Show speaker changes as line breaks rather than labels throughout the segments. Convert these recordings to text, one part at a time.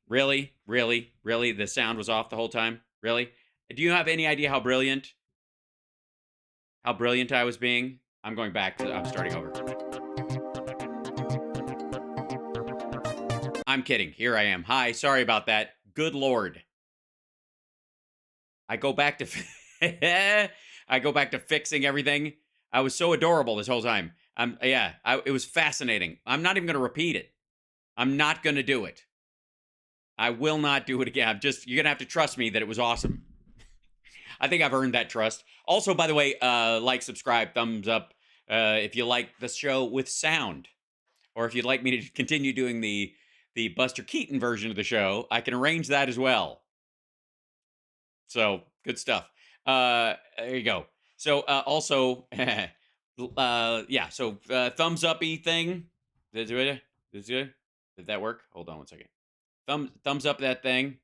Really? Really? Really? The sound was off the whole time? Really? Do you have any idea how brilliant I was being? I'm going back to, I'm starting over. I'm kidding. Here I am. Hi, sorry about that. Good Lord. I go back to I go back to fixing everything. I was so adorable this whole time. It was fascinating. I'm not even going to repeat it. I'm not going to do it. I will not do it again. You're going to have to trust me that it was awesome. I think I've earned that trust. Also, by the way, like, subscribe, thumbs up if you like the show with sound. Or if you'd like me to continue doing the Buster Keaton version of the show, I can arrange that as well. So, good stuff. There you go. So, also, thumbs up-y thing. Did that work? Hold on one second. Thumbs up that thing.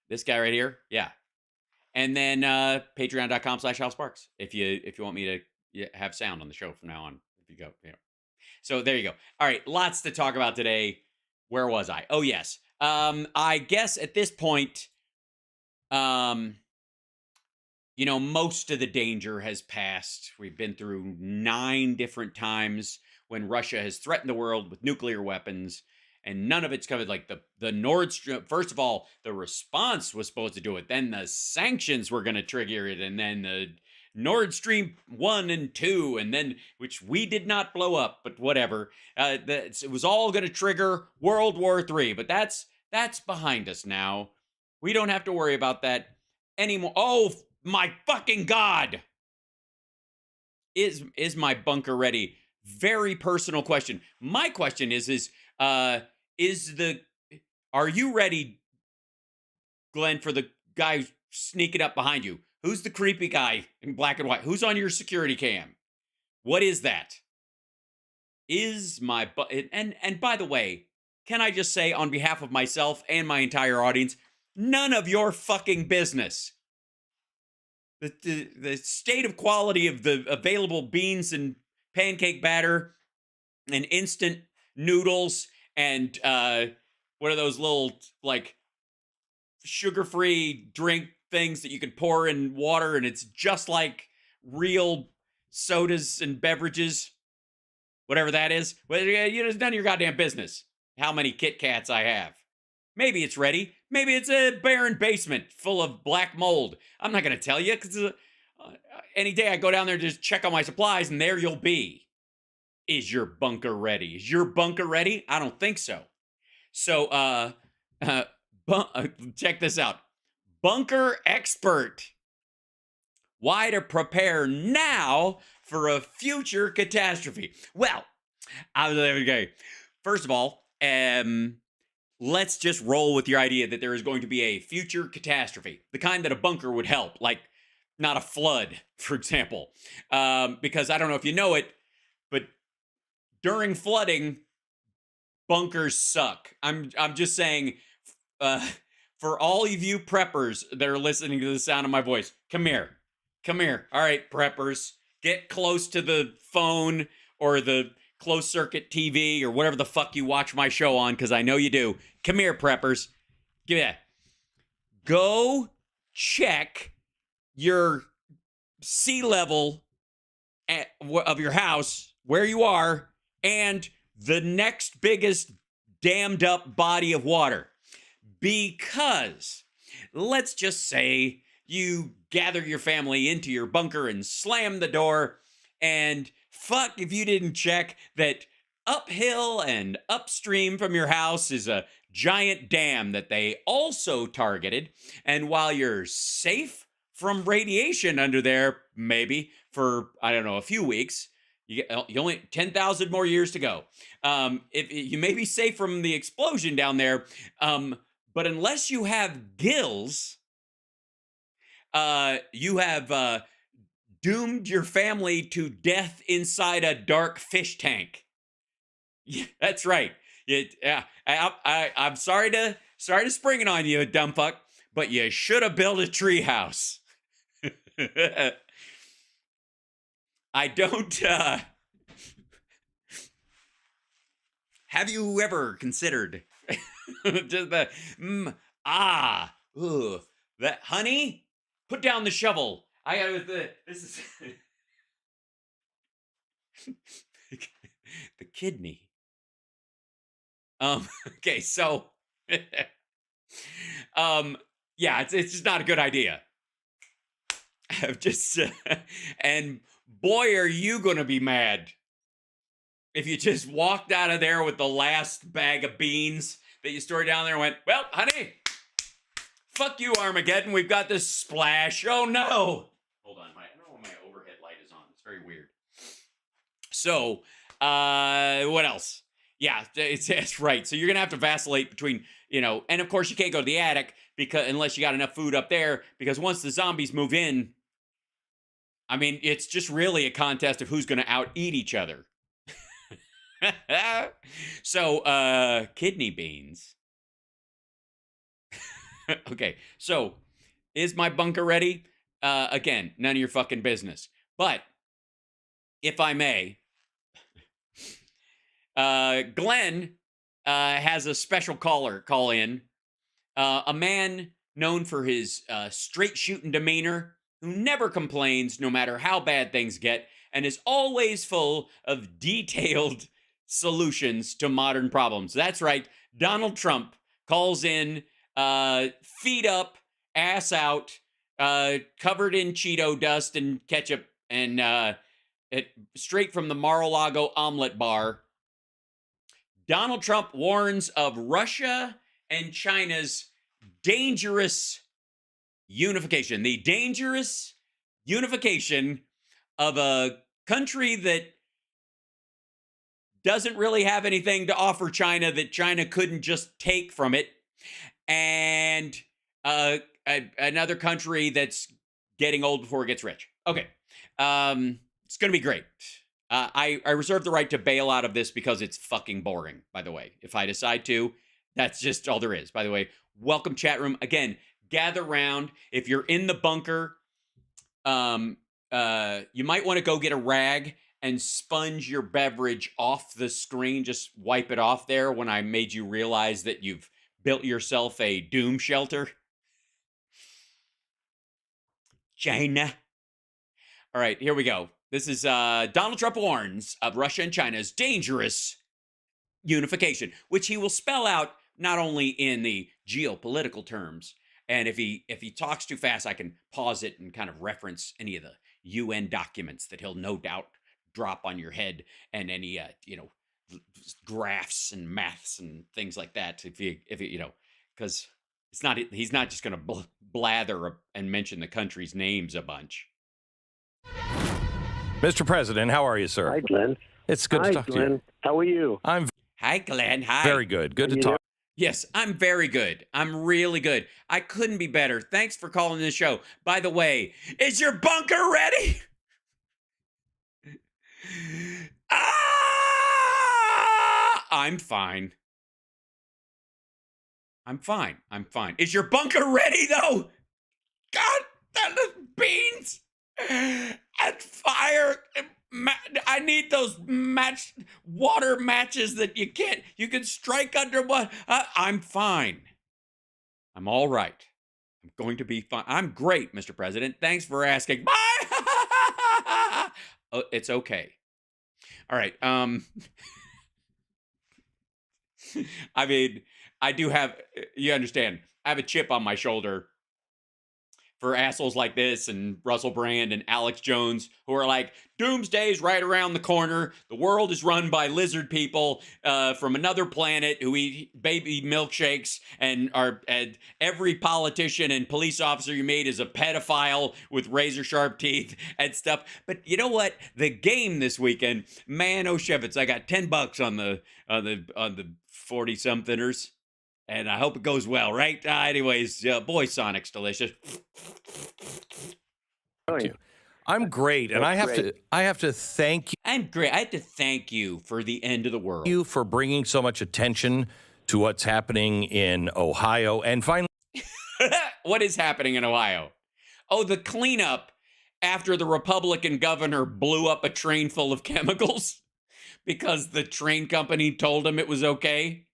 This guy right here. Yeah. And then patreon.com/HalSparks if you want me to have sound on the show from now on. If you go, yeah. So there you go. All right, lots to talk about today. Where was I? Oh yes. I guess at this point, most of the danger has passed. We've been through 9 different times when Russia has threatened the world with nuclear weapons, and none of it's covered. Like the Nord Stream, first of all, the response was supposed to do it. Then the sanctions were going to trigger it, and then the Nord Stream 1 and 2, and then, which we did not blow up, but whatever. It was all going to trigger World War III, but that's behind us now. We don't have to worry about that anymore. Oh, my fucking God. Is my bunker ready? Very personal question. My question is are you ready, Glenn, for the guy sneaking up behind you? Who's the creepy guy in black and white? Who's on your security cam? What is that? And by the way, can I just say on behalf of myself and my entire audience, none of your fucking business. The state of quality of the available beans and pancake batter and instant noodles and what are those little, like, sugar-free drink things that you can pour in water and it's just like real sodas and beverages, whatever that is. Well, it's none of your goddamn business how many Kit Kats I have. Maybe it's ready. Maybe it's a barren basement full of black mold. I'm not going to tell you, because any day I go down there to just check on my supplies, and there you'll be. Is your bunker ready? Is your bunker ready? I don't think so. So, check this out. Bunker expert. Why to prepare now for a future catastrophe? Well, first of all, let's just roll with your idea that there is going to be a future catastrophe, the kind that a bunker would help, like not a flood, for example. Because I don't know if you know it, but during flooding, bunkers suck. I'm just saying, for all of you preppers that are listening to the sound of my voice, come here. All right, preppers, get close to the phone or the closed circuit TV or whatever the fuck you watch my show on, because I know you do. Come here, preppers. Give me that. Go check your sea level of your house, where you are, and the next biggest dammed up body of water. Because let's just say you gather your family into your bunker and slam the door, and fuck if you didn't check that uphill and upstream from your house is a giant dam that they also targeted. And while you're safe from radiation under there, maybe for, I don't know, a few weeks, you only 10,000 more years to go. If you may be safe from the explosion down there, but unless you have gills, you have doomed your family to death inside a dark fish tank. Yeah, that's right. I'm sorry to spring it on you, dumb fuck, but you should have built a tree house. I don't. Have you ever considered Just the ugh. That honey, put down the shovel. I got this is the kidney. Okay, so yeah, it's just not a good idea. I've just and boy, are you gonna be mad if you just walked out of there with the last bag of beans that you stored down there and went, well, honey, fuck you, Armageddon. We've got this splash. Oh no. Hold on, I don't know when my overhead light is on. It's very weird. So, what else? Yeah, it's right. So you're gonna have to vacillate between, and of course you can't go to the attic because unless you got enough food up there, because once the zombies move in, I mean, it's just really a contest of who's gonna out-eat each other. So, kidney beans. Okay, so is my bunker ready? Again, none of your fucking business. But if I may, Glenn has a special caller call in. A man known for his straight shooting demeanor, who never complains no matter how bad things get, and is always full of detailed solutions to modern problems. That's right. Donald Trump calls in, feet up, ass out, covered in Cheeto dust and ketchup, and straight from the Mar-a-Lago omelet bar. Donald Trump warns of Russia and China's dangerous unification. The dangerous unification of a country that doesn't really have anything to offer China that China couldn't just take from it, and another country that's getting old before it gets rich. Okay, it's going to be great. I reserve the right to bail out of this because it's fucking boring, by the way. If I decide to, that's just all there is. By the way, welcome chat room. Again, gather round. If you're in the bunker, you might want to go get a rag and sponge your beverage off the screen. Just wipe it off there when I made you realize that you've built yourself a doom shelter. China. All right, here we go. This is Donald Trump warns of Russia and China's dangerous unification, which he will spell out not only in the geopolitical terms, and if he talks too fast, I can pause it and kind of reference any of the UN documents that he'll no doubt drop on your head, and any graphs and maths and things like that. If because he's not just going to blather and mention the country's names a bunch.
Mr. President, how are you, sir?
Hi, Glenn.
It's good to talk
Glenn.
to you.
How are you?
Hi, Glenn. Hi.
Very good. Good to talk.
Yes, I'm very good. I'm really good. I couldn't be better. Thanks for calling the show. By the way, is your bunker ready? I'm fine. I'm fine. Is your bunker ready, though? God, the beans and fire. I need those water matches that you can strike under what? I'm fine. I'm all right. I'm going to be fine. I'm great, Mr. President. Thanks for asking. Bye. Oh, it's okay. All right. I mean, I do have, you understand, I have a chip on my shoulder for assholes like this and Russell Brand and Alex Jones, who are like, doomsday's right around the corner. The world is run by lizard people from another planet who eat baby milkshakes, and every politician and police officer you meet is a pedophile with razor sharp teeth and stuff. But you know what? The game this weekend, man, oh Shevitz, I got $10 on the 40-somethingers. And I hope it goes well, right? Anyways, boy, Sonic's delicious.
Thank you. I'm great, and I have to thank you.
I'm great. I have to thank you for the end of the world.
You for bringing so much attention to what's happening in Ohio, and finally,
what is happening in Ohio? Oh, the cleanup after the Republican governor blew up a train full of chemicals because the train company told him it was okay.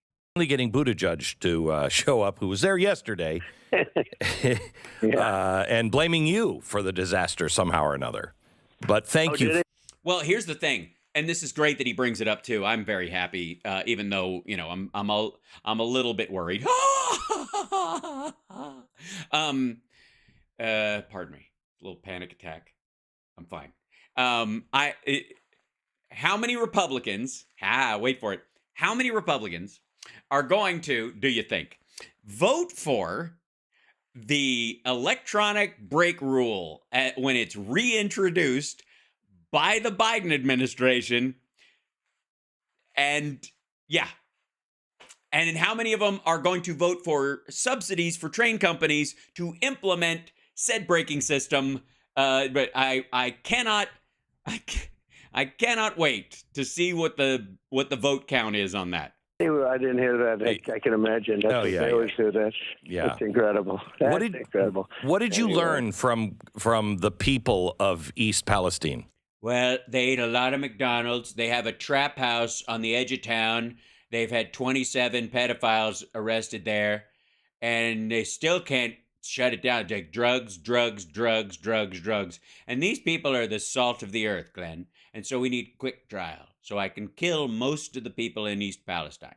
getting Buttigieg to show up, who was there yesterday, and blaming you for the disaster somehow or another. But thank you.
Well, here's the thing, and this is great that he brings it up too. I'm very happy, even though I'm a little bit worried. Pardon me, a little panic attack. I'm fine. How many Republicans? Wait for it. How many Republicans are going to, do you think, vote for the electronic brake rule when it's reintroduced by the Biden administration? And how many of them are going to vote for subsidies for train companies to implement said braking system? But I cannot wait to see what the vote count is on that.
I didn't hear that. I can imagine. They always do that.
Yeah.
That's incredible. That's incredible.
What did you learn from the people of East Palestine?
Well, they ate a lot of McDonald's. They have a trap house on the edge of town. They've had 27 pedophiles arrested there, and they still can't shut it down. Like drugs. And these people are the salt of the earth, Glenn. And so we need quick trial so I can kill most of the people in East Palestine.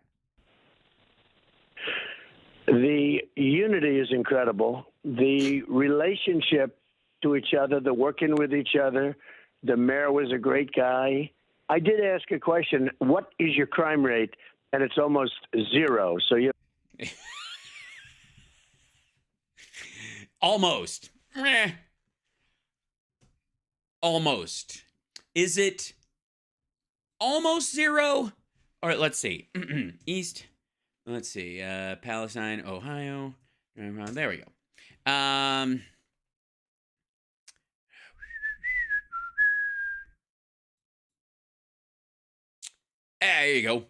The unity is incredible. The relationship to each other, the working with each other. The mayor was a great guy. I did ask a question, what is your crime rate? And it's almost zero. So you
Almost. Almost. Is it almost zero? All right, let's see. East. Let's see. Palestine, Ohio. There we go. There you go.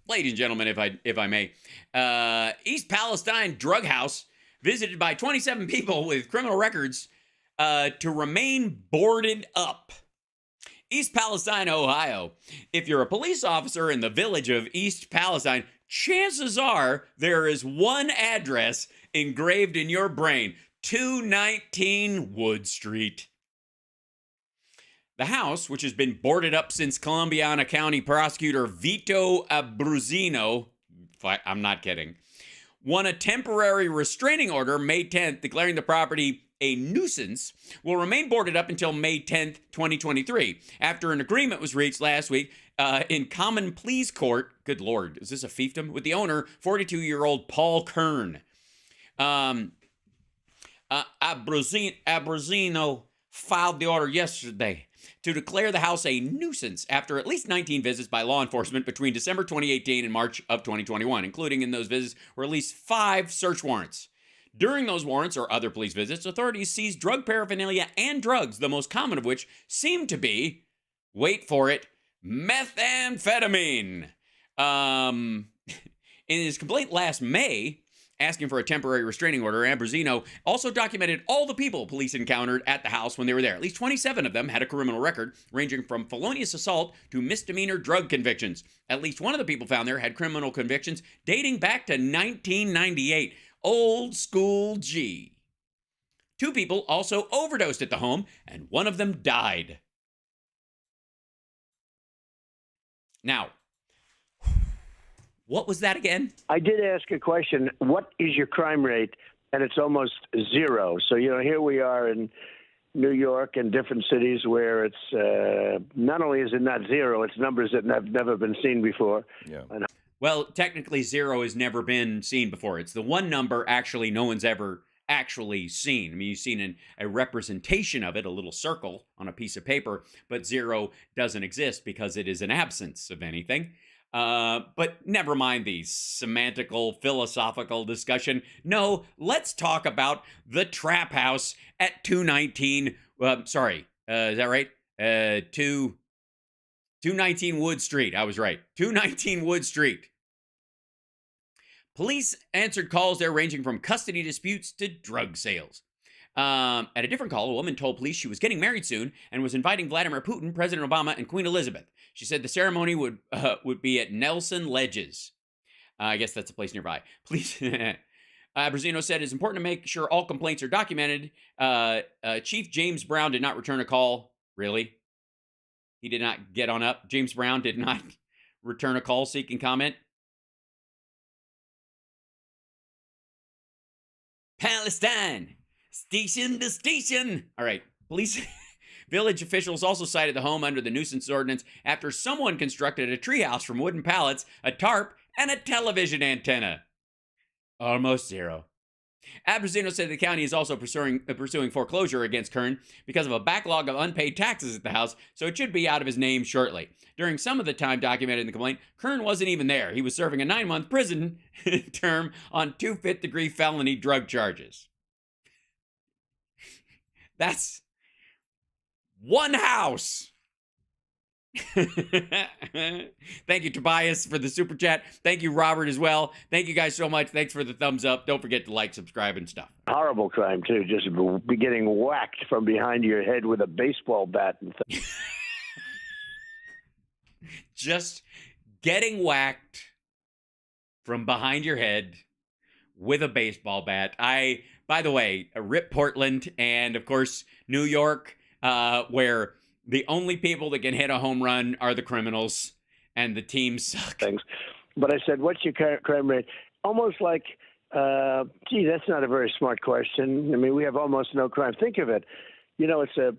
Ladies and gentlemen, if I may, East Palestine drug house visited by 27 people with criminal records to remain boarded up. East Palestine, Ohio. If you're a police officer in the village of East Palestine, chances are there is one address engraved in your brain: 219 Wood Street. The house, which has been boarded up since Columbiana County Prosecutor Vito Abruzzino, I'm not kidding, won a temporary restraining order May 10th declaring the property a nuisance, will remain boarded up until May 10th, 2023, after an agreement was reached last week in Common Pleas Court. Good Lord, is this a fiefdom? With the owner, 42-year-old Paul Kern. Abruzzino filed the order yesterday to declare the house a nuisance after at least 19 visits by law enforcement between December 2018 and March of 2021, including in those visits were at least 5 search warrants. During those warrants or other police visits, authorities seized drug paraphernalia and drugs, the most common of which seemed to be, wait for it, methamphetamine. In his complaint last May, asking for a temporary restraining order, Abruzzino also documented all the people police encountered at the house when they were there. At least 27 of them had a criminal record, ranging from felonious assault to misdemeanor drug convictions. At least one of the people found there had criminal convictions dating back to 1998. Old school G. 2 people also overdosed at the home, and one of them died. Now, what was that again?
I did ask a question, what is your crime rate? And it's almost zero. So, here we are in New York and different cities where it's not only is it not zero, it's numbers that have never been seen before.
Yeah.
Well, technically, zero has never been seen before. It's the one number actually no one's ever actually seen. I mean, you've seen a representation of it, a little circle on a piece of paper, but zero doesn't exist because it is an absence of anything. But never mind the semantical, philosophical discussion. No, let's talk about the trap house at 219, is that right? 219 Wood Street. I was right. 219 Wood Street. Police answered calls there ranging from custody disputes to drug sales. At a different call, a woman told police she was getting married soon and was inviting Vladimir Putin, President Obama, and Queen Elizabeth. She said the ceremony would be at Nelson Ledges. I guess that's a place nearby. Police. Brazino said it's important to make sure all complaints are documented. Chief James Brown did not return a call. Really? He did not get on up. James Brown did not return a call seeking comment. Palestine, station to station. All right. Police village officials also cited the home under the nuisance ordinance after someone constructed a treehouse from wooden pallets, a tarp, and a television antenna. Almost zero. Abruzzino said the county is also pursuing foreclosure against Kern because of a backlog of unpaid taxes at the house, so it should be out of his name shortly. During some of the time documented in the complaint, Kern wasn't even there. He was serving a 9-month prison term on 2 fifth-degree felony drug charges. That's one house. Thank you, Tobias, for the super chat. Thank you, Robert, as well. Thank you guys so much. Thanks for the thumbs up. Don't forget to like, subscribe, and stuff.
Horrible crime, too. Just be getting whacked from behind your head with a baseball bat. And
Just getting whacked from behind your head with a baseball bat. By the way, rip Portland and, of course, New York, where the only people that can hit a home run are the criminals, and the teams suck.
Things. But I said, what's your crime rate? Almost like, gee, that's not a very smart question. I mean, we have almost no crime. Think of it. You know, it's a...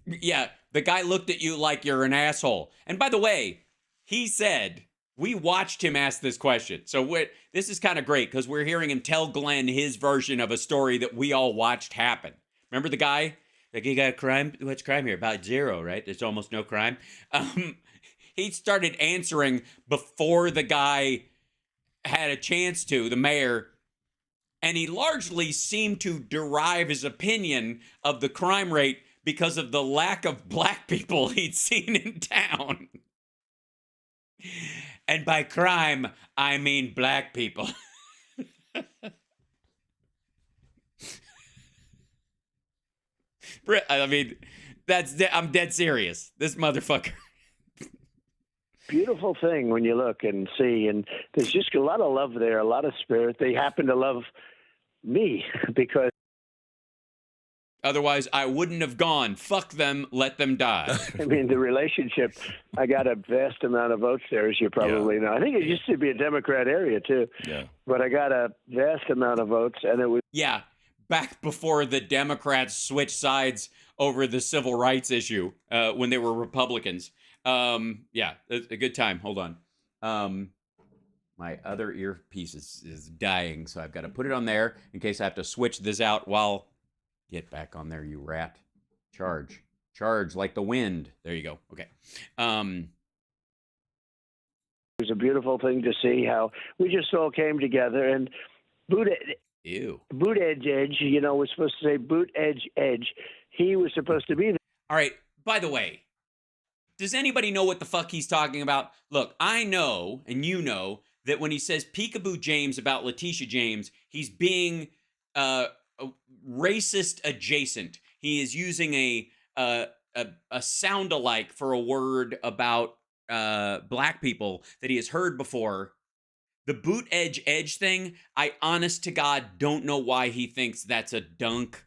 Yeah, the guy looked at you like you're an asshole. And by the way, he said, we watched him ask this question. So this is kind of great because we're hearing him tell Glenn his version of a story that we all watched happen. Remember the guy? Like, you got a crime? What's crime here? About zero, right? There's almost no crime. He started answering before the guy had a chance to, the mayor, and he largely seemed to derive his opinion of the crime rate because of the lack of black people he'd seen in town. And by crime, I mean black people. I mean, I'm dead serious. This motherfucker.
Beautiful thing when you look and see, and there's just a lot of love there, a lot of spirit. They happen to love me because
otherwise I wouldn't have gone. Fuck them, let them die.
I mean, the relationship, I got a vast amount of votes there, as you probably know. I think it used to be a Democrat area, too.
Yeah.
But I got a vast amount of votes, and it was...
Yeah, back before the Democrats switched sides over the civil rights issue when they were Republicans. Yeah, a good time. Hold on. My other earpiece is dying, so I've got to put it on there in case I have to switch this out while... Get back on there, you rat. Charge like the wind. There you go. Okay.
It was a beautiful thing to see how we just all came together and boot edge, you know, was supposed to say boot edge. He was supposed to be there.
All right. By the way, does anybody know what the fuck he's talking about? Look, I know, and you know, that when he says peekaboo James about Letitia James, he's being racist adjacent. He is using a sound-alike for a word about black people that he has heard before. The boot edge thing, I honest to God don't know why he thinks that's a dunk.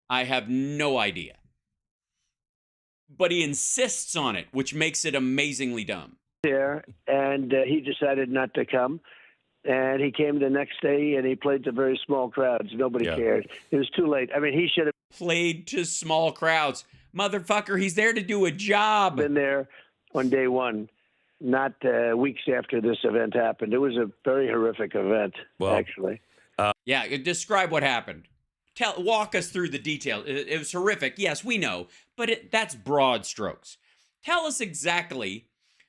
I have no idea. But he insists on it, which makes it amazingly dumb.
There, and he decided not to come. And he came the next day, and he played to very small crowds. Nobody cared. It was too late. I mean, he should have
played to small crowds. Motherfucker, he's there to do a job.
Been there on day one, not weeks after this event happened. It was a very horrific event, actually.
Yeah, describe what happened. Walk us through the details. It was horrific. Yes, we know, but that's broad strokes. Tell us exactly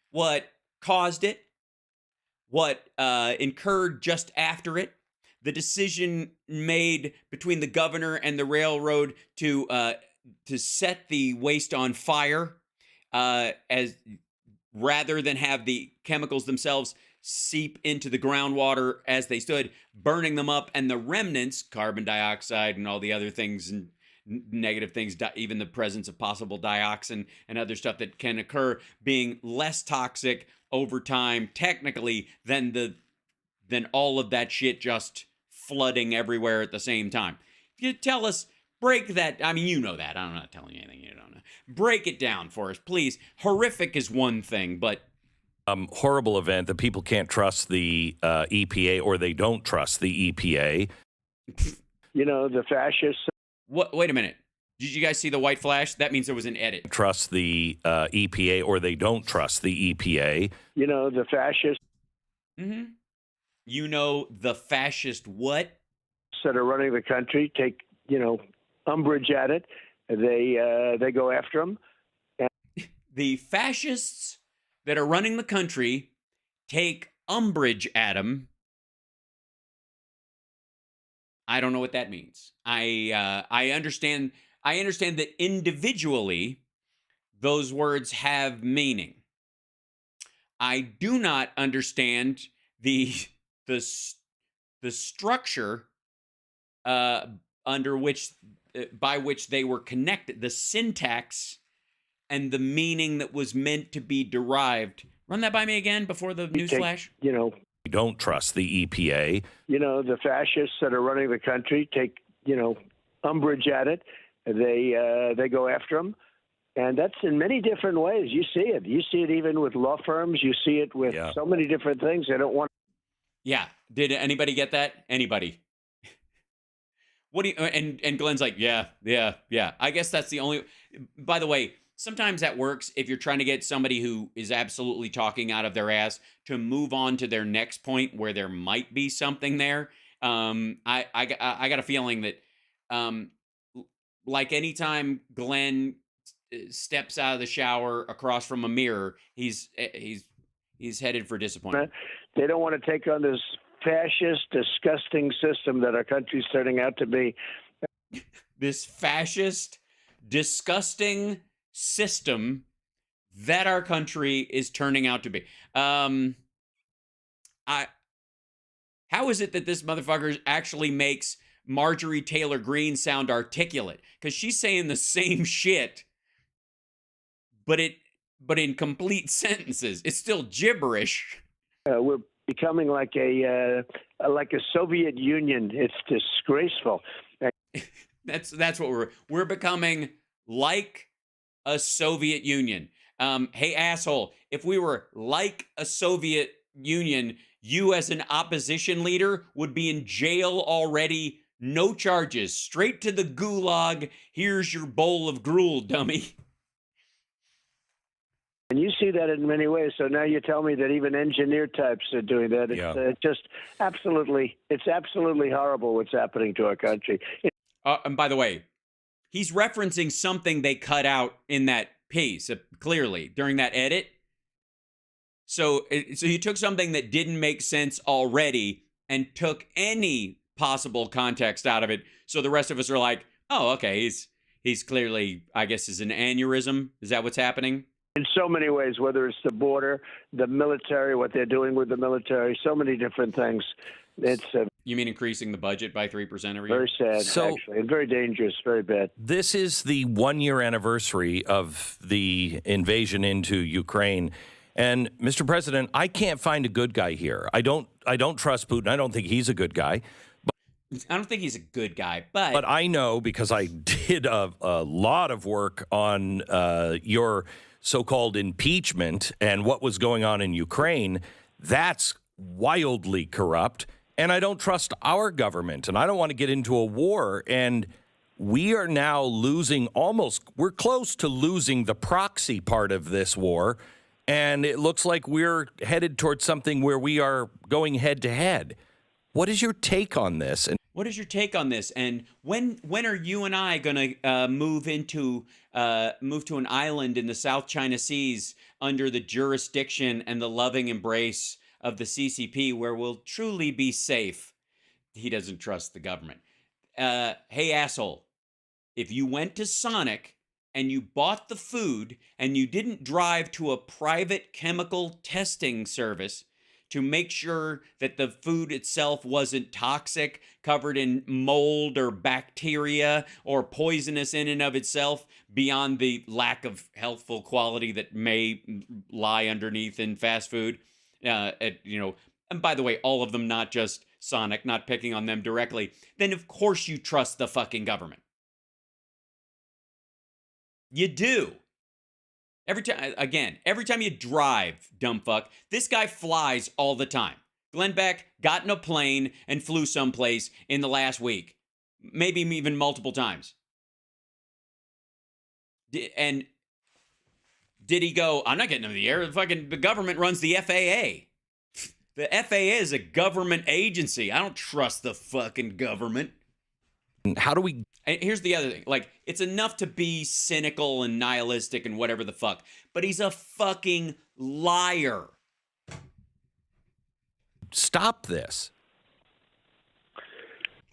what caused it, what incurred just after it, the decision made between the governor and the railroad to set the waste on fire, as rather than have the chemicals themselves seep into the groundwater as they stood, burning them up, and the remnants, carbon dioxide and all the other things and negative things, even the presence of possible dioxin and other stuff that can occur, being less toxic over time, technically, than all of that shit just flooding everywhere at the same time. You tell us, break that. I mean, you know that. I'm not telling you anything you don't know. Break it down for us, please. Horrific is one thing, but
horrible event that people can't trust the EPA, or they don't trust the EPA.
You know, the fascists.
What? Wait a minute. Did you guys see the white flash? That means there was an edit.
Trust the EPA, or they don't trust the EPA.
You know, the fascists.
Mm-hmm. You know, the fascist what?
That are running the country take, umbrage at it. They go after them.
The fascists that are running the country take umbrage at them. I don't know what that means. I understand that individually those words have meaning. I do not understand the structure under which by which they were connected, the syntax and the meaning that was meant to be derived. Run that by me again before the news flash.
We don't trust the EPA.
The fascists that are running the country take, umbrage at it. They go after them. And that's in many different ways. You see it. You see it even with law firms. You see it with so many different things. They don't want.
Yeah. Did anybody get that? Anybody? What do you, and Glenn's like, yeah. I guess that's the only, by the way, sometimes that works if you're trying to get somebody who is absolutely talking out of their ass to move on to their next point where there might be something there. I got a feeling that, like anytime Glenn steps out of the shower across from a mirror, he's headed for disappointment.
They don't want to take on this fascist, disgusting system that our country's turning out to be.
This fascist, disgusting system that our country is turning out to be. How is it that this motherfucker actually makes Marjorie Taylor Greene sound articulate? Because she's saying the same shit, but in complete sentences. It's still gibberish.
We're becoming like a Soviet Union. It's disgraceful.
That's what we're becoming, like a Soviet Union. Hey, asshole, if we were like a Soviet Union, you as an opposition leader would be in jail already. No charges. Straight to the gulag. Here's your bowl of gruel, dummy.
And you see that in many ways. So now you tell me that even engineer types are doing that. It's just absolutely horrible what's happening to our country.
And by the way, he's referencing something they cut out in that piece, clearly, during that edit. So you took something that didn't make sense already and took any possible context out of it. So the rest of us are like, oh, okay, he's clearly, I guess, is an aneurysm. Is that what's happening?
In so many ways, whether it's the border, the military, what they're doing with the military, so many different things. It's
you mean increasing the budget by 3% every
year? Very sad,
so,
actually, and very dangerous, very bad.
This is the 1-year anniversary of the invasion into Ukraine. And Mr. President, I can't find a good guy here. I don't trust Putin. I don't think he's a good guy.
I don't think he's a good guy, but
I know, because I did a lot of work on your so-called impeachment and what was going on in Ukraine. That's wildly corrupt, and I don't trust our government, and I don't want to get into a war. And we are now losing we're close to losing the proxy part of this war, and it looks like we're headed towards something where we are going head to head. What is your take on this?
What is your take on this? And when are you and I going to move to an island in the South China Seas under the jurisdiction and the loving embrace of the CCP, where we'll truly be safe? He doesn't trust the government. Hey, asshole, if you went to Sonic and you bought the food and you didn't drive to a private chemical testing service to make sure that the food itself wasn't toxic, covered in mold or bacteria or poisonous in and of itself, beyond the lack of healthful quality that may lie underneath in fast food. And by the way, all of them, not just Sonic, not picking on them directly, then of course you trust the fucking government. You do. Every time you drive, dumb fuck, this guy flies all the time. Glenn Beck got in a plane and flew someplace in the last week, maybe even multiple times. And did he go, I'm not getting into the air, the government runs the FAA. The FAA is a government agency. I don't trust the fucking government.
How do we...
And here's the other thing. Like, it's enough to be cynical and nihilistic and whatever the fuck, but he's a fucking liar.
Stop this.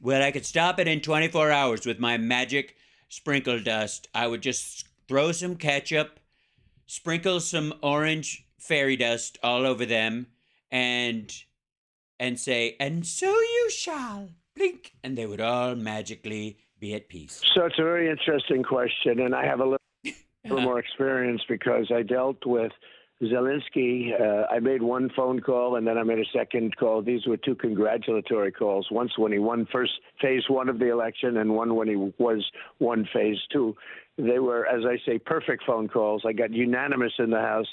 Well, I could stop it in 24 hours with my magic sprinkle dust. I would just throw some ketchup, sprinkle some orange fairy dust all over them, and say, and so you shall, blink, and they would all magically be at peace.
So it's a very interesting question, and I have a little more experience because I dealt with Zelensky. I made one phone call, and then I made a second call. These were two congratulatory calls, once when he won first phase one of the election and one when he won phase two. They were, as I say, perfect phone calls. I got unanimous in the House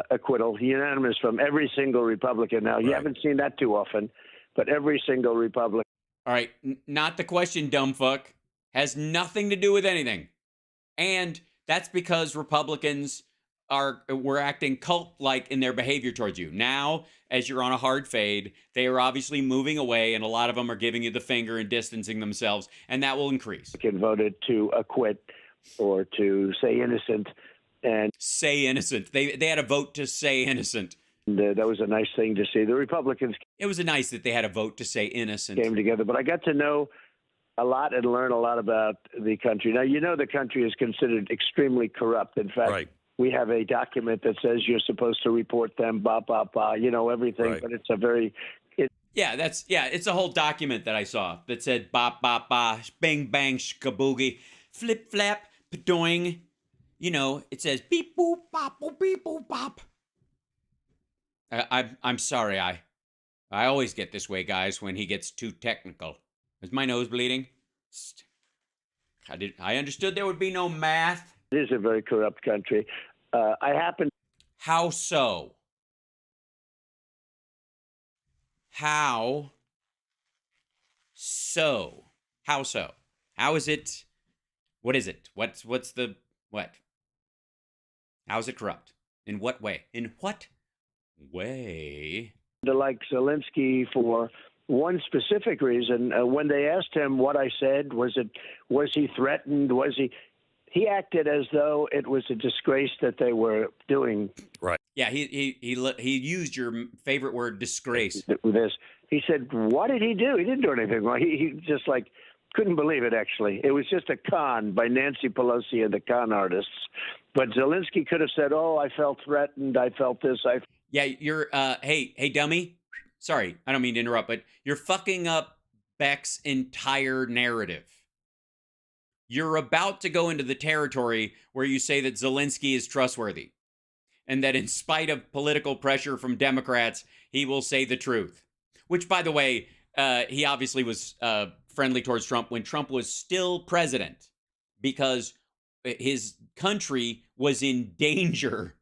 acquittal, unanimous from every single Republican. Now, you haven't seen that too often, but every single Republican.
All right, not the question, dumb fuck. Has nothing to do with anything. And that's because Republicans were acting cult-like in their behavior towards you. Now, as you're on a hard fade, they are obviously moving away, and a lot of them are giving you the finger and distancing themselves, and that will increase.
Voted to acquit or to say innocent. And
say innocent. They had a vote to say innocent.
That was a nice thing to see. The Republicans.
It was nice that they had a vote to say innocent.
Came together, but I got to know a lot and learn a lot about the country. Now, you know, the country is considered extremely corrupt. In fact, we have a document that says you're supposed to report them, everything. But it's a very...
it's a whole document that I saw that said bop, bop, ba, bang, bang, shkaboogie, flip, flap, padoing. You know, it says beep, boop, bop, boop, beep, boop, bop. I'm sorry, I always get this way, guys, when he gets too technical. Is my nose bleeding? I understood there would be no math.
It is a very corrupt country.
How so? How so? How so? How is it? What is it? What's the what? How is it corrupt? In what way? In what way?
Like Zelensky for one specific reason. When they asked him what I said, was he threatened? He acted as though it was a disgrace that they were doing.
Right.
Yeah, he used your favorite word, disgrace.
This. He said, what did he do? He didn't do anything wrong. He just couldn't believe it, actually. It was just a con by Nancy Pelosi and the con artists. But Zelensky could have said, oh, I felt threatened. I felt this.
Yeah, you're, hey, dummy. Sorry, I don't mean to interrupt, but you're fucking up Beck's entire narrative. You're about to go into the territory where you say that Zelensky is trustworthy and that in spite of political pressure from Democrats, he will say the truth. Which, by the way, he obviously was friendly towards Trump when Trump was still president because his country was in danger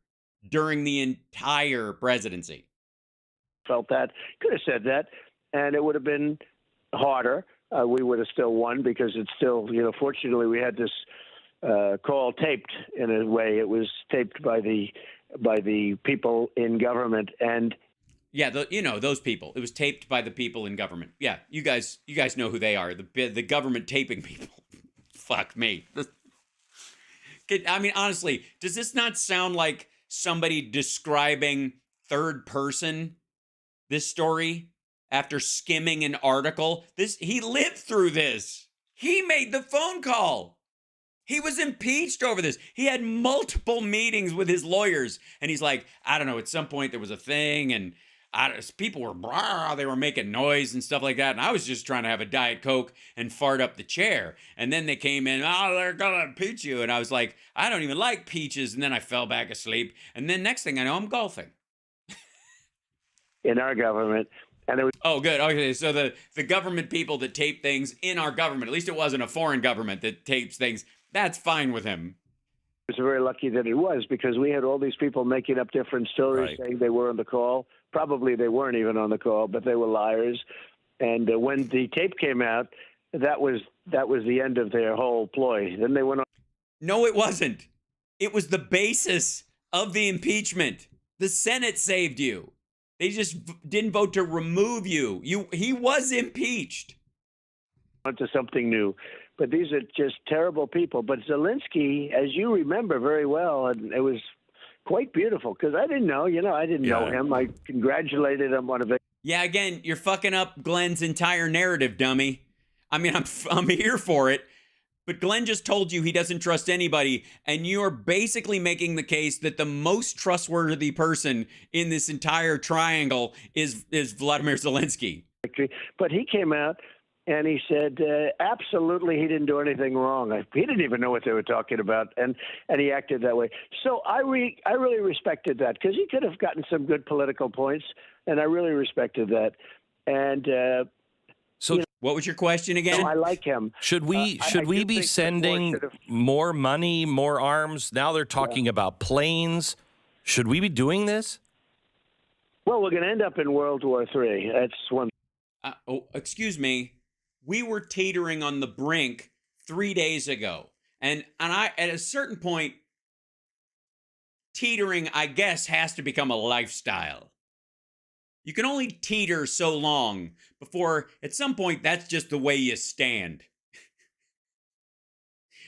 during the entire presidency.
Felt that, could have said that, and it would have been harder. We would have still won because it's still, fortunately we had this call taped in a way. It was taped by the people in government. And
yeah, those people. It was taped by the people in government. Yeah, you guys know who they are. The government taping people. Fuck me. I mean, honestly, does this not sound like somebody describing third person this story after skimming an article? He lived through this. He made the phone call. He was impeached over this. He had multiple meetings with his lawyers, and he's like, I don't know, at some point there was a thing, and people were they were making noise and stuff like that, and I was just trying to have a Diet Coke and fart up the chair. And then they came in, oh, they're gonna impeach you, and I was like, I don't even like peaches. And then I fell back asleep. And then next thing I know, I'm golfing
in our government. And it was
Oh, good. Okay, so the government people that tape things in our government, at least it wasn't a foreign government that tapes things, that's fine with him.
very lucky that it was, because we had all these people making up different stories, saying they were on the call. Probably they weren't even on the call, but they were liars. And when the tape came out, that was the end of their whole ploy. Then they went on.
No, it wasn't. It was the basis of the impeachment. The Senate saved you. They just didn't vote to remove you. He was impeached.
To something new. But these are just terrible people. But Zelensky, as you remember very well, and it was quite beautiful, because I didn't know, I didn't know him. I congratulated him on a victory.
Yeah, again, you're fucking up Glenn's entire narrative, dummy. I mean, I'm here for it. But Glenn just told you he doesn't trust anybody, and you're basically making the case that the most trustworthy person in this entire triangle is Vladimir Zelensky.
But he came out and he said absolutely he didn't do anything wrong. He didn't even know what they were talking about, and he acted that way. So I really respected that, because he could have gotten some good political points, and I really respected that. And
so.
What was your question again?
I like him.
Should we be sending more money, more arms? Now they're talking about planes. Should we be doing this?
Well, we're going to end up in World War III. That's one.
Excuse me. We were teetering on the brink 3 days ago, and I at a certain point, teetering, I guess, has to become a lifestyle. You can only teeter so long before, at some point, that's just the way you stand.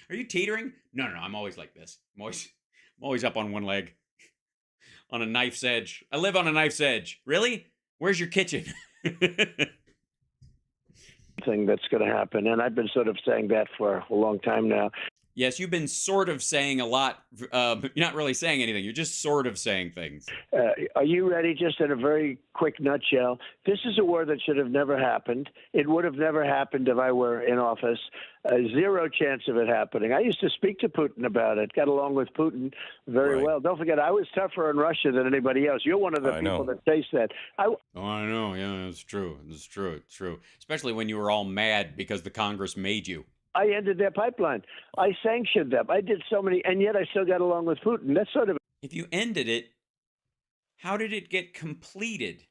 Are you teetering? No, I'm always like this. I'm always up on one leg, on a knife's edge. I live on a knife's edge. Really? Where's your kitchen?
Thing that's going to happen, and I've been sort of saying that for a long time now.
Yes, you've been sort of saying a lot. You're not really saying anything. You're just sort of saying things.
Are you ready? Just in a very quick nutshell, this is a war that should have never happened. It would have never happened if I were in office. Zero chance of it happening. I used to speak to Putin about it, got along with Putin very well. Don't forget, I was tougher in Russia than anybody else. You're one of the people that face that. I
know. Yeah, it's true. It's true. Especially when you were all mad because the Congress made you.
I ended their pipeline. I sanctioned them. I did so many, and yet I still got along with Putin. That's sort of.
If you ended it, how did it get completed?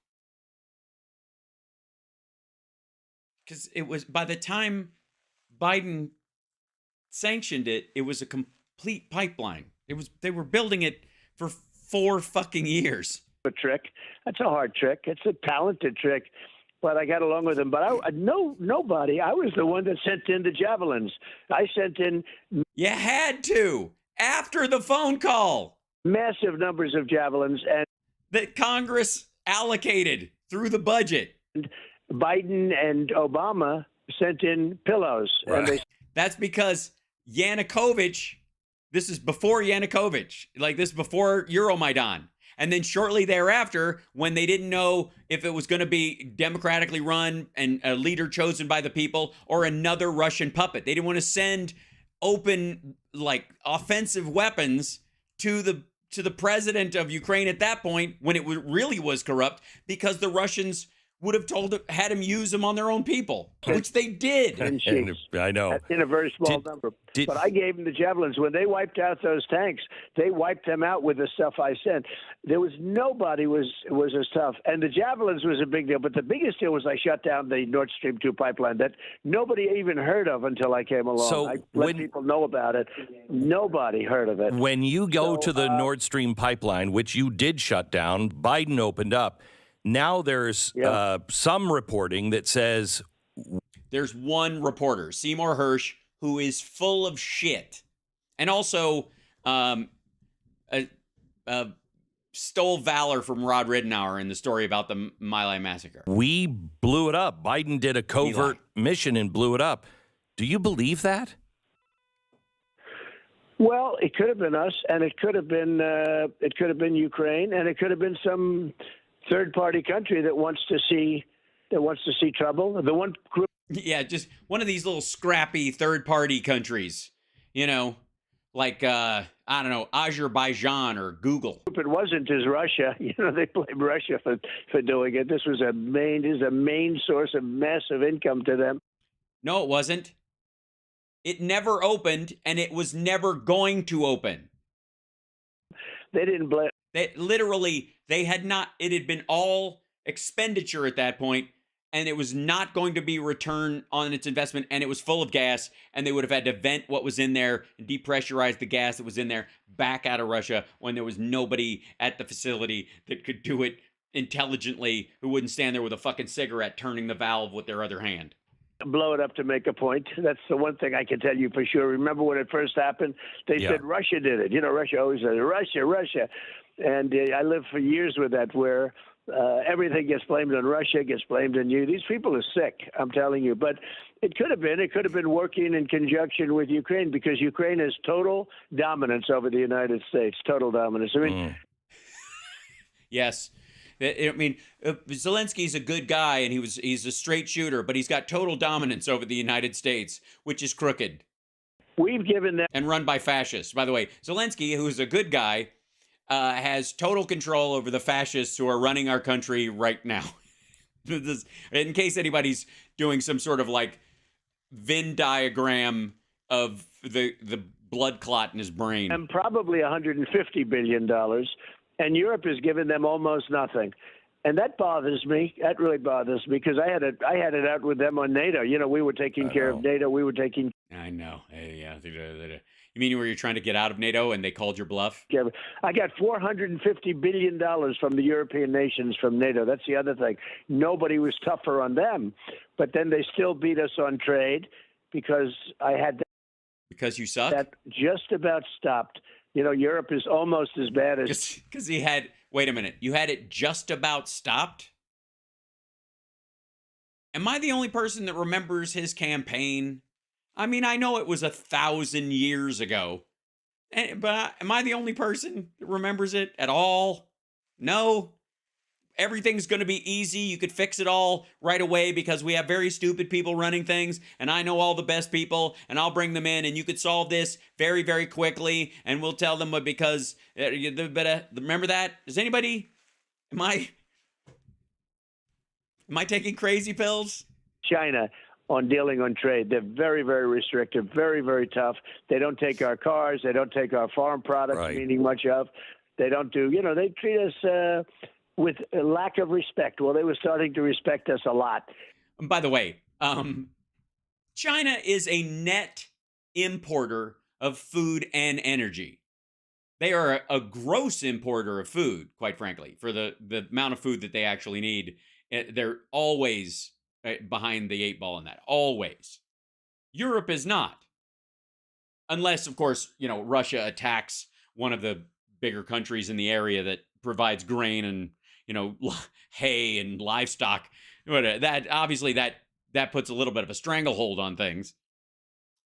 Because it was, by the time Biden sanctioned it, it was a complete pipeline. They were building it for 4 fucking years.
A trick. That's a hard trick. It's a talented trick. But I got along with him. But nobody. I was the one that sent in the javelins. I sent in.
You had to after the phone call.
Massive numbers of javelins, and
that Congress allocated through the budget.
And Biden and Obama sent in pillows.
Right.
And
that's because Yanukovych. This is before Yanukovych. Like, this is before Euromaidan. And then shortly thereafter, when they didn't know if it was going to be democratically run and a leader chosen by the people or another Russian puppet, they didn't want to send open, like, offensive weapons to the president of Ukraine at that point, when it really was corrupt, because the Russians would have had him use them on their own people, which they did.
I know.
In a very small number. But I gave them the javelins. When they wiped out those tanks, they wiped them out with the stuff I sent. There was nobody was as tough. And the javelins was a big deal. But the biggest deal was I shut down the Nord Stream 2 pipeline that nobody even heard of until I came along.
So
I let people know about it. Nobody heard of it.
When you go to the Nord Stream pipeline, which you did shut down, Biden opened up. Now there's some reporting that says
there's one reporter, Seymour Hersh, who is full of shit, and also stole valor from Rod Ridenour in the story about the My Lai massacre.
We blew it up. Biden did a covert mission and blew it up. Do you believe that?
Well, it could have been us, and it could have been Ukraine, and it could have been some third-party country that wants to see trouble. The one group.
Yeah, just one of these little scrappy third-party countries, you know, like I don't know, Azerbaijan or Google.
It wasn't is Russia. You know, they blame Russia for doing it. This was a main source of massive income to them.
No, it wasn't. It never opened, and it was never going to open.
They didn't blame.
They had not. It had been all expenditure at that point, and it was not going to be return on its investment, and it was full of gas, and they would have had to vent what was in there and depressurize the gas that was in there back out of Russia when there was nobody at the facility that could do it intelligently, who wouldn't stand there with a fucking cigarette turning the valve with their other hand.
Blow it up to make a point. That's the one thing I can tell you for sure. Remember when it first happened? They said Russia did it. You know, Russia always says, Russia. And I lived for years with that, where everything gets blamed on Russia, gets blamed on you. These people are sick, I'm telling you. But it could have been working in conjunction with Ukraine, because Ukraine has total dominance over the United States, total dominance. I mean,
yes. I mean, Zelensky's a good guy, and he's a straight shooter, but he's got total dominance over the United States, which is crooked.
We've given them,
and run by fascists. By the way, Zelensky, who's a good guy, has total control over the fascists who are running our country right now. In case anybody's doing some sort of like Venn diagram of the blood clot in his brain.
and probably $150 billion. And Europe has given them almost nothing. And that bothers me. That really bothers me, because I had it out with them on NATO. You know, we were taking care of NATO. We were taking.
I know. Yeah. You mean where you're trying to get out of NATO and they called your bluff?
Yeah, I got $450 billion from the European nations from NATO. That's the other thing. Nobody was tougher on them. But then they still beat us on trade, because I had.
Because you suck?
That just about stopped. You know, Europe is almost as bad as.
Because he had. Wait a minute. You had it just about stopped? Am I the only person that remembers his campaign? I mean, I know it was 1,000 years ago, but am I the only person that remembers it at all? No. Everything's going to be easy. You could fix it all right away because we have very stupid people running things, and I know all the best people, and I'll bring them in, and you could solve this very, very quickly, and we'll tell them because remember that? Does anybody? Am I taking crazy pills?
China on dealing on trade. They're very, very restrictive, very, very tough. They don't take our cars. They don't take our farm products, meaning much of. They don't do, you know, they treat us with a lack of respect. Well, they were starting to respect us a lot.
By the way, China is a net importer of food and energy. They are a gross importer of food, quite frankly, for the amount of food that they actually need. They're always behind the eight ball in that. Always. Europe is not. Unless, of course, you know, Russia attacks one of the bigger countries in the area that provides grain and, you know, hay and livestock. That obviously that puts a little bit of a stranglehold on things.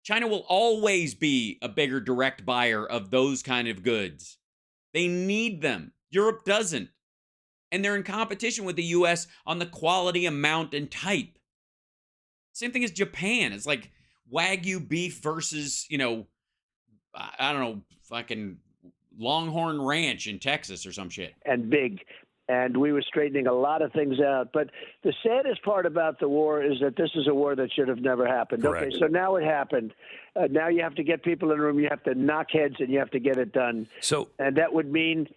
China will always be a bigger direct buyer of those kind of goods. They need them. Europe doesn't. And they're in competition with the U.S. on the quality, amount, and type. Same thing as Japan. It's like Wagyu beef versus, you know, I don't know, fucking Longhorn Ranch in Texas or some shit.
And big. And we were straightening a lot of things out. But the saddest part about the war is that this is a war that should have never happened.
Correct.
Okay, so now it happened. Now you have to get people in the room. You have to knock heads, and you have to get it done. And that would mean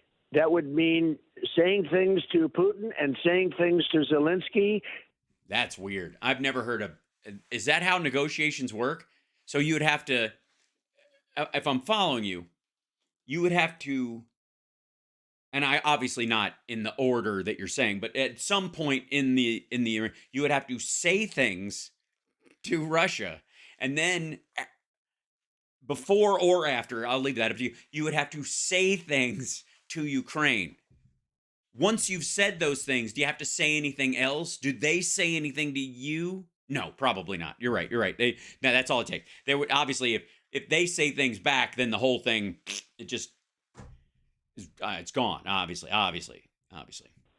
saying things to Putin and saying things to Zelensky.
That's weird. I've never heard of. Is that how negotiations work? So you would have to, if I'm following you, you would have to. And I obviously not in the order that you're saying, but at some point in the you would have to say things to Russia, and then before or after, I'll leave that up to you. You would have to say things to Ukraine. Once you've said those things, do you have to say anything else? Do they say anything to you? No, probably not. You're right. No, that's all it takes. They would obviously if they say things back, then the whole thing it just. It's gone, obviously.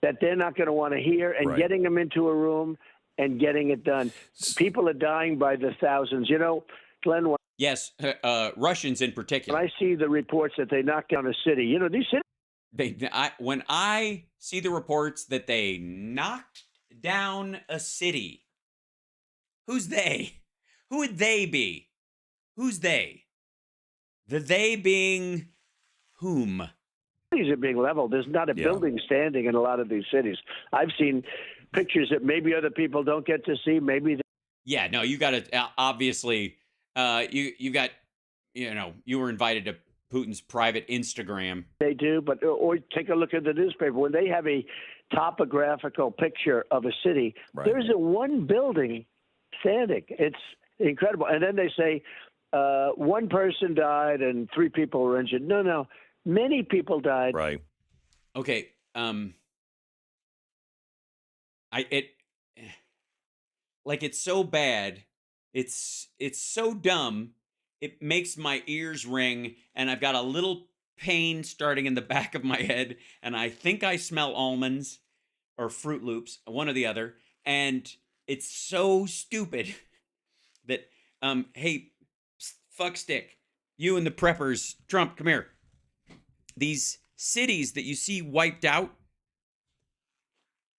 that they're not going to want to hear, and
Right.
getting them into a room and getting it done. People are dying by the thousands. You know, Glenn, when
Yes, Russians in particular.
I see the reports that they knocked down a city, you know, these cities.
When I see the reports that they knocked down a city, who's they? Who would they be? Who's they? The they being whom?
Cities are being leveled. There's not a building standing in a lot of these cities. I've seen pictures that maybe other people don't get to see. Maybe.
Yeah, no, you got to obviously. You got, you were invited to Putin's private Instagram.
They do, but or take a look at the newspaper when they have a topographical picture of a city.
Right.
There's a one building standing. It's incredible, and then they say one person died and 3 people were injured. No, many people died.
Right.
Okay. It's so bad. It's so dumb. It makes my ears ring, and I've got a little pain starting in the back of my head, and I think I smell almonds or Fruit Loops, one or the other. And it's so stupid that, hey, fuck stick, you and the preppers, Trump, come here. These cities that you see wiped out,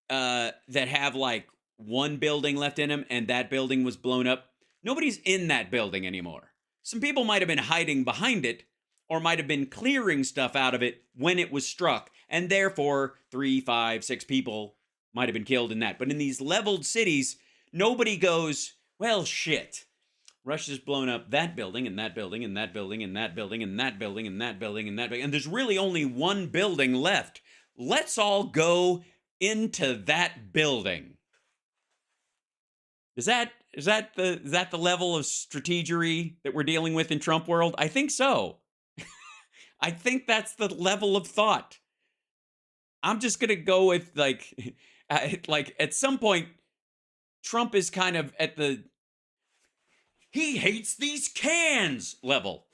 that have like one building left in them, and that building was blown up. Nobody's in that building anymore. Some people might have been hiding behind it, or might have been clearing stuff out of it when it was struck, and therefore 3, 5, 6 people might have been killed in that. But in these leveled cities, nobody goes, well, shit, Russia's blown up that building and that building and that building and that building and that building and that building and that building, and there's really only one building left. Let's all go into that building. Is that the level of strategery that we're dealing with in Trump world? I think so. I think that's the level of thought. I'm just gonna go with like at some point, Trump is kind of at the he hates these cans level.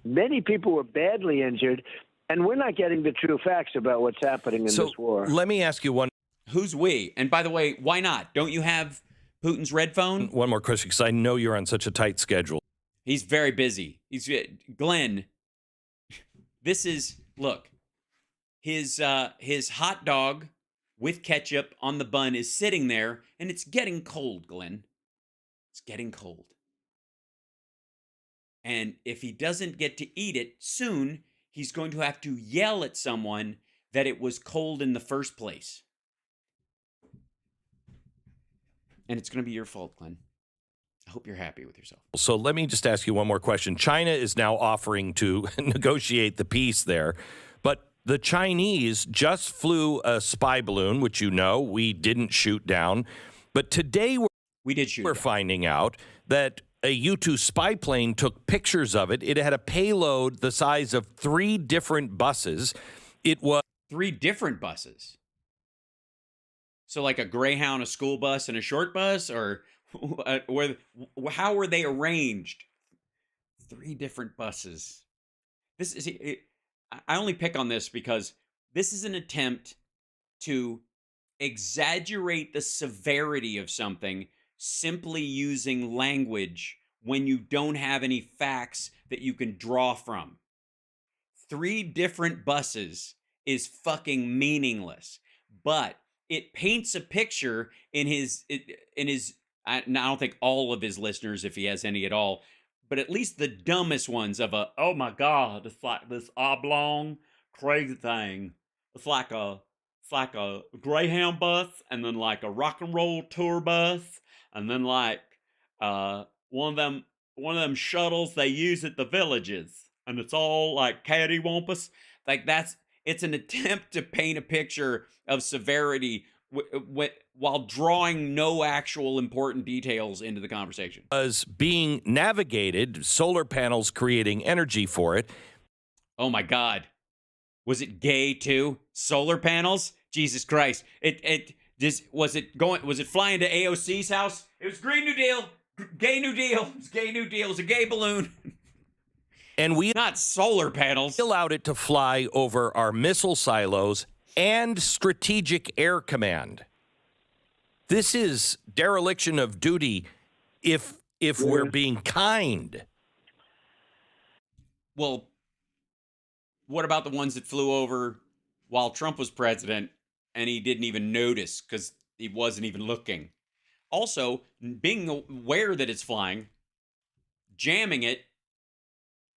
Many people were badly injured, and we're not getting the true facts about what's happening in this war.
Let me ask you one.
Who's we? And by the way, why not? Don't you have Putin's red phone?
One more question, because I know you're on such a tight schedule.
He's very busy. Glenn. This is, look, his hot dog with ketchup on the bun is sitting there, and it's getting cold, Glenn. It's getting cold. And if he doesn't get to eat it soon, he's going to have to yell at someone that it was cold in the first place. And it's going to be your fault, Glenn. I hope you're happy with yourself.
So let me just ask you one more question. China is now offering to negotiate the peace there, but the Chinese just flew a spy balloon, which we didn't shoot down. But today we're finding out that a U-2 spy plane took pictures of it. It had a payload the size of 3 different buses. It was
3 different buses. So like a Greyhound, a school bus, and a short bus, or how were they arranged? 3 different buses. I only pick on this because this is an attempt to exaggerate the severity of something simply using language when you don't have any facts that you can draw from. 3 different buses is fucking meaningless, but it paints a picture in his I don't think all of his listeners, if he has any at all, but at least the dumbest ones of oh my God, it's like this oblong crazy thing. It's like a Greyhound bus, and then like a rock and roll tour bus, and then like one of them shuttles they use at the villages, and it's all like cattywampus. Like it's an attempt to paint a picture of severity while drawing no actual important details into the conversation.
Was being navigated, solar panels creating energy for it.
Oh my God. Was it gay too? Solar panels? Jesus Christ. Was it flying to AOC's house? It was Green New Deal. Gay New Deal. It was Gay New Deal. It was a gay balloon.
And we
not solar panels.
Allowed it to fly over our missile silos and Strategic Air Command. This is dereliction of duty if we're being kind.
Well, what about the ones that flew over while Trump was president and he didn't even notice because he wasn't even looking? Also, being aware that it's flying, jamming it,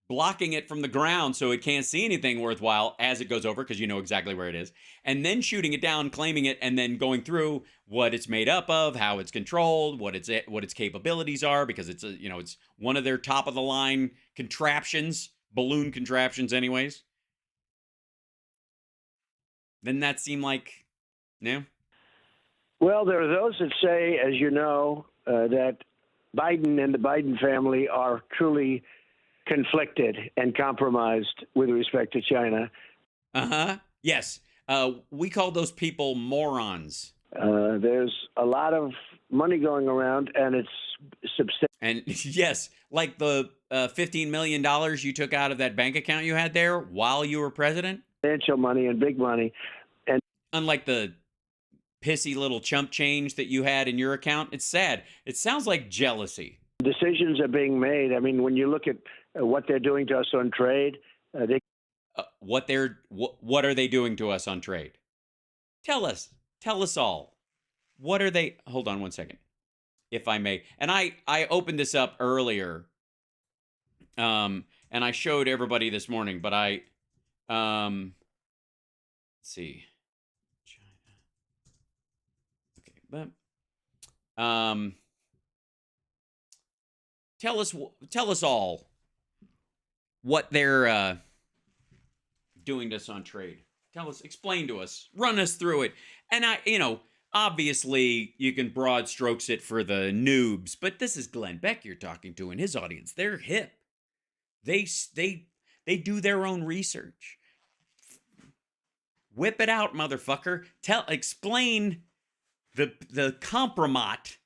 blocking it from the ground so it can't see anything worthwhile as it goes over because you know exactly where it is, and then shooting it down, claiming it, and then going through what it's made up of, how it's controlled, what its capabilities are, because it's it's one of their top of the line contraptions, balloon contraptions anyways. Then that seem like no?
Well, there are those that say, as you know, that Biden and the Biden family are truly conflicted and compromised with respect to China.
Yes. We call those people morons.
There's a lot of money going around, and it's substantial.
And yes, like the $15 million you took out of that bank account you had there while you were president.
Substantial money and big money. And
unlike the pissy little chump change that you had in your account, it's sad. It sounds like jealousy.
Decisions are being made. I mean, when you look at what they're doing to us on trade,
what are they doing to us on trade? Tell us all. What are they? Hold on one second, if I may. And I opened this up earlier, and I showed everybody this morning, but let's see, China. Okay, but tell us all what they're doing to us on trade. Explain to us, run us through it. And obviously you can broad strokes it for the noobs, but this is Glenn Beck you're talking to and his audience. They're hip. They do their own research. Whip it out, motherfucker. Explain the compromat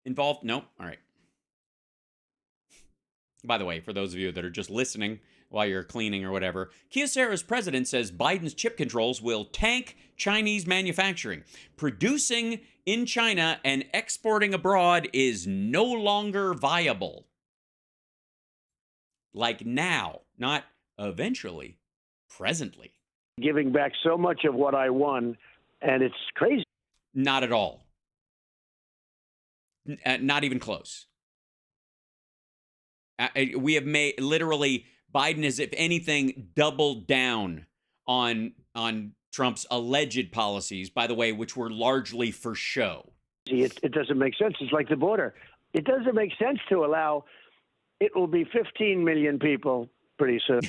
involved. No, all right. By the way, for those of you that are just listening while you're cleaning or whatever, Kyocera's president says Biden's chip controls will tank Chinese manufacturing. Producing in China and exporting abroad is no longer viable. Like now, not eventually, presently.
Giving back so much of what I won, and it's crazy.
Not at all. Not even close. We have made literally Biden has, if anything, doubled down on Trump's alleged policies, by the way, which were largely for show.
It doesn't make sense. It's like the border. It doesn't make sense to allow. It will be 15 million people pretty soon.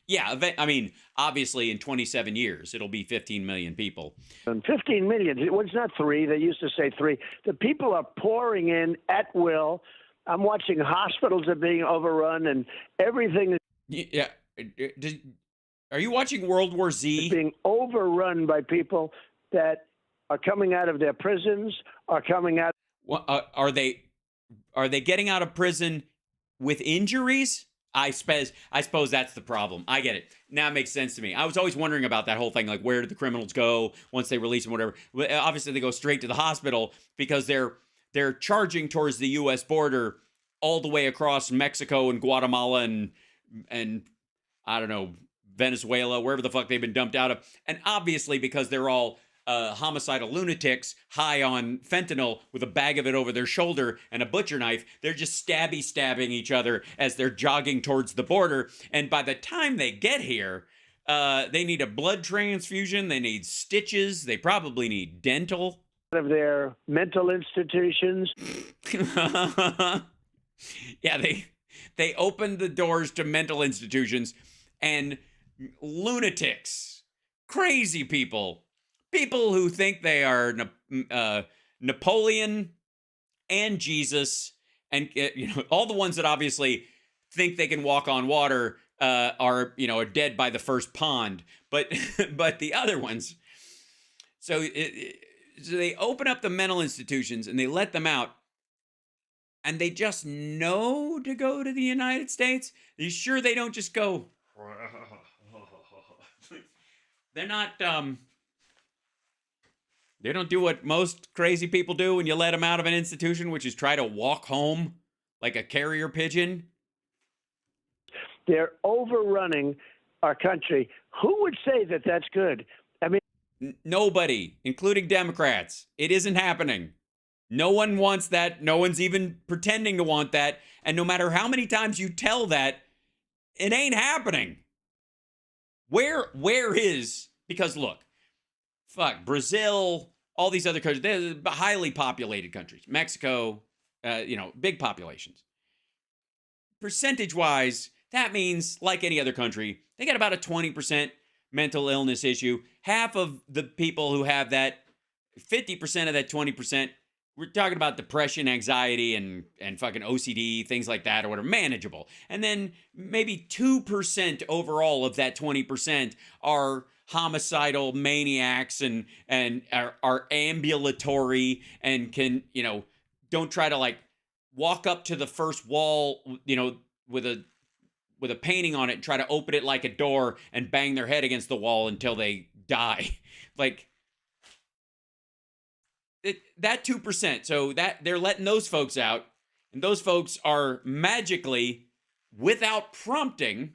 Yeah, I mean, obviously in 27 years, it'll be 15 million people.
And 15 million. It's not 3. They used to say 3. The people are pouring in at will. I'm watching hospitals are being overrun and everything.
Yeah. Are you watching World War Z?
Being overrun by people that are coming out of their prisons, are coming out.
Are they getting out of prison with injuries? I suppose that's the problem. I get it. Now it makes sense to me. I was always wondering about that whole thing, like where do the criminals go once they release them, whatever. Obviously, they go straight to the hospital because they're charging towards the U.S. border all the way across Mexico and Guatemala and I don't know, Venezuela, wherever the fuck they've been dumped out of. And obviously, because they're all homicidal lunatics high on fentanyl with a bag of it over their shoulder and a butcher knife, they're just stabbing each other as they're jogging towards the border. And by the time they get here, they need a blood transfusion, they need stitches, they probably need dental.
Of their mental institutions.
Yeah, they opened the doors to mental institutions, and lunatics, crazy people who think they are Napoleon and Jesus, and all the ones that obviously think they can walk on water are dead by the first pond, but the other ones. So they open up the mental institutions and they let them out. And they just know to go to the United States? Are you sure they don't just go, they're not, they don't do what most crazy people do when you let them out of an institution, which is try to walk home like a carrier pigeon.
They're overrunning our country. Who would say that that's good? I mean,
Nobody, including Democrats. It isn't happening. No one wants that. No one's even pretending to want that. And no matter how many times you tell that, it ain't happening. Where is, because look, fuck, Brazil, all these other countries, they're highly populated countries. Mexico, big populations. Percentage-wise, that means, like any other country, they got about a 20% mental illness issue. Half of the people who have that, 50% of that 20%, we're talking about depression, anxiety, and fucking OCD, things like that, or whatever, manageable. And then maybe 2% overall of that 20% are homicidal maniacs and are ambulatory and can, don't try to like walk up to the first wall, with a painting on it and try to open it like a door and bang their head against the wall until they die. Like, that 2%. So that they're letting those folks out, and those folks are magically, without prompting,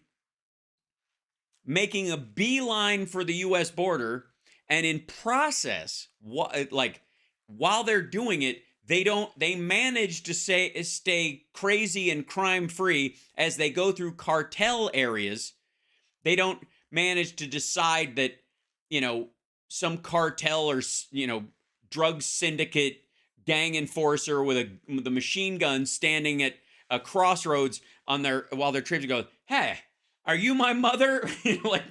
making a beeline for the U.S. border, and in process, while they're doing it, they manage to stay crazy and crime free as they go through cartel areas. They don't manage to decide that, some cartel or, drug syndicate gang enforcer with a machine gun standing at a crossroads while they're tripping go, hey, are you my mother? Like,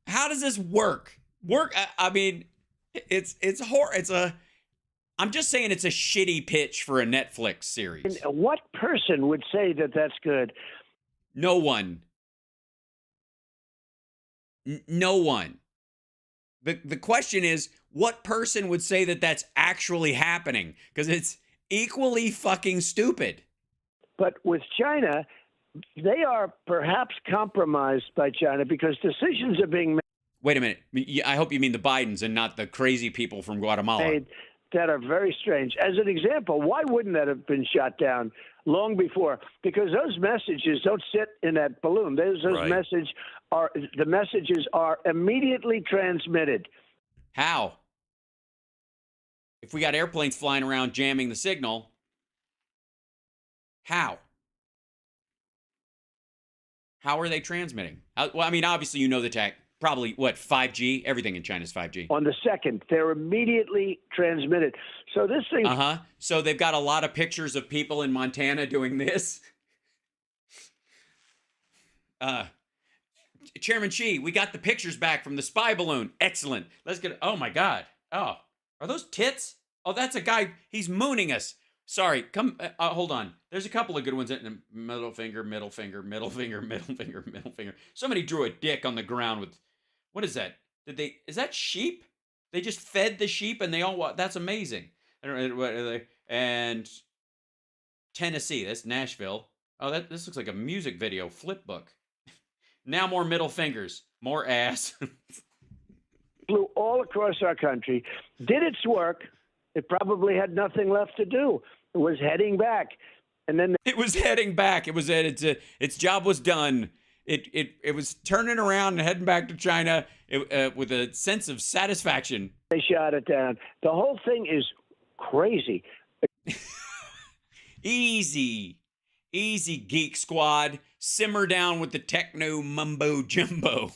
how does this work? I mean, I'm just saying it's a shitty pitch for a Netflix series.
And what person would say that that's good?
No one. No one. The question is, what person would say that that's actually happening? Because it's equally fucking stupid.
But with China, they are perhaps compromised by China because decisions are being
Wait a minute. I hope you mean the Bidens and not the crazy people from Guatemala.
made that are very strange. As an example, why wouldn't that have been shot down long before? Because those messages don't sit in that balloon. Those
Right.
the messages are immediately transmitted.
How? If we got airplanes flying around jamming the signal, how? How are they transmitting? Well, I mean, obviously, you know the tech. Probably, 5G? Everything in China is 5G.
On the second, they're immediately transmitted. So this thing...
So they've got a lot of pictures of people in Montana doing this. Chairman Xi, we got the pictures back from the spy balloon. Excellent. Let's get... Oh, my God. Oh, are those tits? Oh, that's a guy. He's mooning us. Sorry. Come... hold on. There's a couple of good ones. Middle finger, middle finger, middle finger, middle finger, middle finger. Somebody drew a dick on the ground with... What is that? Is that sheep? They just fed the sheep and they all... That's amazing. And Tennessee. That's Nashville. Oh, this looks like a music video. Flip book. Now more middle fingers. More ass.
Flew all across our country, did its work. It probably had nothing left to do. It was heading back. And then
it was heading back. It was its job was done. It was turning around and heading back to China with a sense of satisfaction.
They shot it down. The whole thing is crazy.
Easy, Geek Squad. Simmer down with the techno mumbo jumbo.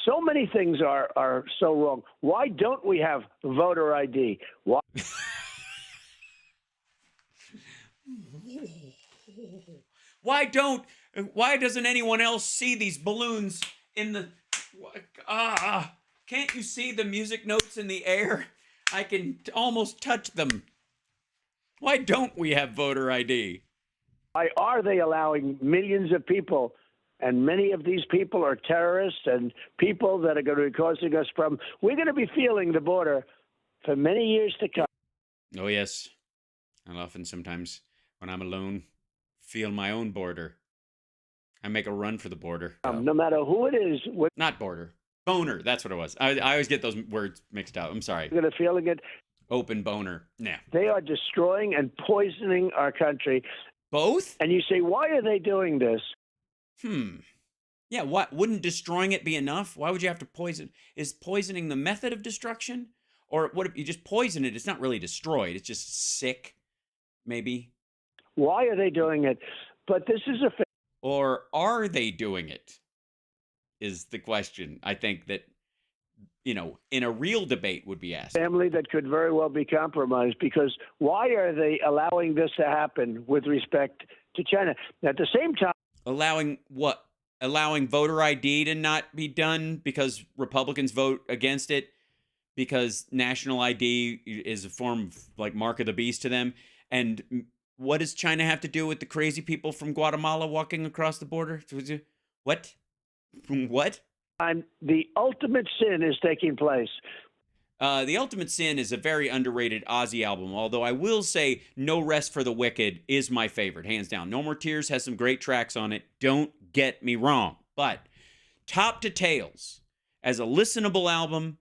So many things are so wrong. Why don't we have voter ID? Why?
Why doesn't anyone else see these balloons in the... Can't you see the music notes in the air? I can almost touch them. Why don't we have voter ID?
Why are they allowing millions of people, and many of these people are terrorists and people that are going to be causing us problems? We're going to be feeling the border for many years to come.
Oh, yes. I'll often sometimes, when I'm alone, feel my own border. I make a run for the border.
No matter who it is.
Not border. Boner. That's what it was. I always get those words mixed up. I'm sorry.
Going to feeling it.
Open boner. Nah.
They are destroying and poisoning our country.
Both?
And you say, why are they doing this?
Yeah, what wouldn't destroying it be enough? Why would you have to poison? Is poisoning the method of destruction? Or what if you just poison it? It's not really destroyed. It's just sick, maybe.
Why are they doing it? But this is a
Or are they doing it? Is the question I think that, in a real debate would be asked.
family that could very well be compromised, because why are they allowing this to happen with respect to China? At the same time,
Allowing what? Allowing voter ID to not be done because Republicans vote against it because national ID is a form of like mark of the beast to them. And what does China have to do with the crazy people from Guatemala walking across the border? What? What?
the ultimate sin is taking place.
The Ultimate Sin is a very underrated Ozzy album, although I will say No Rest for the Wicked is my favorite, hands down. No More Tears has some great tracks on it, don't get me wrong. But top to tails, as a listenable album,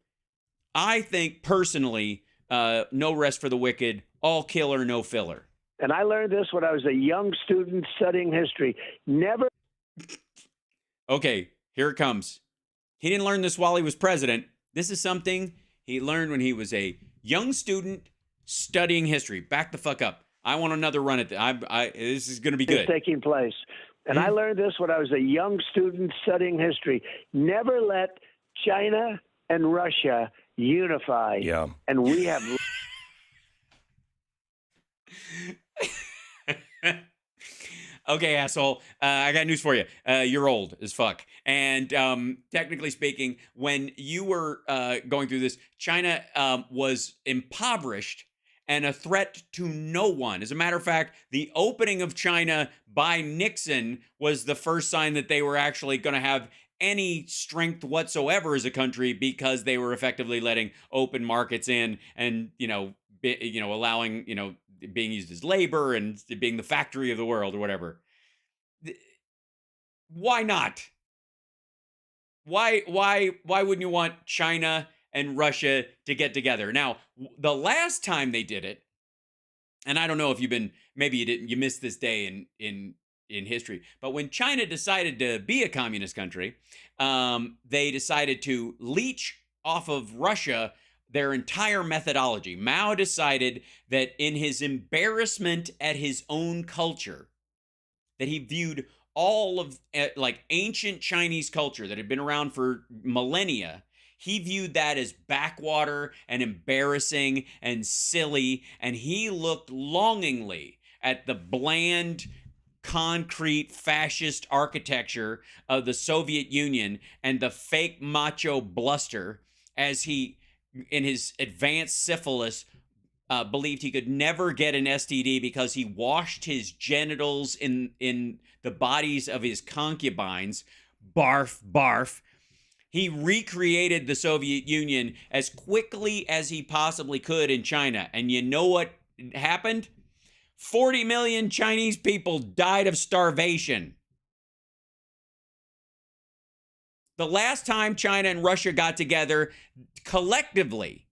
I think personally, No Rest for the Wicked, all killer, no filler.
And I learned this when I was a young student studying history. Never.
Okay, here it comes. He didn't learn this while he was president. This is something he learned when he was a young student studying history. Back the fuck up. I want another run at this. This is going to be good.
Is taking place. And I learned this when I was a young student studying history. Never let China and Russia unify.
Yeah.
And we have.
Okay, asshole. I got news for you. You're old as fuck. And technically speaking, when you were going through this, China was impoverished and a threat to no one. As a matter of fact, the opening of China by Nixon was the first sign that they were actually going to have any strength whatsoever as a country, because they were effectively letting open markets in and, allowing, being used as labor and being the factory of the world or whatever. Why not? Why wouldn't you want China and Russia to get together? Now, the last time they did it, and I don't know if you missed this day in history, but when China decided to be a communist country, they decided to leech off of Russia their entire methodology. Mao decided that in his embarrassment at his own culture, that he viewed all of ancient Chinese culture that had been around for millennia, he viewed that as backwater and embarrassing and silly, and he looked longingly at the bland, concrete fascist architecture of the Soviet Union and the fake macho bluster as he, in his advanced syphilis, believed he could never get an STD because he washed his genitals in the bodies of his concubines. Barf, barf. He recreated the Soviet Union as quickly as he possibly could in China. And you know what happened? 40 million Chinese people died of starvation. The last time China and Russia got together collectively,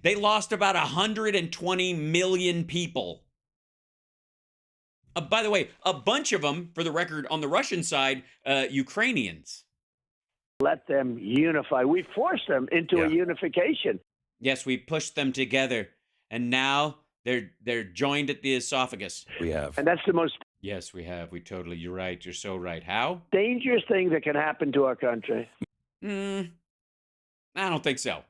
they lost about 120 million people. By the way, a bunch of them, for the record, on the Russian side, Ukrainians.
Let them unify. We forced them into a unification.
Yes, we pushed them together, and now they're joined at the esophagus.
We have.
And that's the most
Yes, we have. You're right. You're so right. How?
dangerous thing that can happen to our country.
I don't think so.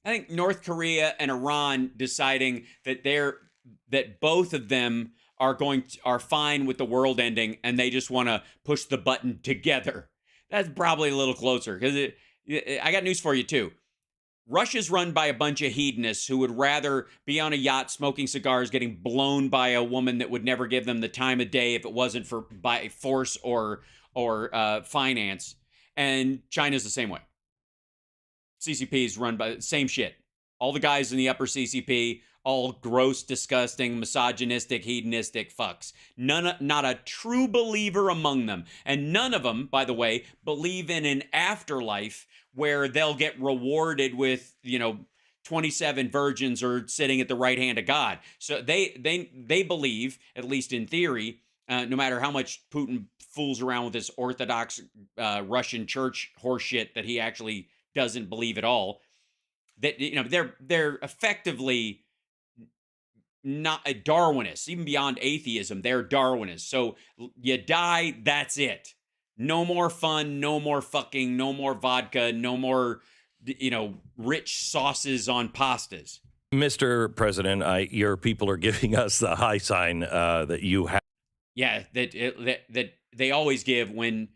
I think North Korea and Iran deciding that both of them are fine with the world ending, and they just want to push the button together. That's probably a little closer, because I got news for you too. Russia's run by a bunch of hedonists who would rather be on a yacht smoking cigars, getting blown by a woman that would never give them the time of day if it wasn't by force or finance. And China's the same way. CCP is run by the same shit. All the guys in the upper CCP, all gross, disgusting, misogynistic, hedonistic fucks. Not a true believer among them. And none of them, by the way, believe in an afterlife where they'll get rewarded with, 27 virgins are sitting at the right hand of God. So they believe, at least in theory, no matter how much Putin fools around with this Orthodox Russian church horseshit that he actually doesn't believe at all, that they're effectively not a Darwinist, even beyond atheism. They're Darwinists. So you die, that's it. No more fun, no more fucking, no more vodka, no more rich sauces on pastas.
Mr. President, your people are giving us the high sign that you have.
Yeah, that they always give when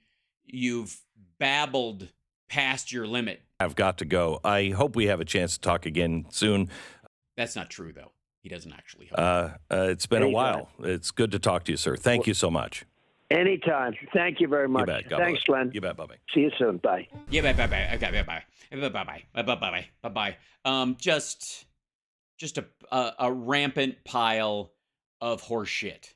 you've babbled past your limit.
I've got to go. I hope we have a chance to talk again soon.
That's not true, though. He doesn't actually hope.
It's been a while. It's good to talk to you, sir. Thank you so much.
Anytime. Thank you very much.
You bet. God
Thanks,
bless.
Glenn.
You bet. Bye-bye.
See you soon. Bye.
Yeah, bye-bye. Okay, bye-bye. Bye-bye. Just a rampant pile of horse shit.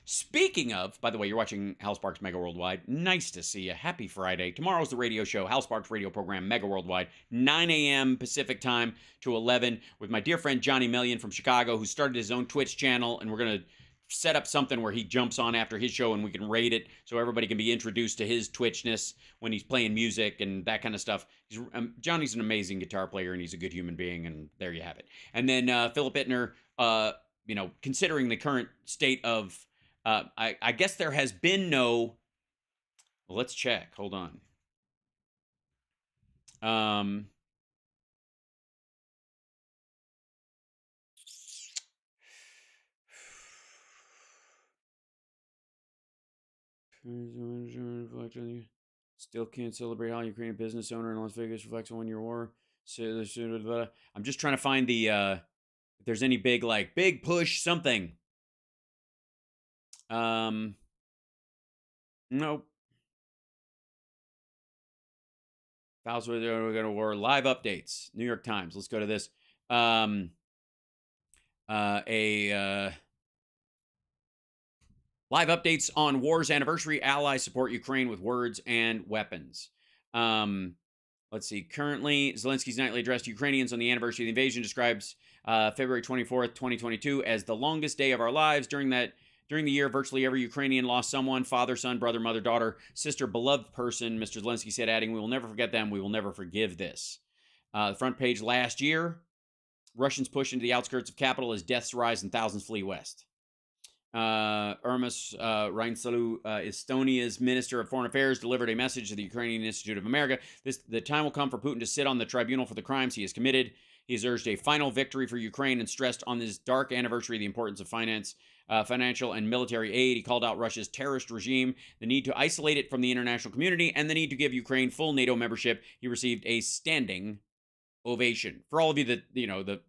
Speaking of, by the way, you're watching Hal Sparks Mega Worldwide. Nice to see you. Happy Friday. Tomorrow's the radio show, Hal Sparks radio program, Mega Worldwide, 9 a.m. Pacific time to 11 with my dear friend Johnny Million from Chicago, who started his own Twitch channel, and we're going to set up something where he jumps on after his show and we can rate it so everybody can be introduced to his Twitchness when he's playing music and that kind of stuff. Johnny's an amazing guitar player and he's a good human being, and there you have it. And then Philip Ittner, considering the current state of I guess there has been no. Well, let's check. Hold on. Still can't celebrate how Ukrainian business owner in Las Vegas reflects on 1 year war. I'm just trying to find the if there's any big push something. Nope. Thousands are going to war. Live updates. New York Times. Let's go to this. Live updates on war's anniversary. Allies support Ukraine with words and weapons. Let's see. Currently, Zelensky's nightly address to Ukrainians on the anniversary of the invasion describes February 24th, 2022 as the longest day of our lives. During the year, virtually every Ukrainian lost someone: father, son, brother, mother, daughter, sister, beloved person, Mr. Zelensky said, adding, "We will never forget them. We will never forgive this." The front page last year, Russians push into the outskirts of capital as deaths rise and thousands flee west. Urmas Reinsalu, Estonia's Minister of Foreign Affairs, delivered a message to the Ukrainian Institute of America. The time will come for Putin to sit on the tribunal for the crimes he has committed. He has urged a final victory for Ukraine and stressed on this dark anniversary the importance of financial and military aid. He called out Russia's terrorist regime, the need to isolate it from the international community, and the need to give Ukraine full NATO membership. He received a standing ovation. For all of you that, the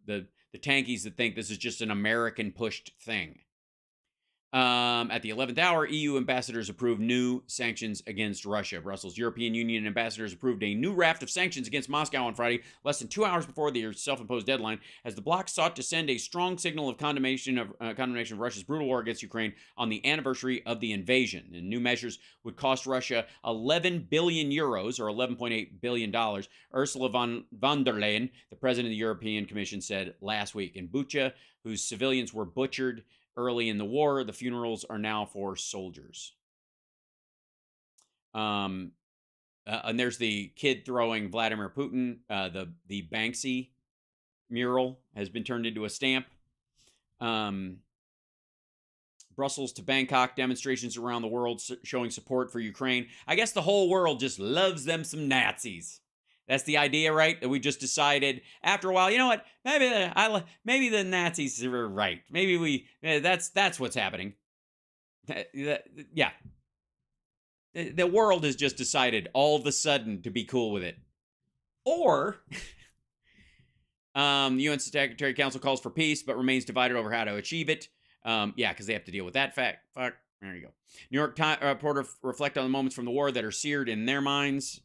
tankies that think this is just an American-pushed thing. At the 11th hour, EU ambassadors approved new sanctions against Russia. Brussels' European Union ambassadors approved a new raft of sanctions against Moscow on Friday, less than 2 hours before their self-imposed deadline, as the bloc sought to send a strong signal of condemnation of Russia's brutal war against Ukraine on the anniversary of the invasion. And new measures would cost Russia 11 billion euros, or $11.8 billion. Ursula von der Leyen, the president of the European Commission, said last week. In Bucha, whose civilians were butchered early in the war, the funerals are now for soldiers. And there's the kid throwing Vladimir Putin. The Banksy mural has been turned into a stamp. Brussels to Bangkok, demonstrations around the world showing support for Ukraine. I guess the whole world just loves them some Nazis. That's the idea, right? That we just decided after a while, you know what? Maybe the Nazis are right. Maybe that's what's happening. Yeah. The world has just decided all of a sudden to be cool with it. Or UN Secretary Council calls for peace but remains divided over how to achieve it. Because they have to deal with that fact. Fuck. There you go. New York Times reporter reflect on the moments from the war that are seared in their minds.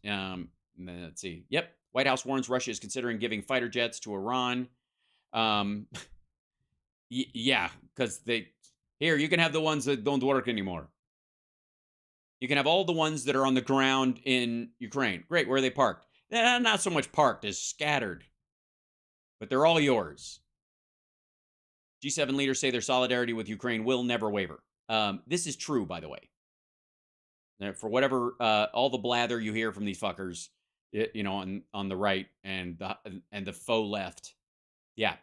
Let's see. Yep. White House warns Russia is considering giving fighter jets to Iran. Yeah, because you can have the ones that don't work anymore. You can have all the ones that are on the ground in Ukraine. Great, where are they parked? Not so much parked as scattered, but they're all yours. G7 leaders say their solidarity with Ukraine will never waver. This is true, by the way. For whatever, all the blather you hear from these fuckers, on the right and the faux left. Yeah.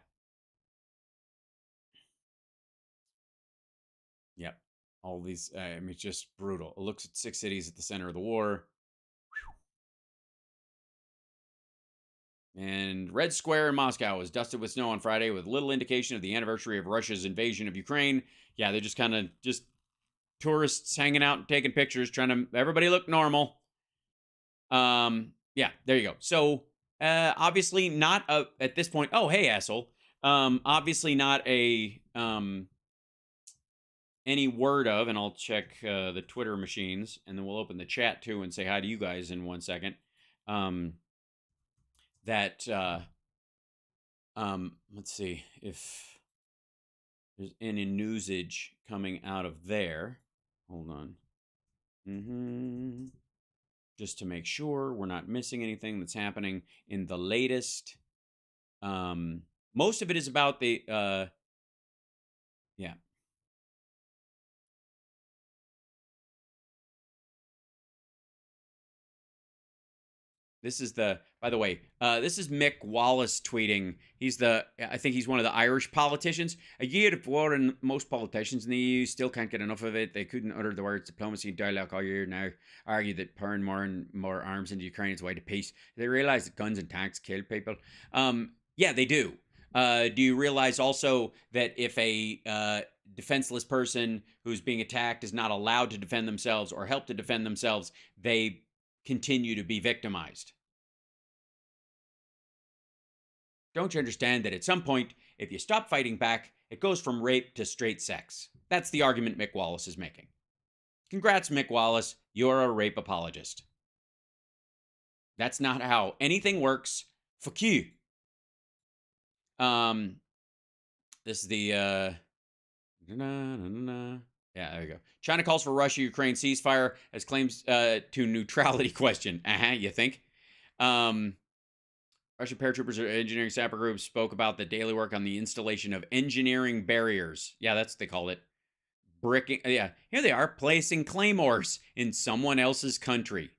Yep. All these, it's just brutal. It looks at 6 cities at the center of the war. And Red Square in Moscow was dusted with snow on Friday with little indication of the anniversary of Russia's invasion of Ukraine. Yeah, they're just tourists hanging out and taking pictures, trying to everybody look normal. Yeah, there you go. So, obviously not at this point. Oh, hey, asshole. Obviously not a any word of, and I'll check the Twitter machines, and then we'll open the chat too and say hi to you guys in 1 second. Let's see if there's any newsage coming out of there. Hold on. Just to make sure we're not missing anything that's happening in the latest. Most of it is about the, yeah. This is by the way, this is Mick Wallace tweeting. I think he's one of the Irish politicians. A year of war and most politicians in the EU still can't get enough of it. They couldn't utter the words diplomacy and dialogue all year now. Argue that pouring more and more arms into Ukraine is the way to peace. They realize that guns and tanks kill people. Yeah, they do. Do you realize also that if a defenseless person who's being attacked is not allowed to defend themselves or help to defend themselves, they continue to be victimized? Don't you understand that at some point, if you stop fighting back, it goes from rape to straight sex? That's the argument Mick Wallace is making. Congrats, Mick Wallace. You're a rape apologist. That's not how anything works. Fuck you. This is the, yeah, there you go. China calls for Russia-Ukraine ceasefire as claims to neutrality question. You think? Russian paratroopers or engineering sapper groups spoke about the daily work on the installation of engineering barriers. Yeah, that's what they call it. Bricking. Yeah, here they are placing claymores in someone else's country.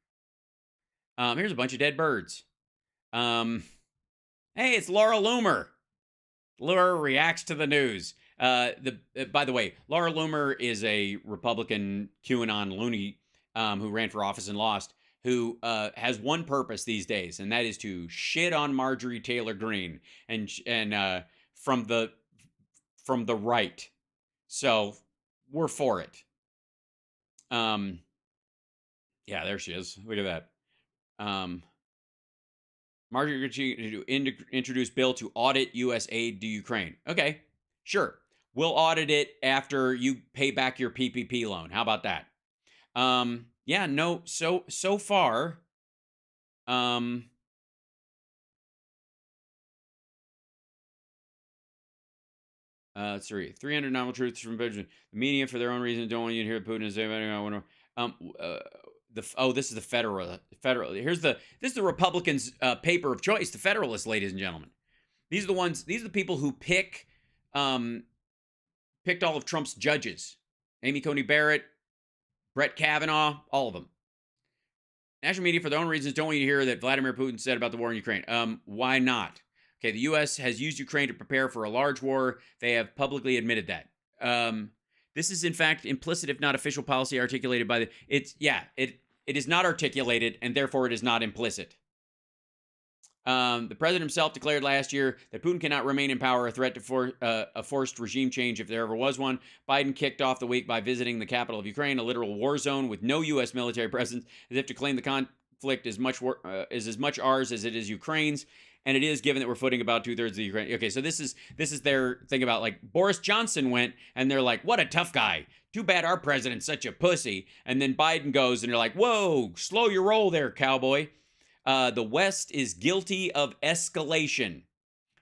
Here's a bunch of dead birds. Hey, it's Laura Loomer. Laura reacts to the news. By the way, Laura Loomer is a Republican QAnon loony who ran for office and lost, who has one purpose these days, and that is to shit on Marjorie Taylor Greene and from the right. So we're for it. Yeah, there she is. Look at that. Marjorie to introduce bill to audit U.S. aid to Ukraine. Okay, sure. We'll audit it after you pay back your PPP loan. How about that? Yeah, no, so far, let's see, 300 novel truths from the media for their own reasons don't want you to hear Putin is this is the Federal. This is the Republicans' paper of choice, the Federalists, ladies and gentlemen. These are the people who picked all of Trump's judges. Amy Coney Barrett, Brett Kavanaugh, all of them. National media, for their own reasons, don't want you to hear that Vladimir Putin said about the war in Ukraine. Why not? Okay, the U.S. has used Ukraine to prepare for a large war. They have publicly admitted that. This is, in fact, implicit, if not official policy articulated by it is not articulated, and therefore it is not implicit. The president himself declared last year that Putin cannot remain in power, a threat to a forced regime change if there ever was one. Biden kicked off the week by visiting the capital of Ukraine, a literal war zone with no U.S. military presence, as if to claim the conflict is as much ours as it is Ukraine's. And it is, given that we're footing about 2/3 of the Ukraine. Okay, so this is their thing about, like, Boris Johnson went, and they're like, what a tough guy. Too bad our president's such a pussy. And then Biden goes, and they're like, whoa, slow your roll there, cowboy. The West is guilty of escalation.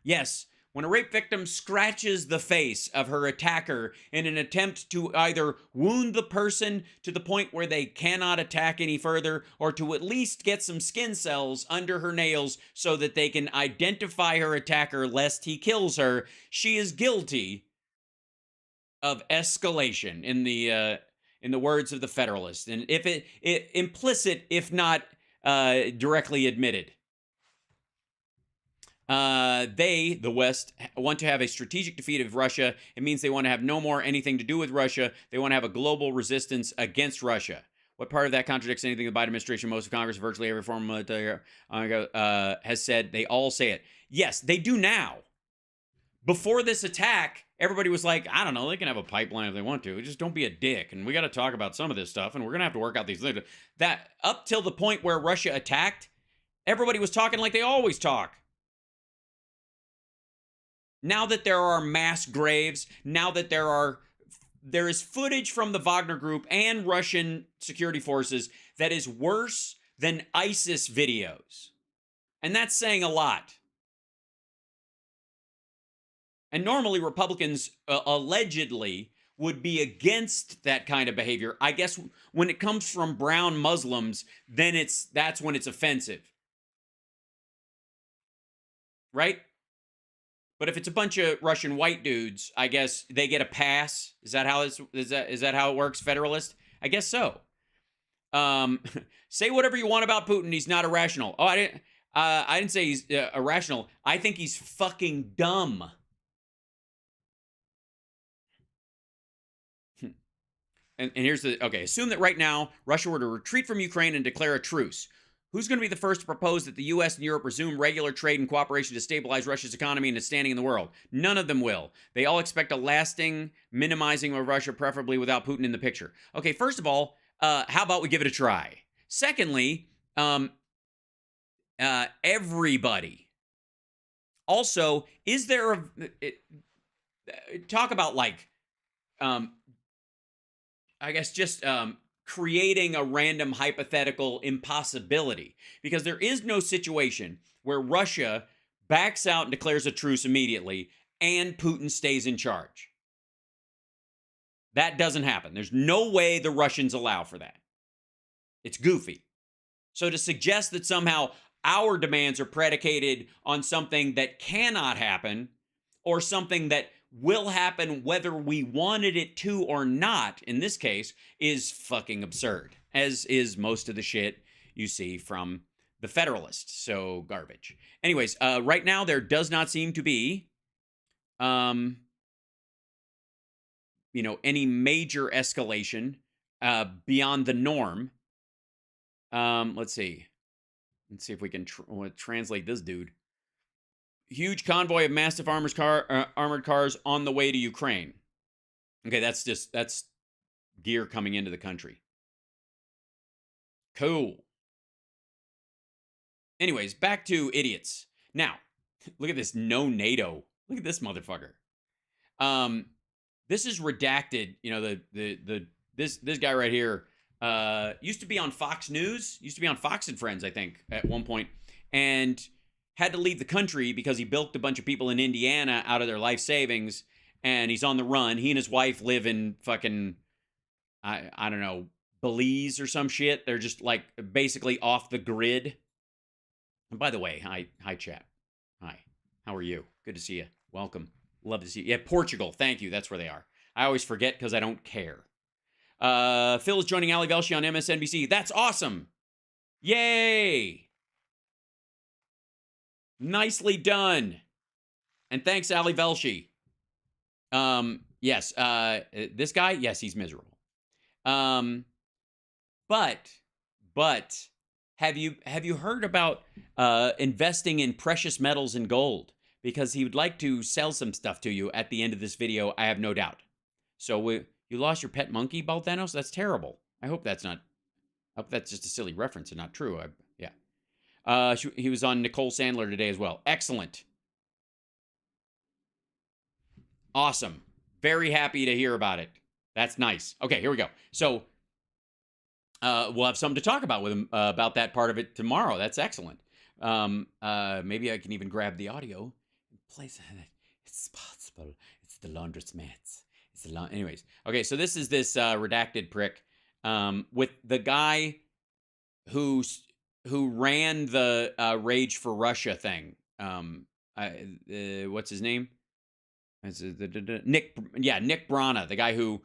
Yes, when a rape victim scratches the face of her attacker in an attempt to either wound the person to the point where they cannot attack any further, or to at least get some skin cells under her nails so that they can identify her attacker lest he kills her, she is guilty of escalation in the words of the Federalist, and if it implicit, if not directly admitted. They, the West, want to have a strategic defeat of Russia. It means they want to have no more anything to do with Russia. They want to have a global resistance against Russia. What part of that contradicts anything the Biden administration, most of Congress, virtually every form has said? They all say it. Yes, they do now. Before this attack, everybody was like, I don't know, they can have a pipeline if they want to. Just don't be a dick. And we got to talk about some of this stuff, and we're going to have to work out these things. That up till the point where Russia attacked, everybody was talking like they always talk. Now that there are mass graves, now that there is footage from the Wagner Group and Russian security forces that is worse than ISIS videos. And that's saying a lot. And normally Republicans allegedly would be against that kind of behavior. I guess when it comes from brown Muslims, then that's when it's offensive. Right? But if it's a bunch of Russian white dudes, I guess they get a pass. Is that how it works, Federalist? I guess so. Say whatever you want about Putin. He's not irrational. Oh, I didn't say he's irrational. I think he's fucking dumb. And here's assume that right now Russia were to retreat from Ukraine and declare a truce. Who's going to be the first to propose that the U.S. and Europe resume regular trade and cooperation to stabilize Russia's economy and its standing in the world? None of them will. They all expect a lasting minimizing of Russia, preferably without Putin in the picture. Okay, first of all, how about we give it a try? Secondly, everybody. Also, is there talk about like, I guess just creating a random hypothetical impossibility, because there is no situation where Russia backs out and declares a truce immediately and Putin stays in charge. That doesn't happen. There's no way the Russians allow for that. It's goofy. So to suggest that somehow our demands are predicated on something that cannot happen, or something that will happen whether we wanted it to or not, in this case, is fucking absurd, as is most of the shit you see from the Federalist. So garbage. Anyways, right now there does not seem to be, any major escalation beyond the norm. Let's see if we can translate this dude. Huge convoy of massive armored cars on the way to Ukraine. Okay, that's gear coming into the country. Cool. Anyways, back to idiots. Now, look at this no NATO. Look at this motherfucker. This is redacted. This guy right here used to be on Fox News, used to be on Fox and Friends, I think, at one point, and had to leave the country because he bilked a bunch of people in Indiana out of their life savings, and he's on the run. He and his wife live in fucking, I don't know, Belize or some shit. They're just like basically off the grid. And by the way, hi chat. Hi, how are you? Good to see you. Welcome. Love to see you. Yeah, Portugal. Thank you. That's where they are. I always forget because I don't care. Phil is joining Ali Velshi on MSNBC. That's awesome. Yay. Nicely done. And thanks, Ali Velshi. Yes, this guy, yes, he's miserable. But have you heard about investing in precious metals and gold? Because he would like to sell some stuff to you at the end of this video, I have no doubt. So you lost your pet monkey, Balthanos? That's terrible. I hope that's just a silly reference and not true. Yeah. He was on Nicole Sandler today as well. Excellent. Awesome. Very happy to hear about it. That's nice. Okay, here we go. So We'll have something to talk about with him about that part of it tomorrow. That's excellent. Maybe I can even grab the audio and place it. It's possible. It's the laundress. It's the anyways. Okay, so this is this redacted prick with the guy who ran the Rage for Russia thing. What's his name? Nick Brana, the guy who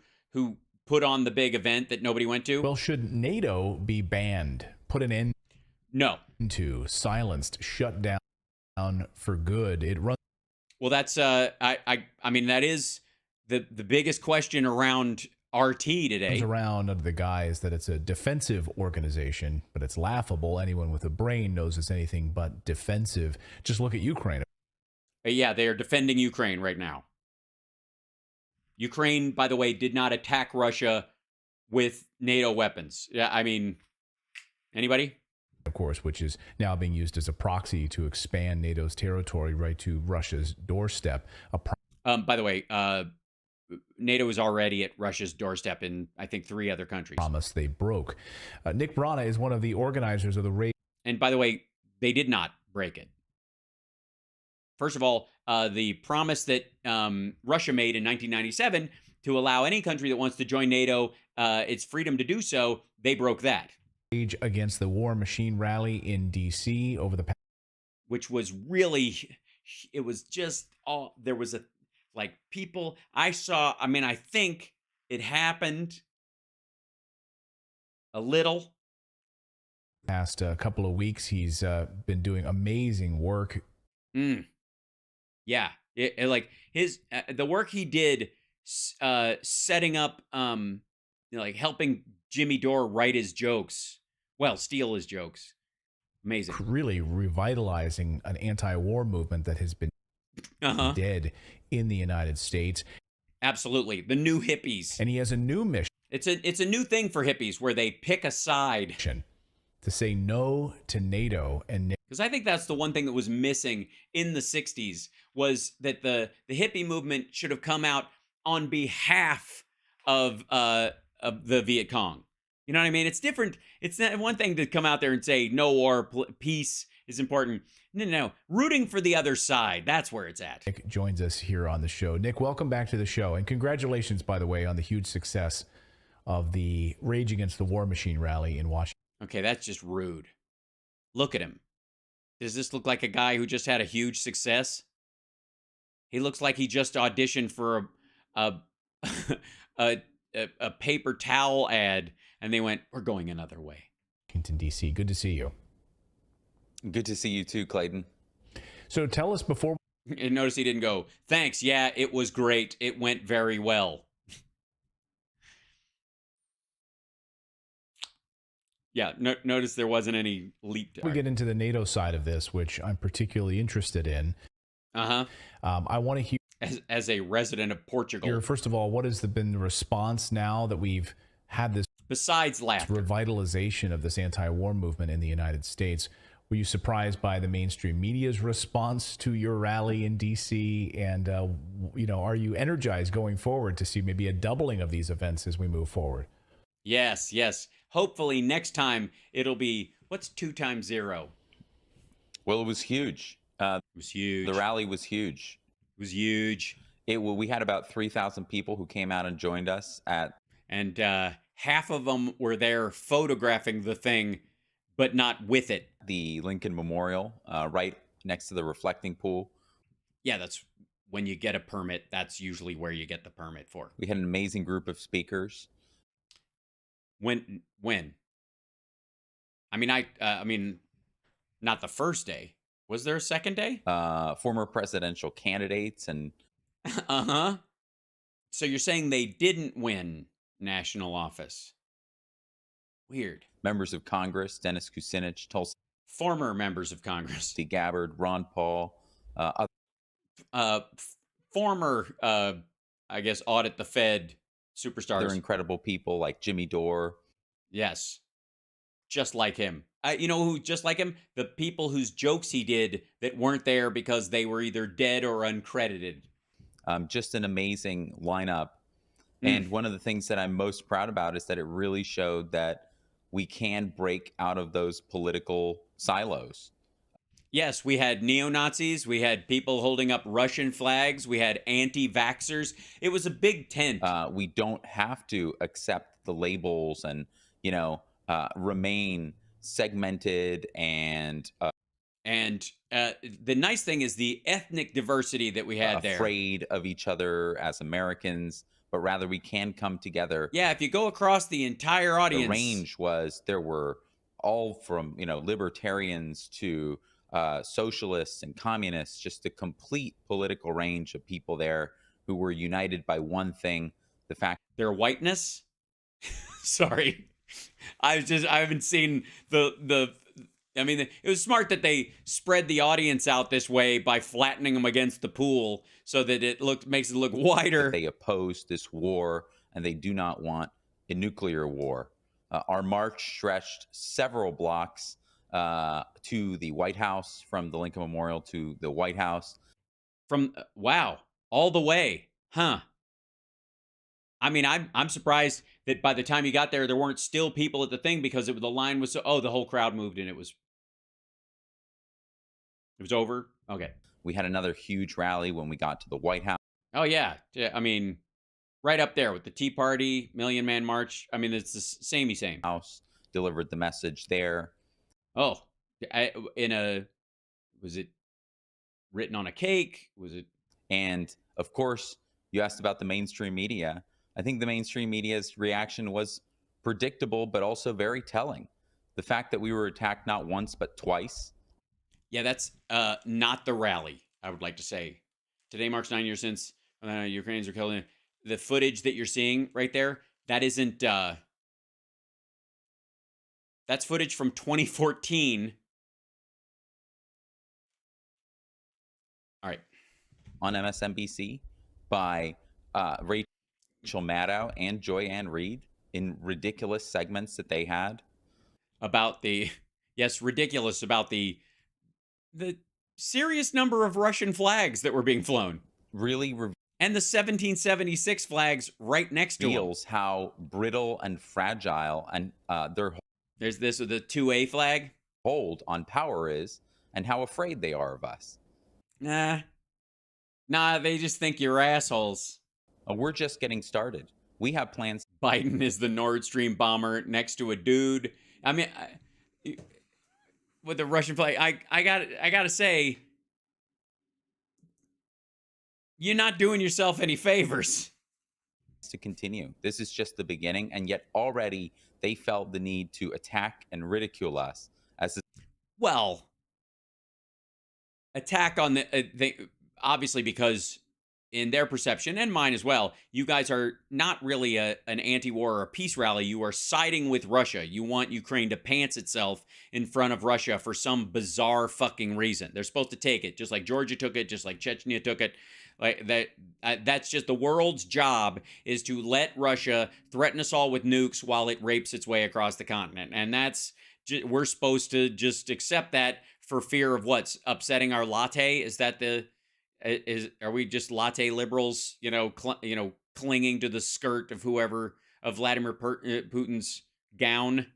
put on the big event that nobody went to.
Well, should NATO be banned, put an end
No.
to, silenced, shut down for good? It runs.
Well, that's I mean that is the biggest question around RT today.
Around under the guise that it's a defensive organization, but it's laughable. Anyone with a brain knows it's anything but defensive. Just look at Ukraine.
Yeah, they are defending Ukraine right now. Ukraine, by the way, did not attack Russia with NATO weapons. Yeah, I mean, anybody?
Of course, which is now being used as a proxy to expand NATO's territory right to Russia's doorstep.
By the way, NATO is already at Russia's doorstep in, I think, 3 other countries.
Promise they broke. Nick Brana is one of the organizers of the raid.
And by the way, they did not break it. First of all, the promise that Russia made in 1997 to allow any country that wants to join NATO its freedom to do so, they broke that.
Against the war machine rally in D.C. over the past,
which was really, it was just all, there was a, like people I saw, I mean, I think it happened a little.
Past couple of weeks, he's been doing amazing work.
Yeah, like his the work he did setting up, like helping Jimmy Dore write his jokes, well, steal his jokes. Amazing.
Really revitalizing an anti-war movement that has been dead in the United States.
Absolutely, the new hippies.
And he has a new mission.
It's a new thing for hippies where they pick a side
to say no to NATO and
because I think that's the one thing that was missing in the 60s was that the hippie movement should have come out on behalf of the Viet Cong. You know what I mean? It's different. It's not one thing to come out there and say no war, peace is important. No. Rooting for the other side. That's where it's at.
Nick joins us here on the show. Nick, welcome back to the show. And congratulations, by the way, on the huge success of the Rage Against the War Machine rally in Washington.
Okay, that's just rude. Look at him. Does this look like a guy who just had a huge success? He looks like he just auditioned for a paper towel ad, and they went, "We're going another way."
Washington, D.C. Good to see you.
Good to see you too, Clayton.
So tell us before.
And notice he didn't go, "Thanks, yeah, it was great. It went very well." Yeah, notice there wasn't any leap.
We get into the NATO side of this, which I'm particularly interested in. I want to hear,
as a resident of Portugal.
First of all, what has been the response now that we've had this,
besides laughter,
revitalization of this anti-war movement in the United States? Were you surprised by the mainstream media's response to your rally in D.C.? And, are you energized going forward to see maybe a doubling of these events as we move forward?
Yes. Hopefully next time it'll be, what's 2 times 0?
Well, it was huge.
It was huge.
The rally was huge.
It was huge.
We had about 3,000 people who came out and joined us
and half of them were there photographing the thing, but not with it.
The Lincoln Memorial, right next to the reflecting pool.
Yeah, that's when you get a permit. That's usually where you get the permit for.
We had an amazing group of speakers.
When? I mean, not the first day. Was there a second day?
Former presidential candidates and.
So you're saying they didn't win national office? Weird.
Members of Congress: Dennis Kucinich, Tulsi.
Former members of Congress:
Gabbard, Ron Paul.
Former, I guess, audit the Fed superstars.
They're incredible people like Jimmy Dore.
Yes. Just like him. You know who just like him? The people whose jokes he did that weren't there because they were either dead or uncredited.
Just an amazing lineup. And one of the things that I'm most proud about is that it really showed that we can break out of those political silos.
Yes, we had neo-Nazis, we had people holding up Russian flags, we had anti-vaxxers. It was a big tent.
We don't have to accept the labels and, remain segmented and
the nice thing is the ethnic diversity that we had there.
afraid of each other as Americans, but rather we can come together.
Yeah, if you go across the entire audience.
The range was, there were all from, libertarians to socialists and communists, just a complete political range of people there who were united by one thing, the fact
their whiteness. Sorry. I haven't seen I mean, it was smart that they spread the audience out this way by flattening them against the pool so that it makes it look wider.
They oppose this war and they do not want a nuclear war. Our march stretched several blocks to the White House, from the Lincoln Memorial to the White House.
Wow, all the way, huh? I mean, I'm surprised that by the time you got there weren't still people at the thing, because the line was the whole crowd moved and it was over. Okay.
We had another huge rally when we got to the White House.
Oh yeah, I mean, right up there with the Tea Party, Million Man March. I mean, it's the same.
House delivered the message there.
Oh, was it written on a cake? Was it?
And of course, you asked about the mainstream media. I think the mainstream media's reaction was predictable, but also very telling. The fact that we were attacked not once, but twice.
Yeah, that's not the rally, I would like to say. Today marks 9 years since Ukrainians are killing. The footage that you're seeing right there, that isn't... that's footage from 2014. All right.
On MSNBC by Rachel Maddow and Joy Ann Reid in ridiculous segments that they had.
About ridiculous about the serious number of Russian flags that were being flown.
Really
and the 1776 flags right next to them.
Reveals how brittle and fragile and
there's this with the 2A flag
hold on power is, and how afraid they are of us.
Nah, they just think you're assholes.
We're just getting started. We have plans.
Biden is the Nord Stream bomber next to a dude. I mean, with the Russian flag, I gotta say, you're not doing yourself any favors.
To continue. This is just the beginning, and yet already they felt the need to attack and ridicule us as
attack on obviously, because in their perception, and mine as well, you guys are not really an anti-war or a peace rally. You are siding with Russia. You want Ukraine to pants itself in front of Russia for some bizarre fucking reason. They're supposed to take it, just like Georgia took it, just like Chechnya took it. Like that. That's just the world's job, is to let Russia threaten us all with nukes while it rapes its way across the continent. And we're supposed to just accept that for fear of what's upsetting our latte. Is that are we just latte liberals, clinging to the skirt of Vladimir Putin's gown?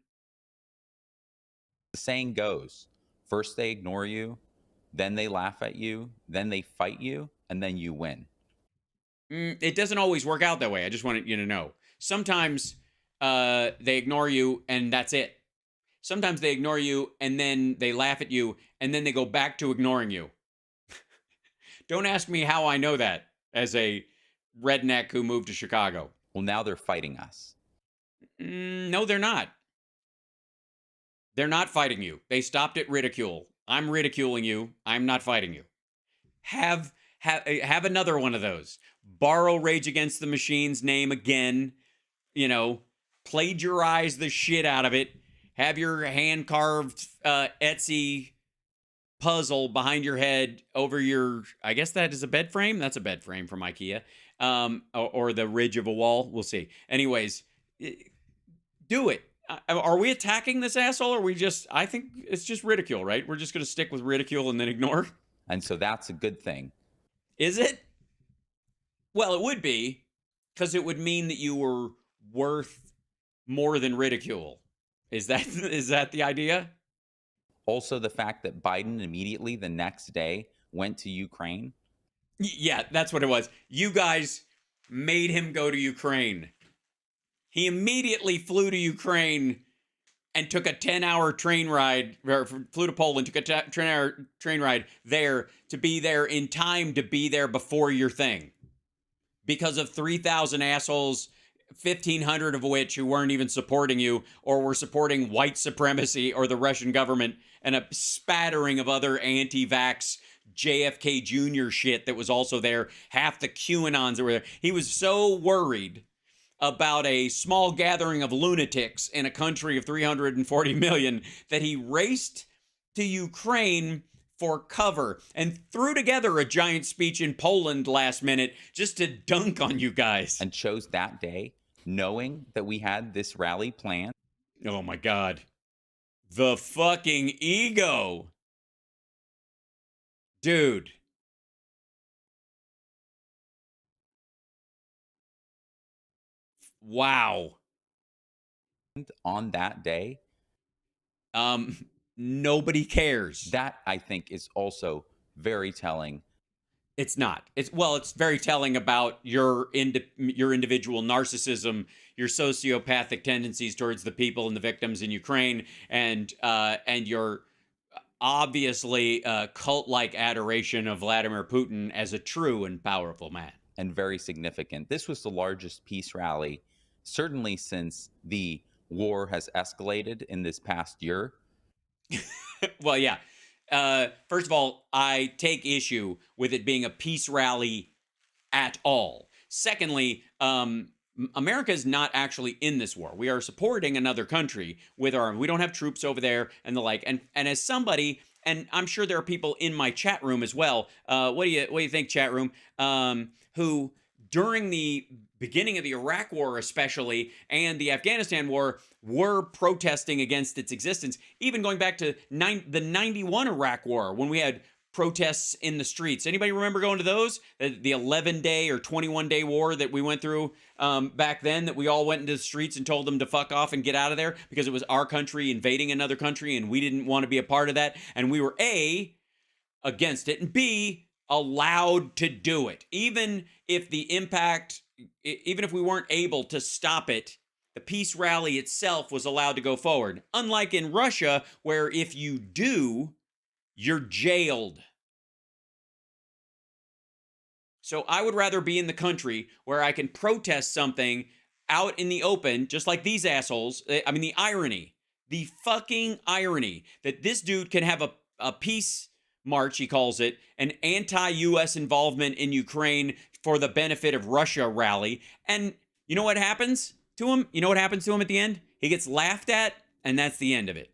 The saying goes, first they ignore you, then they laugh at you, then they fight you, and then you win.
It doesn't always work out that way. I just wanted you to know. Sometimes they ignore you and that's it. Sometimes they ignore you and then they laugh at you and then they go back to ignoring you. Don't ask me how I know that as a redneck who moved to Chicago.
Well, now they're fighting us.
No, they're not. They're not fighting you. They stopped at ridicule. I'm ridiculing you. I'm not fighting you. Have another one of those. Borrow Rage Against the Machine's name again. Plagiarize the shit out of it. Have your hand-carved Etsy puzzle behind your head over your, I guess that is a bed frame. That's a bed frame from IKEA. Or the ridge of a wall. We'll see. Anyways, do it. Are we attacking this asshole, or I think it's just ridicule, right? We're just going to stick with ridicule and then ignore.
And so that's a good thing.
Is it? Well, it would be, because it would mean that you were worth more than ridicule. Is that the idea?
Also, the fact that Biden immediately the next day went to Ukraine.
Yeah, that's what it was. You guys made him go to Ukraine. He immediately flew to Ukraine and took a 10-hour train ride, or flew to Poland, took a 10-hour train ride there to be there in time to be there before your thing. Because of 3,000 assholes, 1,500 of which who weren't even supporting you or were supporting white supremacy or the Russian government, and a spattering of other anti-vax JFK Jr. shit that was also there, half the QAnons that were there. He was so worried about a small gathering of lunatics in a country of 340 million that he raced to Ukraine for cover and threw together a giant speech in Poland last minute just to dunk on you guys.
And chose that day knowing that we had this rally planned.
Oh my God. The fucking ego. Dude. Wow.
On that day.
Nobody cares.
That, I think, is also very telling.
It's not. It's very telling about your individual narcissism, your sociopathic tendencies towards the people and the victims in Ukraine, and your obviously cult-like adoration of Vladimir Putin as a true and powerful man.
And very significant. This was the largest peace rally, certainly since the war has escalated in this past year.
Well, yeah. First of all, I take issue with it being a peace rally at all. Secondly, America is not actually in this war. We are supporting another country with we don't have troops over there and the like. And as somebody, and I'm sure there are people in my chat room as well. What do you think, chat room? Who during the beginning of the Iraq War especially, and the Afghanistan War, were protesting against its existence, even going back to the 91 Iraq War, when we had protests in the streets. Anybody remember going to those? The 11-day or 21-day war that we went through back then, that we all went into the streets and told them to fuck off and get out of there because it was our country invading another country and we didn't want to be a part of that. And we were A, against it, and B, allowed to do it. Even if we weren't able to stop it, the peace rally itself was allowed to go forward. Unlike in Russia, where if you do, you're jailed. So I would rather be in the country where I can protest something out in the open, just like these assholes. I mean, the fucking irony that this dude can have a peace march, he calls it, an anti-US involvement in Ukraine for the benefit of Russia rally. And you know what happens to him? You know what happens to him at the end? He gets laughed at, and that's the end of it.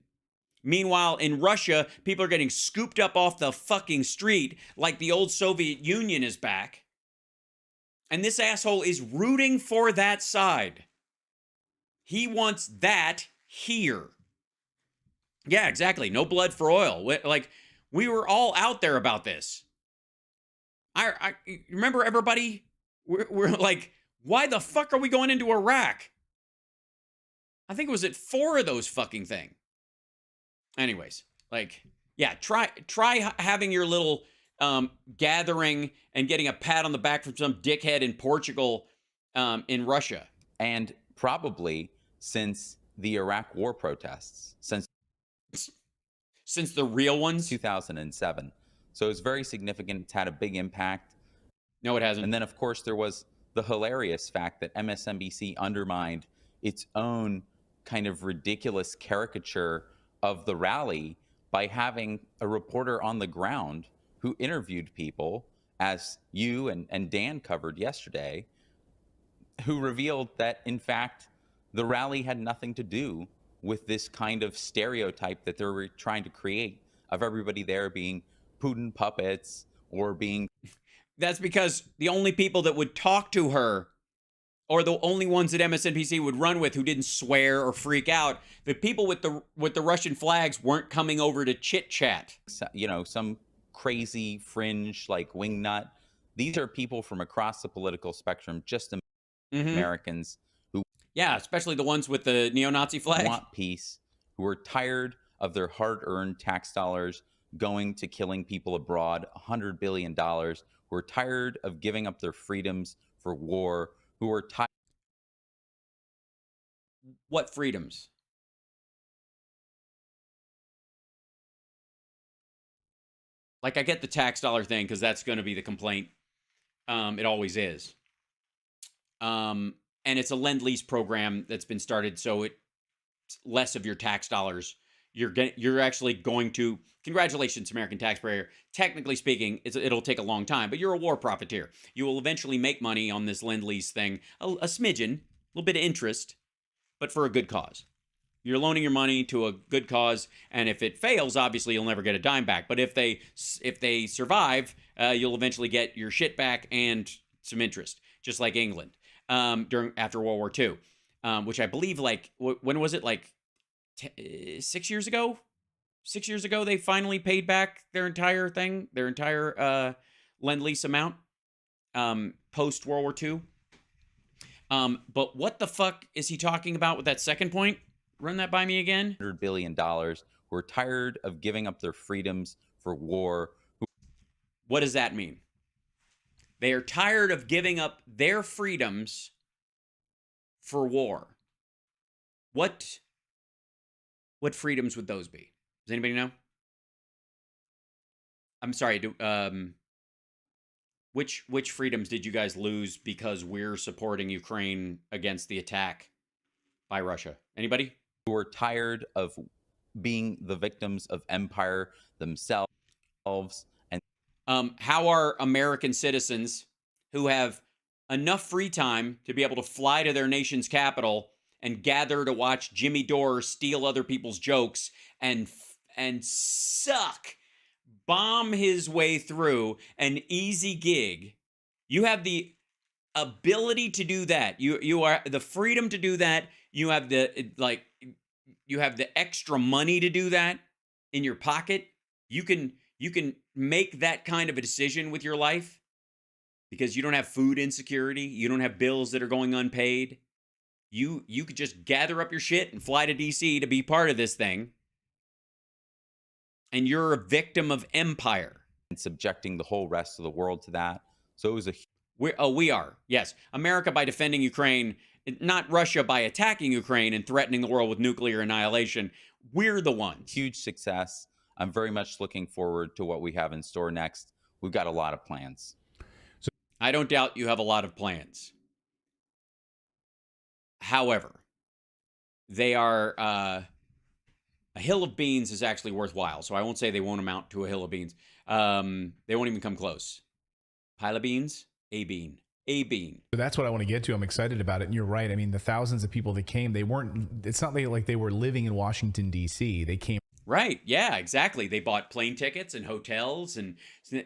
Meanwhile, in Russia, people are getting scooped up off the fucking street like the old Soviet Union is back. And this asshole is rooting for that side. He wants that here. Yeah, exactly. No blood for oil. Like, we were all out there about this. I remember everybody, we're like, why the fuck are we going into Iraq? I think it was at 4 of those fucking things. Anyways, like, yeah, try having your little gathering and getting a pat on the back from some dickhead in Portugal, in Russia.
And probably since the Iraq war protests,
since the real ones,
2007. So it's very significant. It's had a big impact.
No, it hasn't.
And then, of course, there was the hilarious fact that MSNBC undermined its own kind of ridiculous caricature of the rally by having a reporter on the ground who interviewed people, as you and Dan covered yesterday, who revealed that, in fact, the rally had nothing to do with this kind of stereotype that they were trying to create of everybody there being Putin puppets or being...
That's because the only people that would talk to her, or the only ones that MSNBC would run with who didn't swear or freak out, the people with the Russian flags weren't coming over to chit-chat.
You know, some crazy fringe like wingnut. These are people from across the political spectrum, just Americans who...
Yeah, especially the ones with the neo-Nazi flag.
Want peace, who are tired of their hard-earned tax dollars going to killing people abroad, $100 billion, who are tired of giving up their freedoms for war, who are tired.
What freedoms? Like, I get the tax dollar thing because that's going to be the complaint. It always is. And it's a lend-lease program that's been started, so it's less of your tax dollars. You're actually going to, congratulations, American taxpayer. Technically speaking, it'll take a long time, but you're a war profiteer. You will eventually make money on this lend-lease thing, a smidgen, a little bit of interest, but for a good cause. You're loaning your money to a good cause, and if it fails, obviously you'll never get a dime back. But if they survive, you'll eventually get your shit back and some interest, just like England after World War II, which I believe, like, when was it? Like 6 years ago? 6 years ago, they finally paid back their entire thing, their entire lend-lease amount post World War II. But what the fuck is he talking about with that second point? Run that by me again.
$100 billion who are tired of giving up their freedoms for war.
What does that mean? They are tired of giving up their freedoms for war. What freedoms would those be? Does anybody know? I'm sorry. Which freedoms did you guys lose because we're supporting Ukraine against the attack by Russia? Anybody?
Who are tired of being the victims of empire themselves. And
how are American citizens who have enough free time to be able to fly to their nation's capital and gather to watch Jimmy Dore steal other people's jokes and bomb his way through an easy gig? You have the ability to do that. You are the freedom to do that. You have you have the extra money to do that in your pocket. You can make that kind of a decision with your life because you don't have food insecurity. You don't have bills that are going unpaid. You could just gather up your shit and fly to DC to be part of this thing. And you're a victim of empire.
And subjecting the whole rest of the world to that. So it was
we are. Yes. America by defending Ukraine, not Russia by attacking Ukraine and threatening the world with nuclear annihilation. We're the ones.
Huge success. I'm very much looking forward to what we have in store next. We've got a lot of plans.
So I don't doubt you have a lot of plans. However, they are a hill of beans is actually worthwhile. So I won't say they won't amount to a hill of beans. They won't even come close. Pile of beans, a bean. A bean.
So that's what I want to get to. I'm excited about it. And you're right. I mean, the thousands of people that came, it's not like they were living in Washington, D.C. They came.
Right. Yeah, exactly. They bought plane tickets and hotels and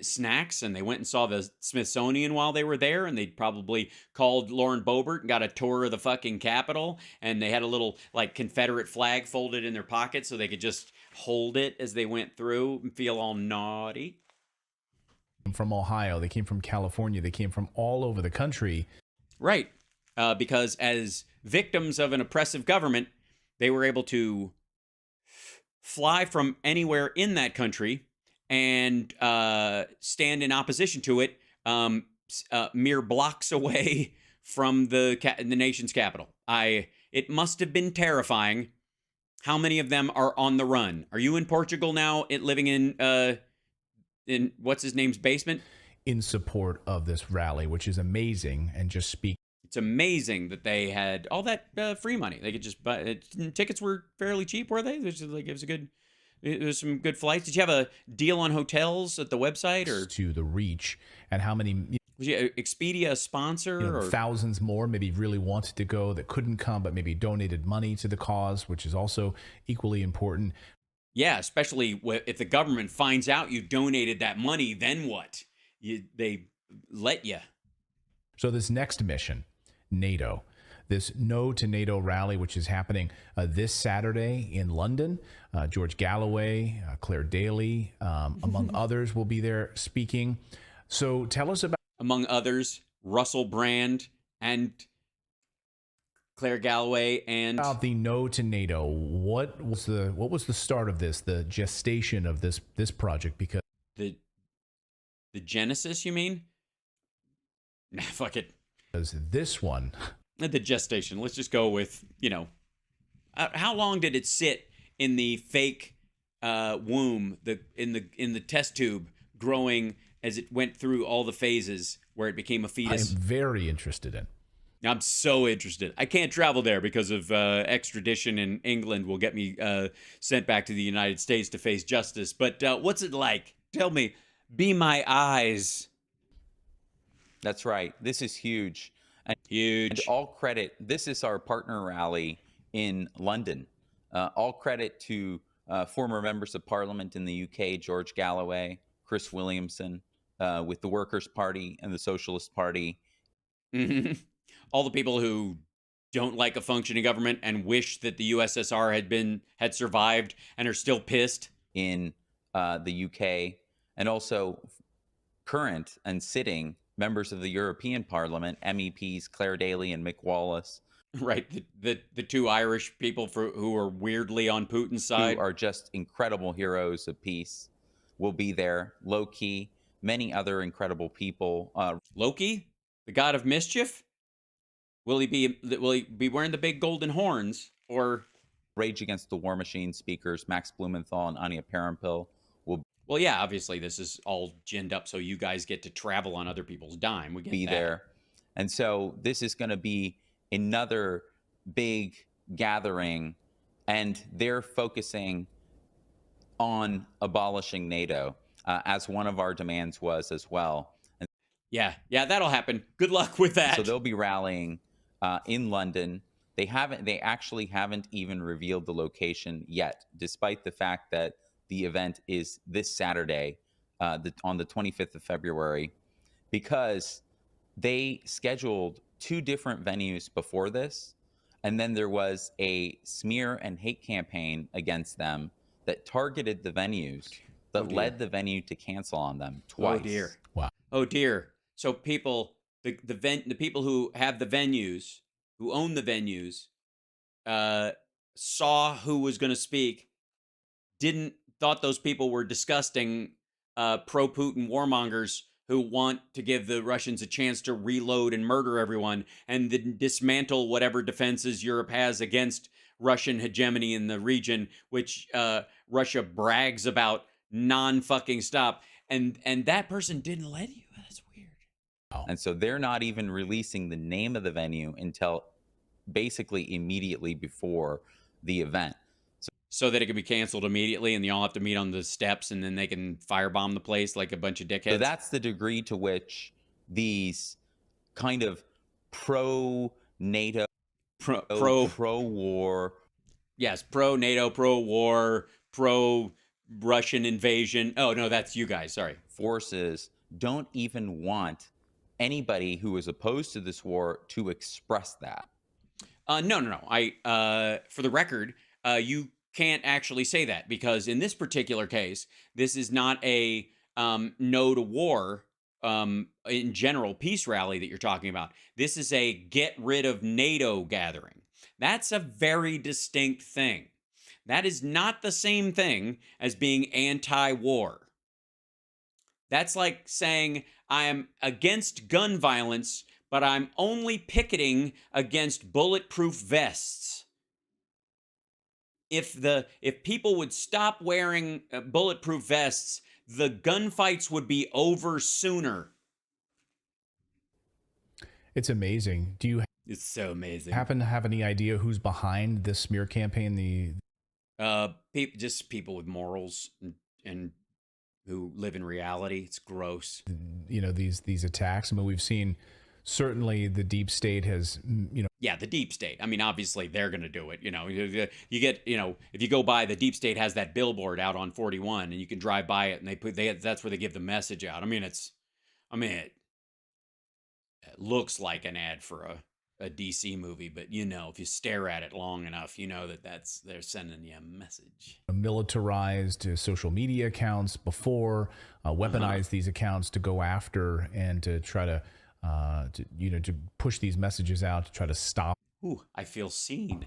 snacks, and they went and saw the Smithsonian while they were there, and they probably called Lauren Boebert and got a tour of the fucking Capitol, and they had a little, like, Confederate flag folded in their pocket so they could just hold it as they went through and feel all naughty.
From Ohio, they came from California, they came from all over the country.
Right. Because as victims of an oppressive government, they were able to fly from anywhere in that country and stand in opposition to it mere blocks away from the nation's capital. It must have been terrifying. How many of them are on the run? Are you in Portugal now, living in what's his name's basement?
In support of this rally, which is amazing, and just speak.
It's amazing that they had all that free money. They could just buy tickets. Were fairly cheap, were they? It was some good flights. Did you have a deal on hotels at the website or
to the reach and how many?
Was Expedia a sponsor? Or
thousands more maybe really wanted to go that couldn't come, but maybe donated money to the cause, which is also equally important.
Yeah, especially if the government finds out you donated that money, then what? They let you.
So this next mission, NATO, this No to NATO rally, which is happening this Saturday in London. George Galloway, Claire Daly, among others, will be there speaking. So tell us about...
Among others, Russell Brand and Claire Galloway and
About the no to NATO, what was the start of this, the gestation of this project? Because
the genesis, you mean? Nah, fuck it.
this one,
The gestation. Let's just go with, how long did it sit in the fake womb, in the test tube, growing as it went through all the phases where it became a
I
fetus?
am very interested in.
I'm so interested. I can't travel there because of extradition in England will get me sent back to the United States to face justice. But what's it like? Tell me. Be my eyes.
That's right. This is huge. And
Huge.
all credit, this is our partner rally in London. All credit to former members of parliament in the UK, George Galloway, Chris Williamson, with the Workers' Party and the Socialist Party.
Mm-hmm. All the people who don't like a functioning government and wish that the USSR had survived and are still pissed.
In the UK, and also current and sitting members of the European Parliament, MEPs Claire Daly and Mick Wallace.
Right, the two Irish people who are weirdly on Putin's side.
Who are just incredible heroes of peace, will be there. Loki, many other incredible people.
Loki, the god of mischief? Will he be wearing the big golden horns? Or
Rage Against the War Machine speakers, Max Blumenthal and Anya Parampil will
well, yeah, obviously this is all ginned up so you guys get to travel on other people's dime. We get
be
that.
there. And so this is going to be another big gathering, and they're focusing on abolishing NATO, as one of our demands was as well. And
Yeah, that'll happen. Good luck with that.
so they'll be rallying in London. They actually haven't even revealed the location yet, despite the fact that the event is this Saturday, on the 25th of February, because they scheduled 2 different venues before this, and then there was a smear and hate campaign against them that targeted the venues, that led the venue to cancel on them twice.
Oh dear.
Wow.
Oh dear. So people, the people who have the venues, who own the venues, saw who was going to speak, thought those people were disgusting, pro-Putin warmongers who want to give the Russians a chance to reload and murder everyone and then dismantle whatever defenses Europe has against Russian hegemony in the region, which Russia brags about non-fucking stop. And that person didn't let you. That's weird.
And so they're not even releasing the name of the venue until basically immediately before the event.
So that it can be canceled immediately and you all have to meet on the steps and then they can firebomb the place like a bunch of dickheads.
So that's the degree to which these kind of pro-NATO, pro-war.
Yes, pro-NATO, pro-war, pro-Russian invasion. Oh, no, that's you guys. Sorry.
Forces don't even want anybody who is opposed to this war to express that.
No. For the record, you can't actually say that because in this particular case, this is not a no to war in general peace rally that you're talking about. This is a get rid of NATO gathering. That's a very distinct thing. That is not the same thing as being anti-war. That's like saying I am against gun violence, but I'm only picketing against bulletproof vests. If people would stop wearing bulletproof vests, the gunfights would be over sooner.
It's amazing. Do you
It's so amazing.
happen to have any idea who's behind this smear campaign?
Just people with morals and who live in reality. It's gross.
These attacks. I mean, we've seen certainly the deep state has,
Yeah, the deep state. I mean, obviously they're going to do it. You get, if you go by, the deep state has that billboard out on 41 and you can drive by it and that's where they give the message out. It looks like an ad for a DC movie, but if you stare at it long enough, you know they're sending you a message.
Militarized social media accounts before, weaponize these accounts to go after and to try to push these messages out to try to stop.
Ooh, I feel seen.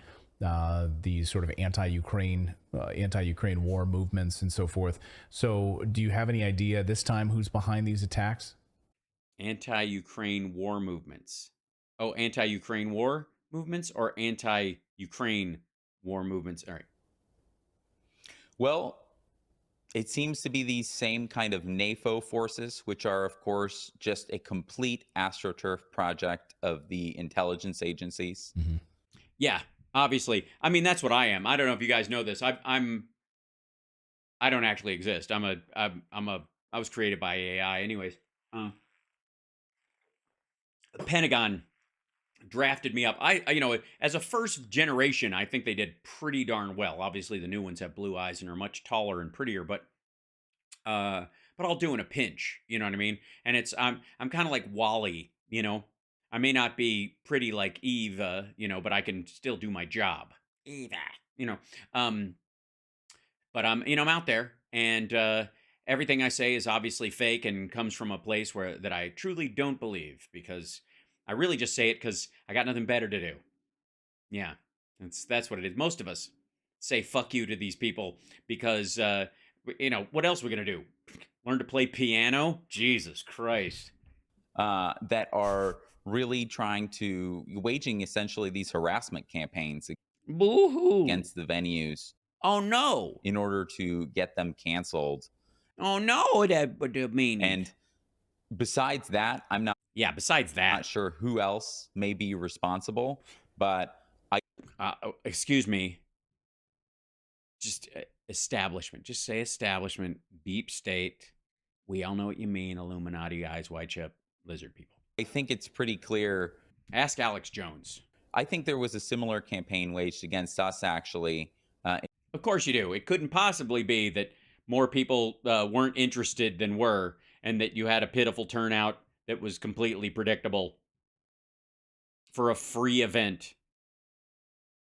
These sort of anti-Ukraine war movements and so forth. So do you have any idea this time who's behind these attacks?
Anti-Ukraine war movements. Oh, anti-Ukraine war movements or anti-Ukraine war movements? All right.
Well, it seems to be these same kind of NAFO forces, which are, of course, just a complete astroturf project of the intelligence agencies.
Mm-hmm.
Yeah, obviously. I mean, that's what I am. I don't know if you guys know this. I don't actually exist. I was created by AI anyways. The Pentagon drafted me up. I as a first generation, I think they did pretty darn well. Obviously, the new ones have blue eyes and are much taller and prettier, but I'll do in a pinch. You know what I mean? And I'm kind of like Wally. I may not be pretty like Eve, but I can still do my job. Eva, but I'm out there, and everything I say is obviously fake and comes from a place that I truly don't believe, because I really just say it because I got nothing better to do. Yeah, that's what it is. Most of us say fuck you to these people because what else are we gonna do? Learn to play piano? Jesus Christ!
That are really waging essentially these harassment campaigns
Boo-hoo.
against the venues.
Oh no!
In order to get them canceled.
Oh no! That would mean.
And besides that, I'm not.
Yeah. Besides that,
not sure who else may be responsible, but
excuse me. Just establishment. Just say establishment. Deep state. We all know what you mean. Illuminati, eyes wide shut, lizard people.
I think it's pretty clear.
Ask Alex Jones.
I think there was a similar campaign waged against us, actually.
Of course you do. It couldn't possibly be that more people weren't interested than were, and that you had a pitiful turnout that was completely predictable for a free event,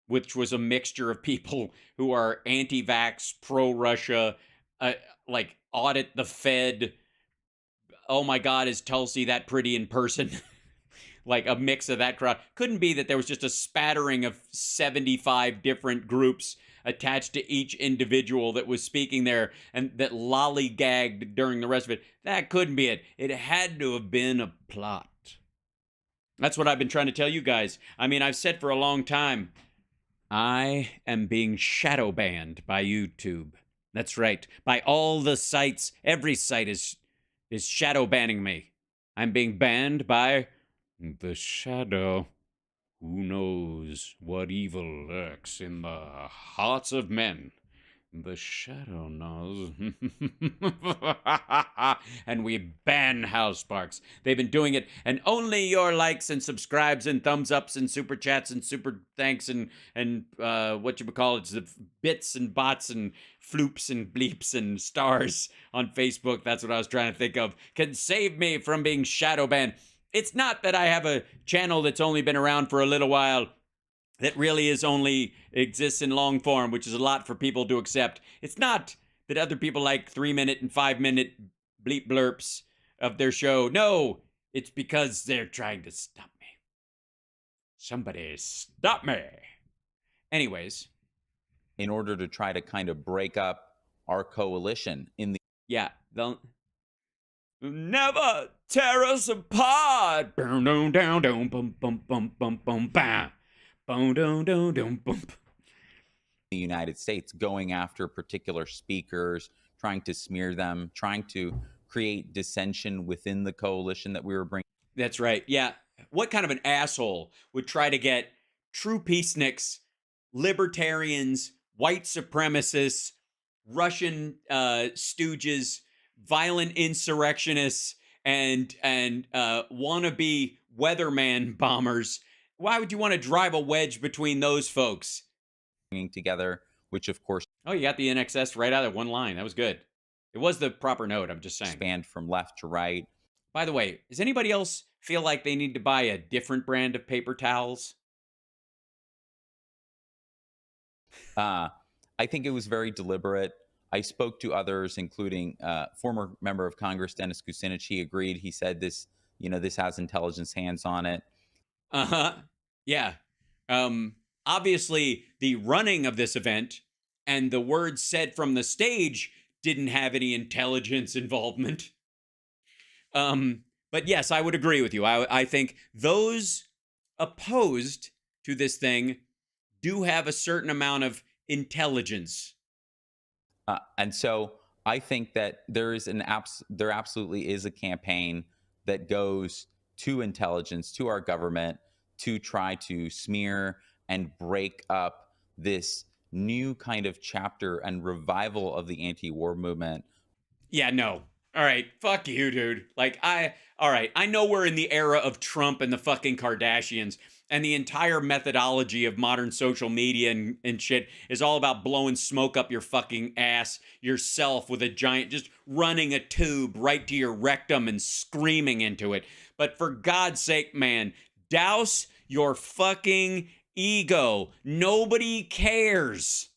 which was a mixture of people who are anti-vax, pro-Russia, like audit the Fed. Oh my God, is Tulsi that pretty in person? Like a mix of that crowd. Couldn't be that there was just a spattering of 75 different groups attached to each individual that was speaking there and that lollygagged during the rest of it. That couldn't be it. It had to have been a plot. That's what I've been trying to tell you guys. I mean, I've said for a long time, I am being shadow banned by YouTube. That's right. By all the sites. Every site is shadow banning me. I'm being banned by the shadow. Who knows what evil lurks in the hearts of men? The shadow knows. And we ban HAL Sparks. They've been doing it, and only your likes and subscribes and thumbs ups and super chats and super thanks and what you would call it, the bits and bots and floops and bleeps and stars on Facebook. That's what I was trying to think of. Can save me from being shadow banned. It's not that I have a channel that's only been around for a little while, that really only exists in long form, which is a lot for people to accept. It's not that other people like 3-minute and 5-minute bleep blurps of their show. No, it's because they're trying to stop me. Somebody stop me. Anyways.
In order to try to kind of break up our coalition in the...
Yeah, they'll never tear us apart. Boom, down, down, down, bum, bum, bum, bum, bum, bam. Boom, down, down, down, bum.
The United States, going after particular speakers, trying to smear them, trying to create dissension within the coalition that we were bringing.
That's right. Yeah. What kind of an asshole would try to get true peaceniks, libertarians, white supremacists, Russian stooges, violent insurrectionists, and wannabe weatherman bombers? Why would you want to drive a wedge between those folks?
Together, which of course...
Oh, you got the NXS right out of one line. That was good. It was the proper note, I'm just saying.
Expand from left to right.
By the way, does anybody else feel like they need to buy a different brand of paper towels?
I think it was very deliberate. I spoke to others, including former member of Congress, Dennis Kucinich. He agreed. He said this has intelligence hands on it.
Uh-huh. Yeah. Obviously, the running of this event and the words said from the stage didn't have any intelligence involvement. But yes, I would agree with you. I think those opposed to this thing do have a certain amount of intelligence.
And so I think that there absolutely is a campaign that goes to intelligence, to our government, to try to smear and break up this new kind of chapter and revival of the anti-war movement.
Yeah, no. All right, fuck you, dude. Like, all right, I know we're in the era of Trump and the fucking Kardashians, and the entire methodology of modern social media and shit is all about blowing smoke up your fucking ass yourself with a giant, just running a tube right to your rectum and screaming into it. But for God's sake, man, douse your fucking ego. Nobody cares.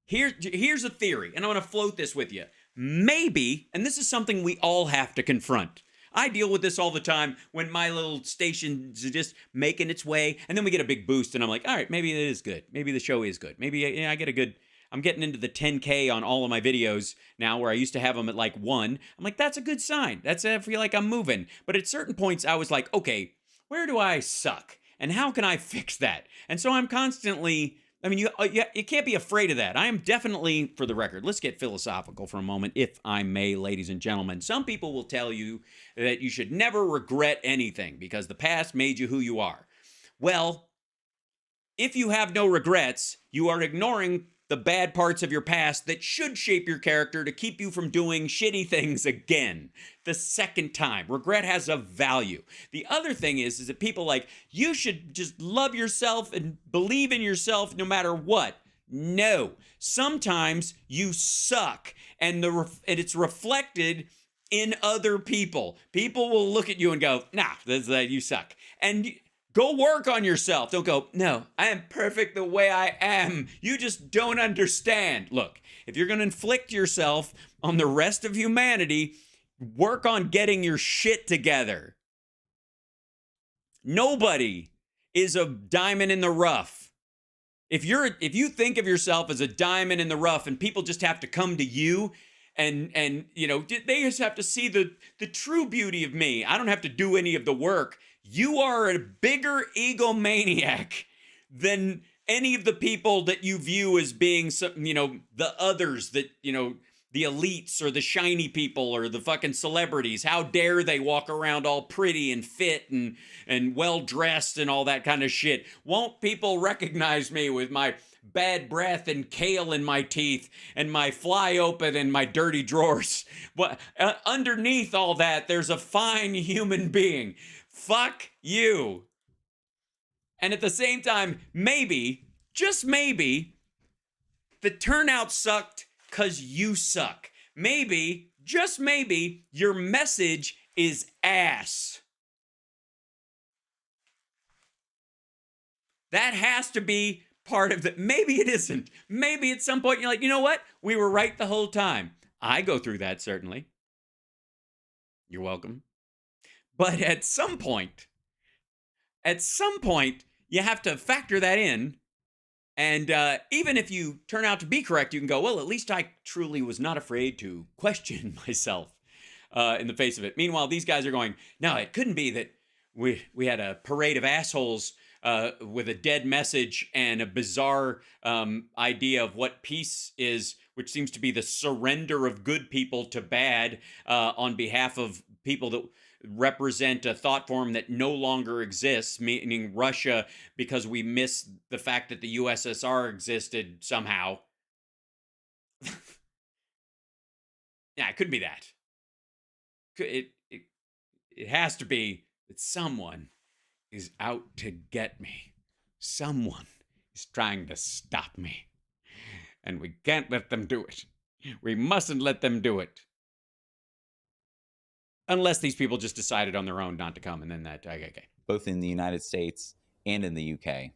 Here's a theory, and I'm going to float this with you. Maybe, and this is something we all have to confront. I deal with this all the time when my little station's just making its way, and then we get a big boost, and I'm like, all right, maybe it is good. Maybe the show is good. Maybe I get a good... I'm getting into the 10K on all of my videos now, where I used to have them at like 1. I'm like, that's a good sign. I feel like I'm moving. But at certain points, I was like, okay, where do I suck? And how can I fix that? And so I'm constantly... I mean, you can't be afraid of that. I am definitely, for the record, let's get philosophical for a moment, if I may, ladies and gentlemen. Some people will tell you that you should never regret anything because the past made you who you are. Well, if you have no regrets, you are ignoring the bad parts of your past that should shape your character to keep you from doing shitty things again the second time. Regret has a value. The other thing is that people like, you should just love yourself and believe in yourself no matter what. No. Sometimes you suck, and it's reflected in other people. People will look at you and go, nah, you suck. And go work on yourself. Don't go, no, I am perfect the way I am. You just don't understand. Look, if you're going to inflict yourself on the rest of humanity, work on getting your shit together. Nobody is a diamond in the rough. If you think of yourself as a diamond in the rough and people just have to come to you and you know, they just have to see the true beauty of me. I don't have to do any of the work. You are a bigger egomaniac than any of the people that you view as being, you know, the others that, you know, the elites or the shiny people or the fucking celebrities. How dare they walk around all pretty and fit and well-dressed and all that kind of shit. Won't people recognize me with my bad breath and kale in my teeth and my fly open and my dirty drawers? But underneath all that, there's a fine human being. Fuck you. And at the same time, maybe, just maybe, the turnout sucked because you suck. Maybe, just maybe, your message is ass. That has to be part of the... Maybe it isn't. Maybe at some point you're like, you know what? We were right the whole time. I go through that, certainly. You're welcome. But at some point, you have to factor that in. And even if you turn out to be correct, you can go, well, at least I truly was not afraid to question myself in the face of it. Meanwhile, these guys are going, no, it couldn't be that we had a parade of assholes with a dead message and a bizarre idea of what peace is, which seems to be the surrender of good people to bad on behalf of people that represent a thought form that no longer exists, meaning Russia, because we miss the fact that the USSR existed somehow. Yeah, it could be that. It has to be that someone is out to get me. Someone is trying to stop me. And we can't let them do it. We mustn't let them do it. Unless these people just decided on their own not to come, and then that, okay.
Both in the United States and in the UK.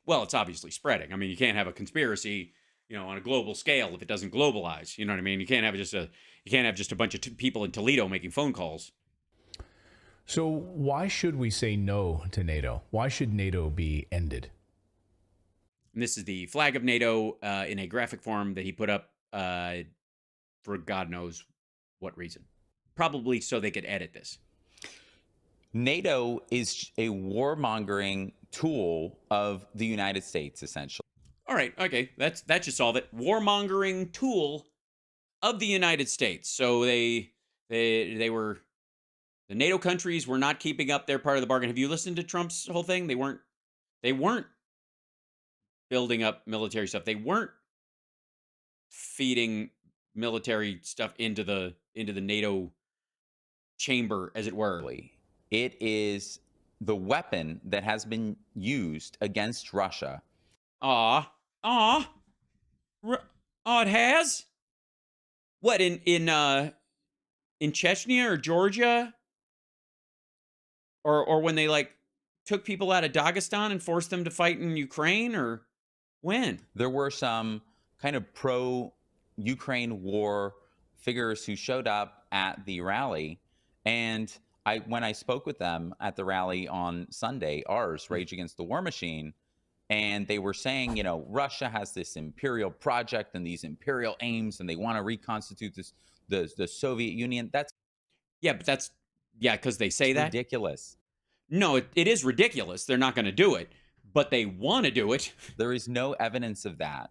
Well, it's obviously spreading. I mean, you can't have a conspiracy, you know, on a global scale if it doesn't globalize. You know what I mean? You can't have just a bunch of people in Toledo making phone calls.
So why should we say no to NATO? Why should NATO be ended?
And this is the flag of NATO in a graphic form that he put up for God knows what reason. Probably so they could edit this.
NATO is a warmongering tool of the United States, essentially.
All right, okay, that should solve it. Warmongering tool of the United States. So they were, the NATO countries were not keeping up their part of the bargain. Have you listened to Trump's whole thing? They weren't building up military stuff. They weren't feeding military stuff into the NATO chamber, as it were.
It is the weapon that has been used against Russia.
It has? What, in Chechnya or Georgia? Or when they like took people out of Dagestan and forced them to fight in Ukraine, or when?
There were some kind of pro-Ukraine war figures who showed up at the rally, and when I spoke with them at the rally on Sunday, ours, Rage Against the War Machine, and they were saying, Russia has this imperial project and these imperial aims, and they want to reconstitute the Soviet Union.
Because they say that.
Ridiculous.
No, it is ridiculous. They're not going to do it, but they want to do it.
There is no evidence of that.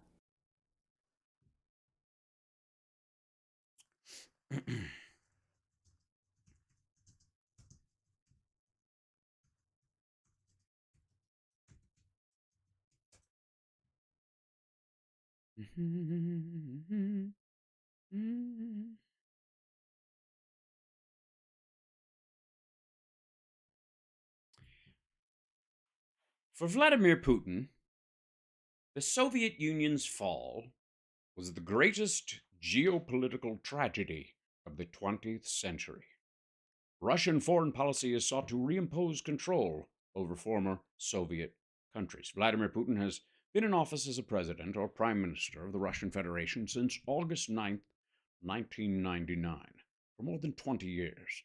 For Vladimir Putin, the Soviet Union's fall was the greatest geopolitical tragedy of the 20th century. Russian foreign policy has sought to reimpose control over former Soviet countries. Vladimir Putin has been in office as a president or prime minister of the Russian Federation since August 9th, 1999, for more than 20 years.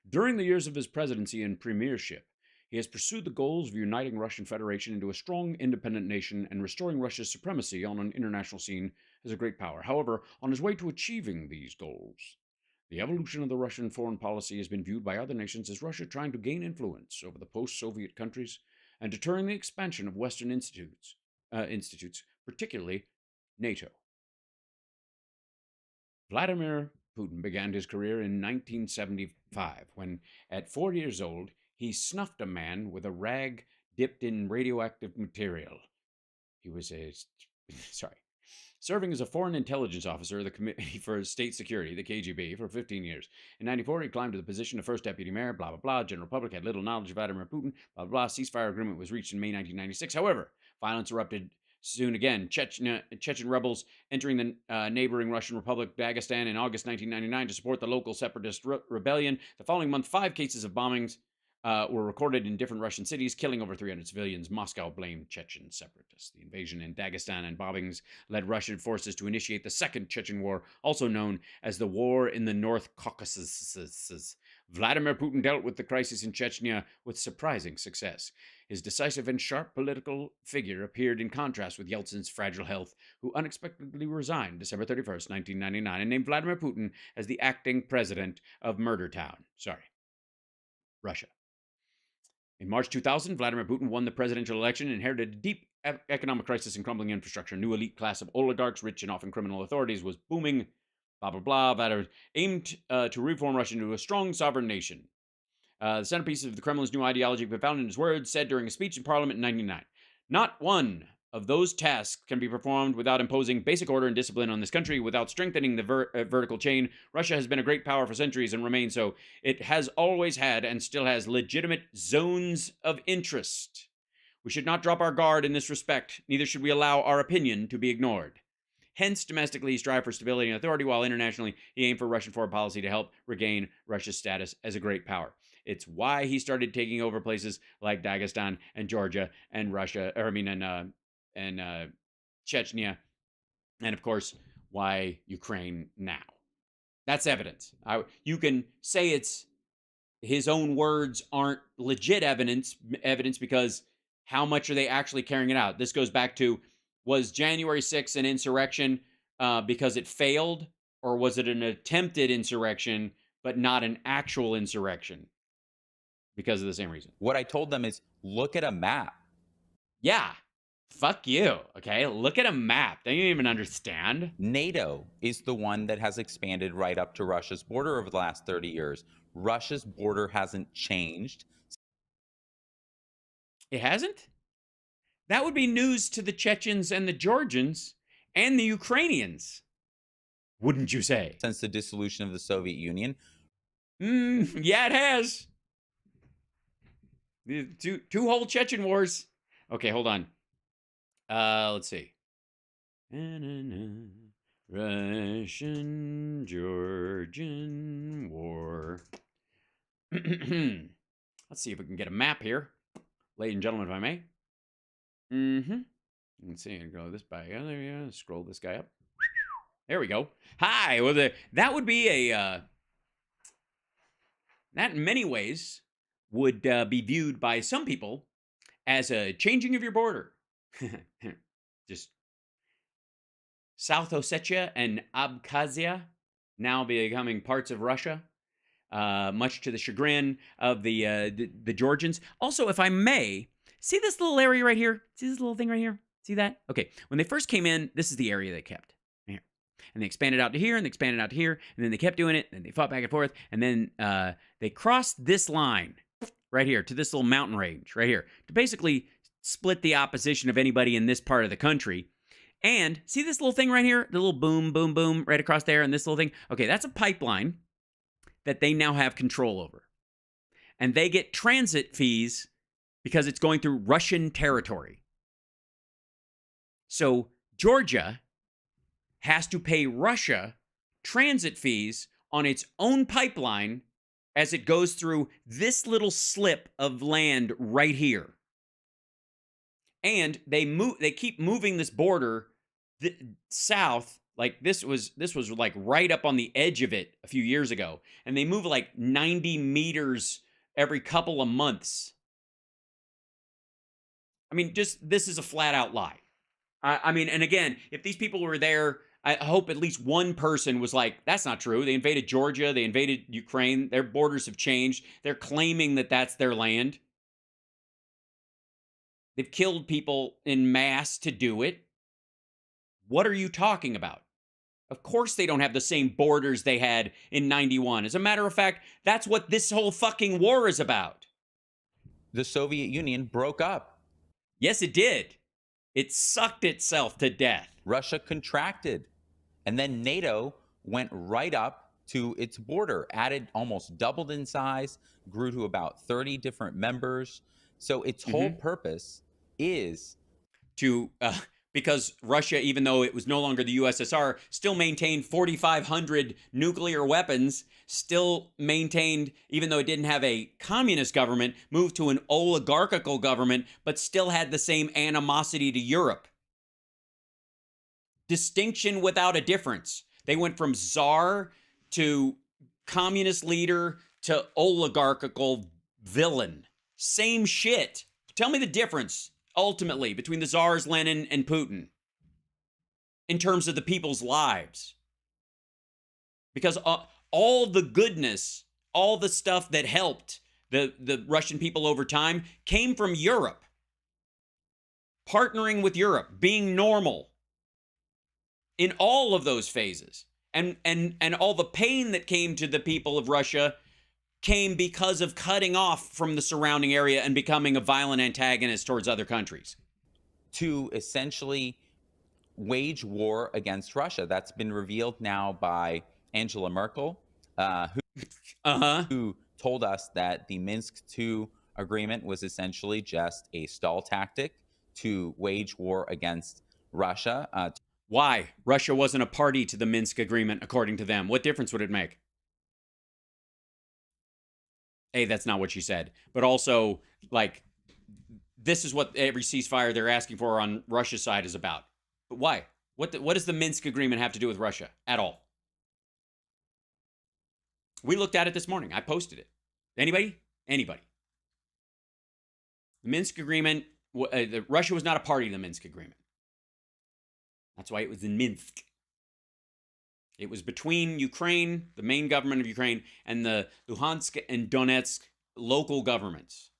During the years of his presidency and premiership, he has pursued the goals of uniting Russian Federation into a strong, independent nation and restoring Russia's supremacy on an international scene as a great power. However, on his way to achieving these goals, the evolution of the Russian foreign policy has been viewed by other nations as Russia trying to gain influence over the post-Soviet countries and deterring the expansion of Western institutes, particularly NATO. Vladimir Putin began his career in 1975 when, at 4 years old, he snuffed a man with a rag dipped in radioactive material. He was serving as a foreign intelligence officer of the Committee for State Security, the KGB, for 15 years. In 94, he climbed to the position of first deputy mayor, blah, blah, blah. General public had little knowledge of Vladimir Putin, blah, blah, blah. Ceasefire agreement was reached in May 1996. However, violence erupted soon again. Chechen rebels entering the neighboring Russian Republic, Dagestan, in August 1999 to support the local separatist rebellion. The following month, 5 cases of bombings were recorded in different Russian cities, killing over 300 civilians. Moscow blamed Chechen separatists. The invasion in Dagestan and bombings led Russian forces to initiate the Second Chechen War, also known as the War in the North Caucasus. Vladimir Putin dealt with the crisis in Chechnya with surprising success. His decisive and sharp political figure appeared in contrast with Yeltsin's fragile health, who unexpectedly resigned December 31st, 1999, and named Vladimir Putin as the acting president of Murder Town. Russia. In March 2000, Vladimir Putin won the presidential election and inherited a deep economic crisis and crumbling infrastructure. A new elite class of oligarchs, rich and often criminal authorities, was booming. Blah, blah, blah. Vladimir aimed to reform Russia into a strong sovereign nation. The centerpiece of the Kremlin's new ideology can be found in his words said during a speech in Parliament in 1999. Not one of those tasks can be performed without imposing basic order and discipline on this country, without strengthening the vertical chain. Russia has been a great power for centuries and remains so. It has always had and still has legitimate zones of interest. We should not drop our guard in this respect, neither should we allow our opinion to be ignored. Hence, domestically, he strived for stability and authority, while internationally, he aimed for Russian foreign policy to help regain Russia's status as a great power. It's why he started taking over places like Dagestan and Georgia and Chechnya, and of course, why Ukraine now. That's evidence. You can say it's his own words aren't legit evidence because how much are they actually carrying it out? This goes back to, was January 6th an insurrection because it failed, or was it an attempted insurrection but not an actual insurrection because of the same reason?
What I told them is, look at a map.
Yeah. Fuck you. Okay. Look at a map. Don't you even understand?
NATO is the one that has expanded right up to Russia's border over the last 30 years. Russia's border hasn't changed.
It hasn't? That would be news to the Chechens and the Georgians and the Ukrainians, wouldn't you say?
Since the dissolution of the Soviet Union.
Yeah, it has. Two whole Chechen wars. Okay, hold on. Let's see. Russian Georgian War. Let's see if we can get a map here, ladies and gentlemen, if I may. Let's see. Go this by. There you go. Scroll this guy up. There we go. Hi. Well, that would be a. That in many ways would be viewed by some people as a changing of your border. Just South Ossetia and Abkhazia now becoming parts of Russia, much to the chagrin of the Georgians. Also, if I may, see this little area right here? See this little thing right here? See that? Okay. When they first came in, this is the area they kept. Here. And they expanded out to here, and they expanded out to here, and then they kept doing it, and they fought back and forth, and then they crossed this line right here to this little mountain range right here to basically split the opposition of anybody in this part of the country. And see this little thing right here? The little boom, boom, boom right across there, and this little thing? Okay, that's a pipeline that they now have control over. And they get transit fees because it's going through Russian territory. So Georgia has to pay Russia transit fees on its own pipeline as it goes through this little slip of land right here. And they keep moving this border south. Like this was like right up on the edge of it a few years ago, and they move like 90 meters every couple of months. I mean, just this is a flat out lie. I mean, and again, if these people were there, I hope at least one person was like, that's not true. They invaded Georgia. They invaded Ukraine. Their borders have changed. They're claiming that that's their land. They've killed people in mass to do it. What are you talking about? Of course they don't have the same borders they had in 91. As a matter of fact, that's what this whole fucking war is about.
The Soviet Union broke up.
Yes, it did. It sucked itself to death.
Russia contracted. And then NATO went right up to its border, added, almost doubled in size, grew to about 30 different members. So its whole purpose is
to, because Russia, even though it was no longer the USSR, still maintained 4,500 nuclear weapons, still maintained, even though it didn't have a communist government, moved to an oligarchical government, but still had the same animosity to Europe. Distinction without a difference. They went from czar to communist leader to oligarchical villain. Same shit. Tell me the difference, ultimately, between the czars, Lenin, and Putin in terms of the people's lives. Because all the goodness, all the stuff that helped the Russian people over time came from Europe. Partnering with Europe, being normal in all of those phases. And all the pain that came to the people of Russia came because of cutting off from the surrounding area and becoming a violent antagonist towards other countries.
To essentially wage war against Russia. That's been revealed now by Angela Merkel, who told us that the Minsk II agreement was essentially just a stall tactic to wage war against Russia.
Why? Russia wasn't a party to the Minsk agreement, according to them. What difference would it make? A, that's not what she said. But also, like, this is what every ceasefire they're asking for on Russia's side is about. But why? What does the Minsk agreement have to do with Russia at all? We looked at it this morning. I posted it. Anybody? Anybody? The Minsk agreement, Russia was not a party to the Minsk agreement. That's why it was in Minsk. It was between Ukraine, the main government of Ukraine, and the Luhansk and Donetsk local governments.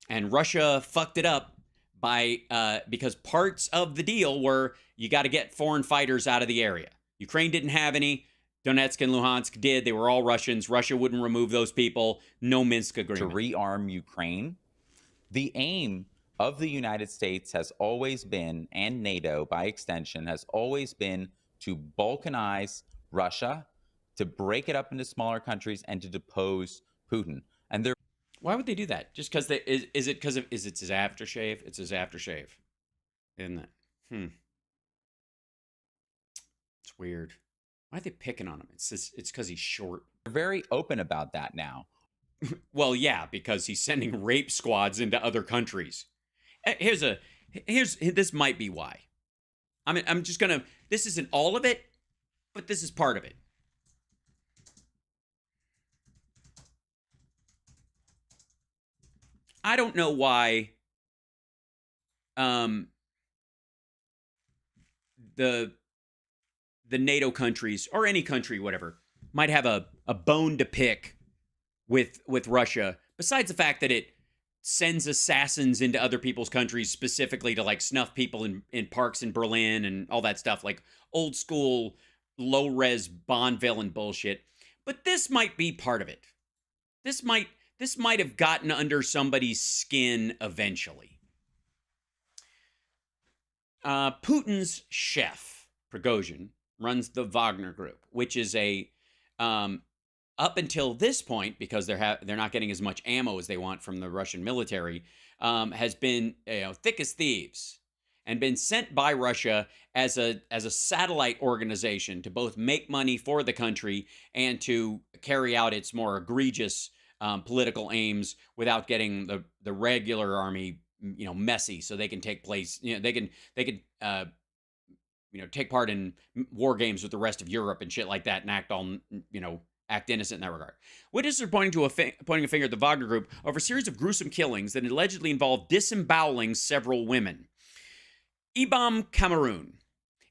And Russia fucked it up by because parts of the deal were you got to get foreign fighters out of the area. Ukraine didn't have any. Donetsk and Luhansk did. They were all Russians. Russia wouldn't remove those people. No Minsk agreement.
To rearm Ukraine. The aim of the United States has always been, and NATO by extension, has always been to balkanize Russia, to break it up into smaller countries, and to depose Putin. And they're
Why would they do that? Just because is it because of is it his aftershave? It's his aftershave, isn't it? It's weird. Why are they picking on him? It's because he's short.
very open about that now.
Well, yeah, because he's sending rape squads into other countries. This might be why. I mean, I'm just gonna. This isn't all of it, but this is part of it. I don't know why. The NATO countries or any country, whatever, might have a bone to pick with Russia. Besides the fact that it sends assassins into other people's countries specifically to like snuff people in parks in Berlin and all that stuff, like old school low res Bond villain bullshit. But this might be part of it. This might have gotten under somebody's skin eventually. Putin's chef, Prigozhin, runs the Wagner Group, which is a up until this point, because they're not getting as much ammo as they want from the Russian military, has been thick as thieves and been sent by Russia as a satellite organization to both make money for the country and to carry out its more egregious political aims without getting the regular army messy, so they can take place. They can take part in war games with the rest of Europe and shit like that, and act innocent in that regard. Witnesses are pointing a finger at the Wagner Group over a series of gruesome killings that allegedly involved disemboweling several women. Ibam, Cameroon.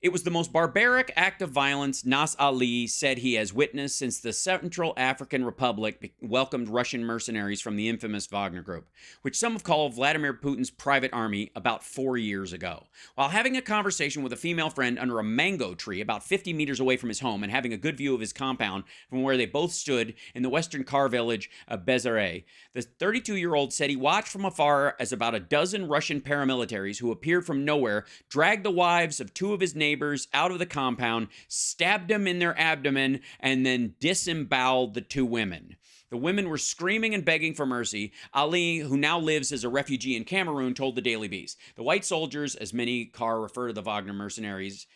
It was the most barbaric act of violence Nas Ali said he has witnessed since the Central African Republic welcomed Russian mercenaries from the infamous Wagner Group, which some have called Vladimir Putin's private army, about 4 years ago. While having a conversation with a female friend under a mango tree about 50 meters away from his home and having a good view of his compound from where they both stood in the western car village of Bezare, the 32-year-old said he watched from afar as about a dozen Russian paramilitaries who appeared from nowhere dragged the wives of two of his neighbors out of the compound, stabbed them in their abdomen, and then disemboweled the two women. The women were screaming and begging for mercy. Ali, who now lives as a refugee in Cameroon, told the Daily Beast. The white soldiers, as many Carr refer to the Wagner mercenaries,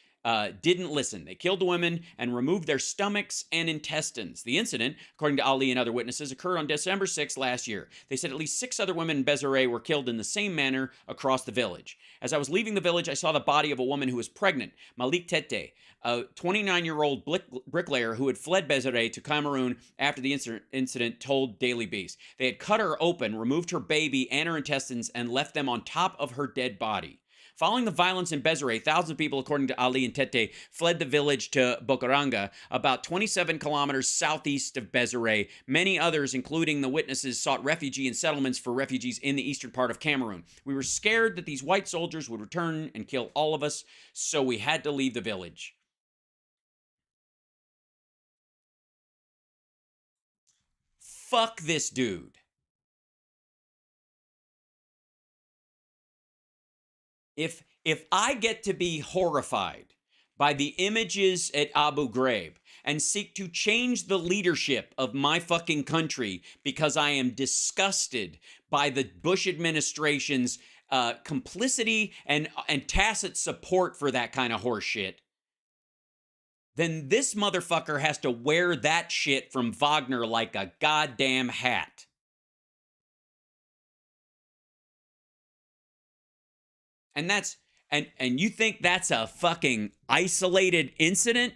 didn't listen. They killed the women and removed their stomachs and intestines. The incident, according to Ali and other witnesses, occurred on December 6 last year. They said at least 6 other women in Bezare were killed in the same manner across the village. As I was leaving the village, I saw the body of a woman who was pregnant, Malik Tete, a 29-year-old bricklayer who had fled Bezare to Cameroon after the incident, told Daily Beast. They had cut her open, removed her baby and her intestines, and left them on top of her dead body. Following the violence in Bezare, thousands of people, according to Ali and Tete, fled the village to Bokaranga, about 27 kilometers southeast of Bezare. Many others, including the witnesses, sought refugee and settlements for refugees in the eastern part of Cameroon. We were scared that these white soldiers would return and kill all of us, so we had to leave the village. Fuck this dude. If I get to be horrified by the images at Abu Ghraib and seek to change the leadership of my fucking country because I am disgusted by the Bush administration's complicity and tacit support for that kind of horse shit, then this motherfucker has to wear that shit from Wagner like a goddamn hat. And that's and you think that's a fucking isolated incident?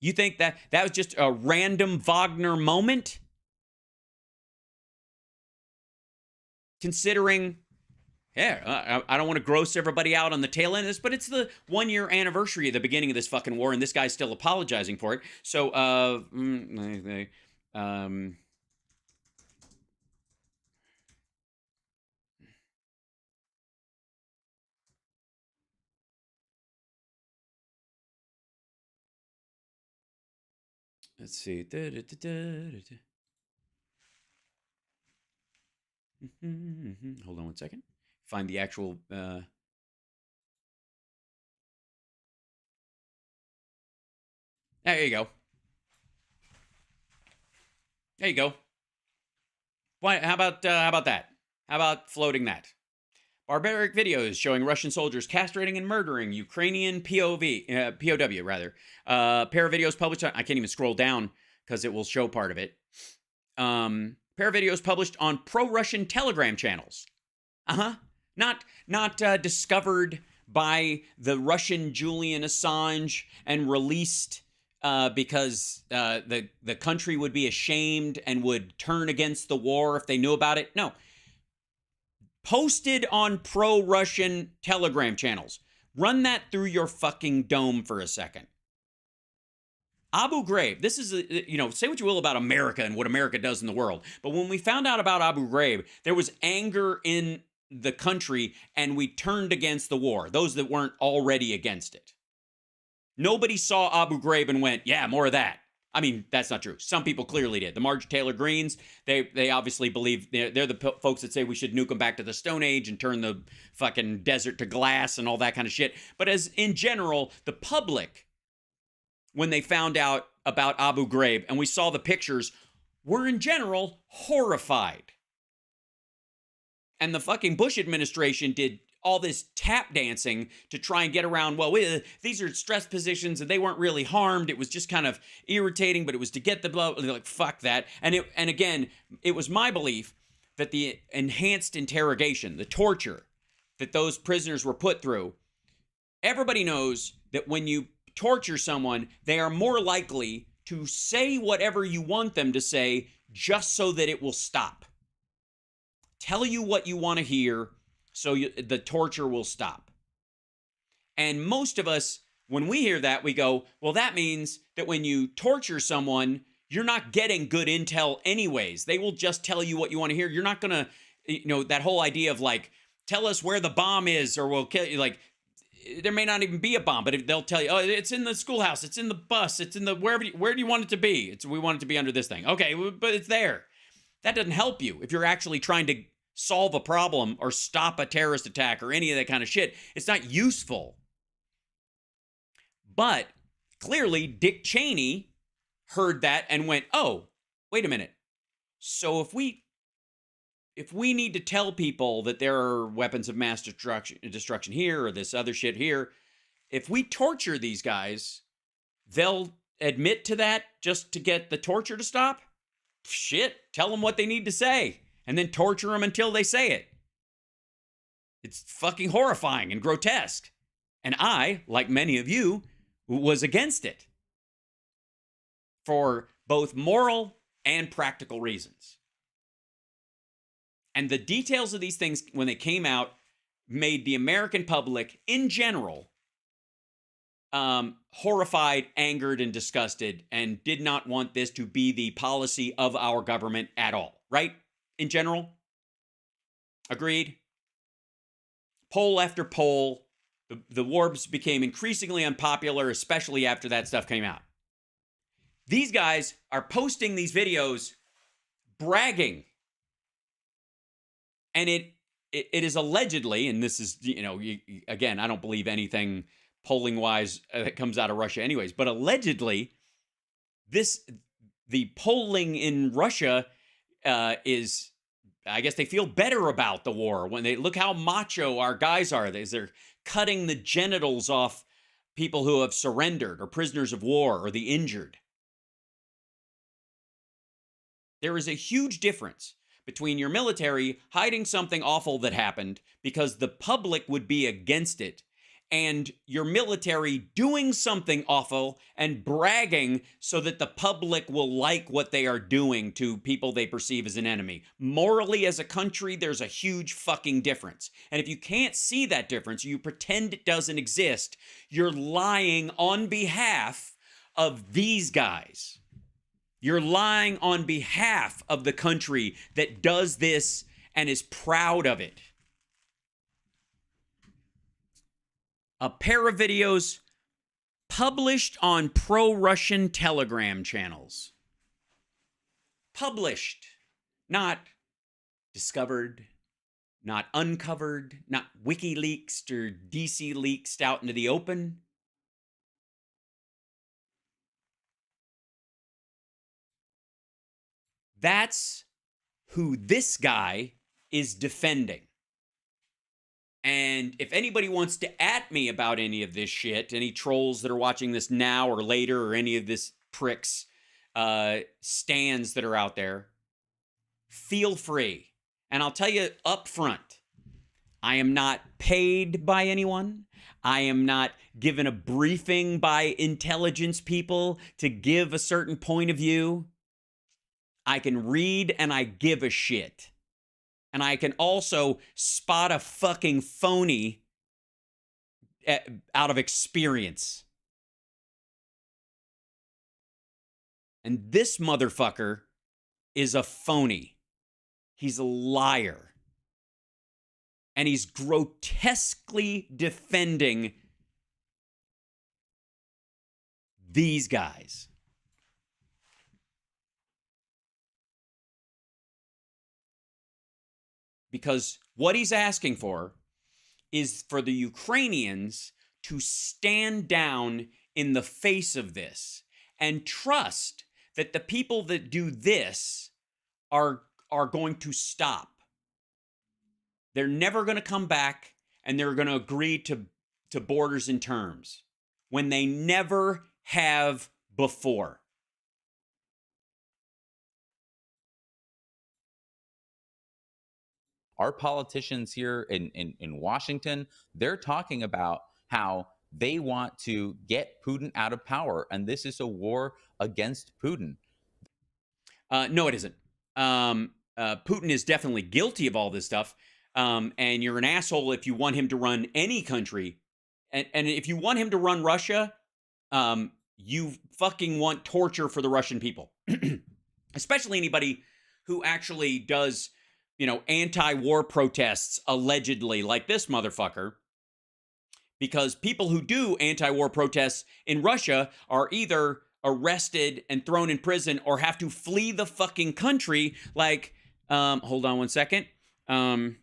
You think that was just a random Wagner moment? Considering, yeah, I don't want to gross everybody out on the tail end of this, but it's the 1-year anniversary of the beginning of this fucking war, and this guy's still apologizing for it. So, let's see. Hold on one second. Find the actual. There you go. There you go. Why? How about that? How about floating that? Barbaric videos showing Russian soldiers castrating and murdering Ukrainian POW rather. Pair of videos published on, I can't even scroll down because it will show part of it. Pair of videos published on pro-Russian Telegram channels. Not discovered by the Russian Julian Assange and released because the country would be ashamed and would turn against the war if they knew about it. No. Posted on pro-Russian Telegram channels. Run that through your fucking dome for a second. Abu Ghraib, this is, say what you will about America and what America does in the world, but when we found out about Abu Ghraib, there was anger in the country and we turned against the war, those that weren't already against it. Nobody saw Abu Ghraib and went, yeah, more of that. I mean, that's not true. Some people clearly did. The Marjorie Taylor Greens, they obviously believe, they're the folks that say we should nuke them back to the Stone Age and turn the fucking desert to glass and all that kind of shit. But as in general, the public, when they found out about Abu Ghraib and we saw the pictures, were in general horrified. And the fucking Bush administration did all this tap dancing to try and get around, well, these are stress positions and they weren't really harmed. It was just kind of irritating, but it was to get the blow. Like, fuck that. And again, it was my belief that the enhanced interrogation, the torture that those prisoners were put through, everybody knows that when you torture someone, they are more likely to say whatever you want them to say just so that it will stop. Tell you what you want to hear so the torture will stop. And most of us, when we hear that, we go, well, that means that when you torture someone, you're not getting good intel anyways. They will just tell you what you want to hear. You're not going to, that whole idea of like, tell us where the bomb is or we'll kill you. Like, there may not even be a bomb, but they'll tell you, oh, it's in the schoolhouse, it's in the bus, it's in the where do you want it to be? We want it to be under this thing. Okay, but it's there. That doesn't help you if you're actually trying to solve a problem or stop a terrorist attack or any of that kind of shit. It's not useful. But clearly, Dick Cheney heard that and went, oh, wait a minute. So if we need to tell people that there are weapons of mass destruction here or this other shit here, if we torture these guys, they'll admit to that just to get the torture to stop? Shit, tell them what they need to say and then torture them until they say it. It's fucking horrifying and grotesque. And I, like many of you, was against it for both moral and practical reasons. And the details of these things, when they came out, made the American public, in general, horrified, angered, and disgusted, and did not want this to be the policy of our government at all, right? In general? Agreed? Poll after poll, the warbs became increasingly unpopular, especially after that stuff came out. These guys are posting these videos bragging. And it is allegedly, and this is, again, I don't believe anything polling-wise that comes out of Russia anyways, but allegedly, the polling in Russia is, I guess they feel better about the war when they look how macho our guys are. They're cutting the genitals off people who have surrendered or prisoners of war or the injured. There is a huge difference between your military hiding something awful that happened because the public would be against it and your military doing something awful and bragging so that the public will like what they are doing to people they perceive as an enemy. Morally, as a country, there's a huge fucking difference. And if you can't see that difference, you pretend it doesn't exist, you're lying on behalf of these guys. You're lying on behalf of the country that does this and is proud of it. A pair of videos published on pro-Russian Telegram channels. Published, not discovered, not uncovered, not WikiLeaks or DC leaks out into the open. That's who this guy is defending. And if anybody wants to at me about any of this shit, any trolls that are watching this now or later, or any of this pricks stands that are out there, feel free. And I'll tell you up front, I am not paid by anyone. I am not given a briefing by intelligence people to give a certain point of view. I can read and I give a shit. And I can also spot a fucking phony out of experience. And this motherfucker is a phony. He's a liar. And he's grotesquely defending these guys. Because what he's asking for is for the Ukrainians to stand down in the face of this and trust that the people that do this are going to stop. They're never going to come back, and they're going to agree to borders and terms when they never have before.
Our politicians here in Washington, they're talking about how they want to get Putin out of power, and this is a war against Putin.
No, it isn't. Putin is definitely guilty of all this stuff, and you're an asshole if you want him to run any country. And if you want him to run Russia, you fucking want torture for the Russian people. Especially anybody who actually does, anti-war protests, allegedly, like this motherfucker. Because people who do anti-war protests in Russia are either arrested and thrown in prison or have to flee the fucking country. Like, hold on one second. Let's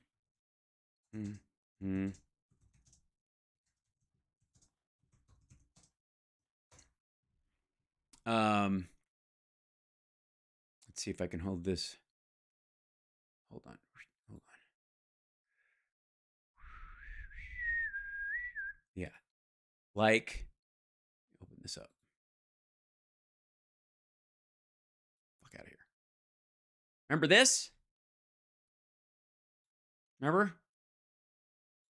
see if I can hold this. Hold on. Yeah. Like, open this up. Fuck out of here. Remember this? Remember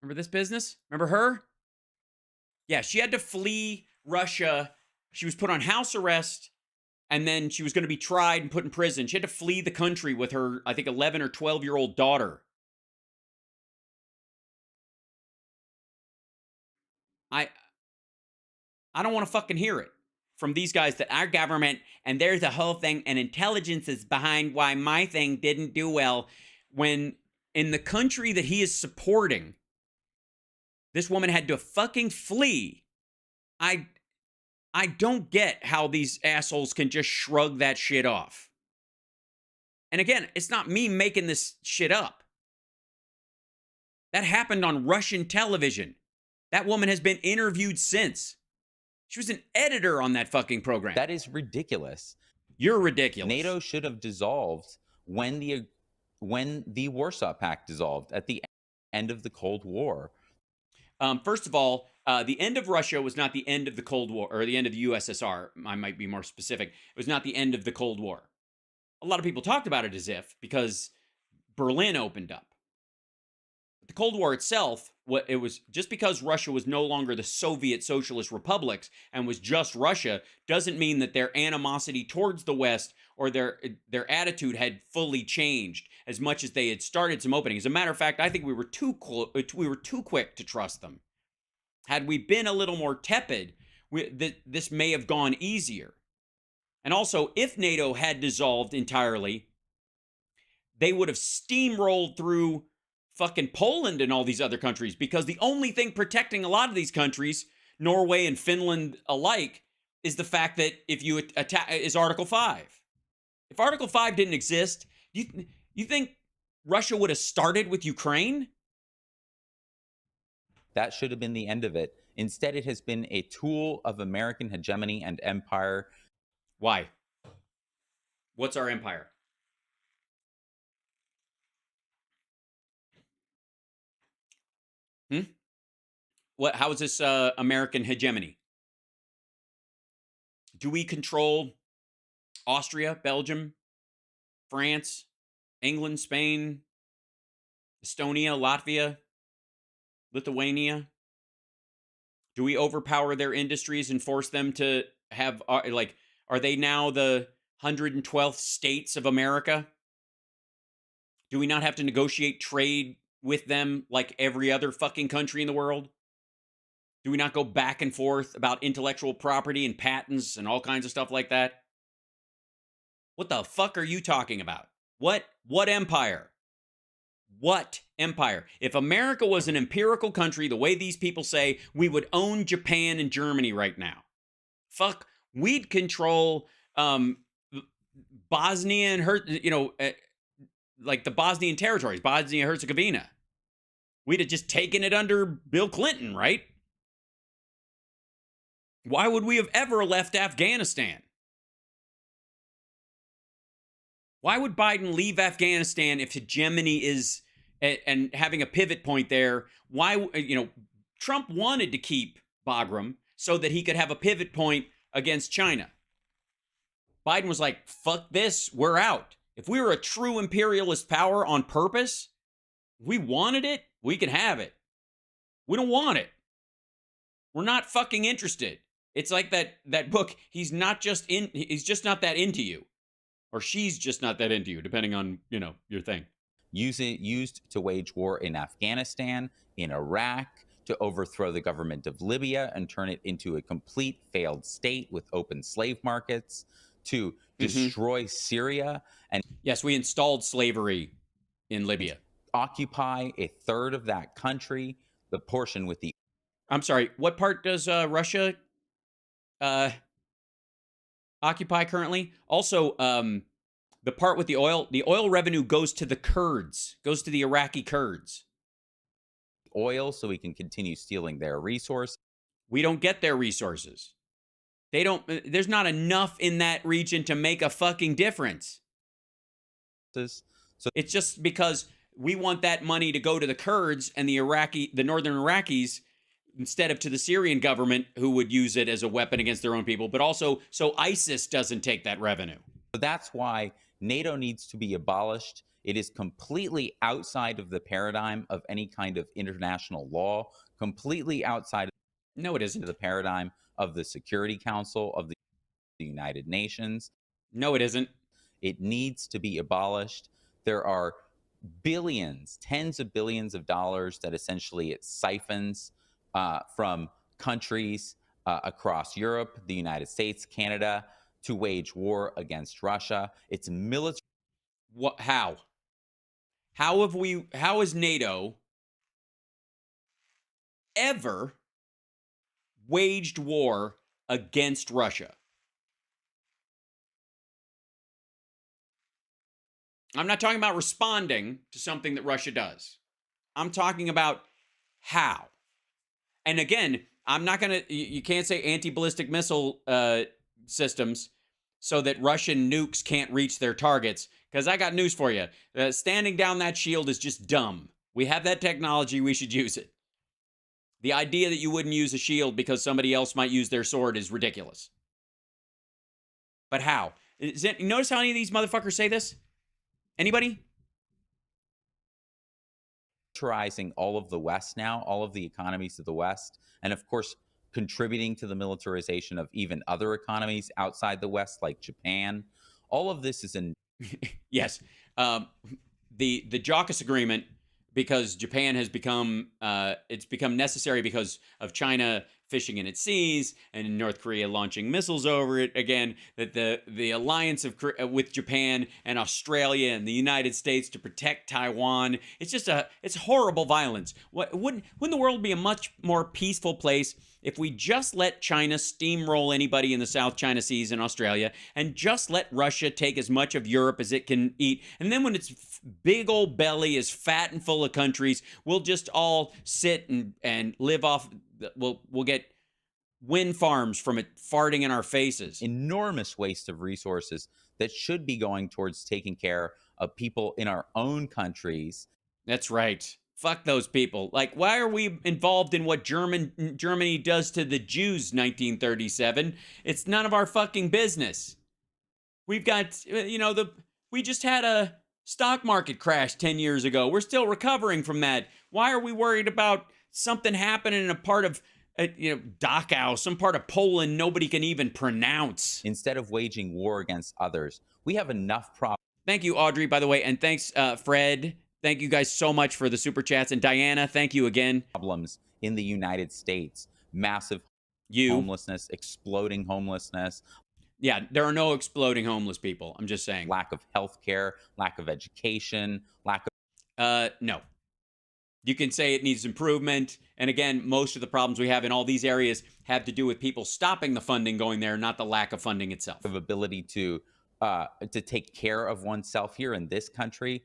this business? Remember her? Yeah, she had to flee Russia. She was put on house arrest, and then she was going to be tried and put in prison. She had to flee the country with her, I think, 11 or 12-year-old daughter. I don't want to fucking hear it from these guys that our government, and there's a whole thing, and intelligence is behind why my thing didn't do well, when in the country that he is supporting, this woman had to fucking flee. I don't get how these assholes can just shrug that shit off. And again, it's not me making this shit up. That happened on Russian television. That woman has been interviewed since. She was an editor on that fucking program.
That is ridiculous.
You're ridiculous.
NATO should have dissolved when the Warsaw Pact dissolved at the end of the Cold War.
First of all, the end of Russia was not the end of the Cold War, or the end of the USSR. I might be more specific. It was not the end of the Cold War. A lot of people talked about it as if, because Berlin opened up. the Cold War itself, what it was, just because Russia was no longer the Soviet Socialist republics and was just Russia, doesn't mean that their animosity towards the West or their attitude had fully changed as much as they had started some opening. As a matter of fact, I think we were too quick to trust them. Had we been a little more tepid, this may have gone easier. And also, if NATO had dissolved entirely, they would have steamrolled through fucking Poland and all these other countries, because the only thing protecting a lot of these countries, Norway and Finland alike, is the fact that if you attack, is Article 5. If Article 5 didn't exist, you think Russia would have started with Ukraine?
That should have been the end of it. Instead, it has been a tool of American hegemony and empire.
Why? What's our empire? How is this American hegemony? Do we control Austria, Belgium, France, England, Spain, Estonia, Latvia, Lithuania? Do we overpower their industries and force them to have, are they now the 112th states of America? Do we not have to negotiate trade with them like every other fucking country in the world? Do we not go back and forth about intellectual property and patents and all kinds of stuff like that? What the fuck are you talking about? What empire? What empire? If America was an empirical country, the way these people say, we would own Japan and Germany right now. Fuck, we'd control Bosnia and like the Bosnian territories, Bosnia and Herzegovina. We'd have just taken it under Bill Clinton, right? Why would we have ever left Afghanistan? Why would Biden leave Afghanistan if hegemony is, and having a pivot point there? Why, Trump wanted to keep Bagram so that he could have a pivot point against China. Biden was like, fuck this, we're out. If we were a true imperialist power on purpose, we wanted it, we can have it. We don't want it. We're not fucking interested. It's like that book, he's just not that into you. Or she's just not that into you, depending on, your thing.
Used to wage war in Afghanistan, in Iraq, to overthrow the government of Libya and turn it into a complete failed state with open slave markets, to destroy Syria. And
yes, we installed slavery in Libya.
Occupy a third of that country, the portion with the...
I'm sorry, what part does Russia occupy currently? Also, the part with the oil revenue goes to the Kurds, goes to the Iraqi Kurds.
Oil, so we can continue stealing their resources.
We don't get their resources. There's not enough in that region to make a fucking difference. So it's just because we want that money to go to the Kurds and the northern Iraqis instead of to the Syrian government, who would use it as a weapon against their own people, but also so ISIS doesn't take that revenue.
So that's why NATO needs to be abolished. It is completely outside of the paradigm of any kind of international law, completely outside
No, it isn't.
of the paradigm of the Security Council of the United Nations.
No, it isn't.
It needs to be abolished. There are billions, tens of billions of dollars that essentially it siphons from countries across Europe, the United States, Canada, to wage war against Russia. It's military.
What? How? How has NATO ever waged war against Russia? I'm not talking about responding to something that Russia does. I'm talking about how. And again, I'm not going to, you can't say anti-ballistic missile systems so that Russian nukes can't reach their targets, because I got news for you. Standing down that shield is just dumb. We have that technology, we should use it. The idea that you wouldn't use a shield because somebody else might use their sword is ridiculous. But how? Notice how any of these motherfuckers say this? Anybody?
militarizing all of the West now, all of the economies of the West, and of course, contributing to the militarization of even other economies outside the West, like Japan. All of this is in.
Yes. The JAWS agreement, because Japan has become it's become necessary because of China fishing in its seas and North Korea launching missiles over it again, that the alliance with Japan and Australia and the United States to protect Taiwan, it's horrible violence. Wouldn't the world be a much more peaceful place if we just let China steamroll anybody in the South China Seas and Australia, and just let Russia take as much of Europe as it can eat? And then when its big old belly is fat and full of countries, we'll just all sit and live off. We'll get wind farms from it farting in our faces.
Enormous waste of resources that should be going towards taking care of people in our own countries.
That's right. Fuck those people. Like, why are we involved in what Germany does to the Jews 1937? It's none of our fucking business. We've got, we just had a stock market crash 10 years ago. We're still recovering from that. Why are we worried about something happening in a part of, Dachau, some part of Poland nobody can even pronounce?
Instead of waging war against others, we have enough problems.
Thank you, Audrey, by the way. And thanks, Fred. Thank you guys so much for the super chats. And Diana, thank you again.
Problems in the United States. Massive homelessness, exploding homelessness.
Yeah, there are no exploding homeless people. I'm just saying.
Lack of health care, lack of education, lack of...
No. You can say it needs improvement. And again, most of the problems we have in all these areas have to do with people stopping the funding going there, not the lack of funding itself.
Of ability to take care of oneself here in this country.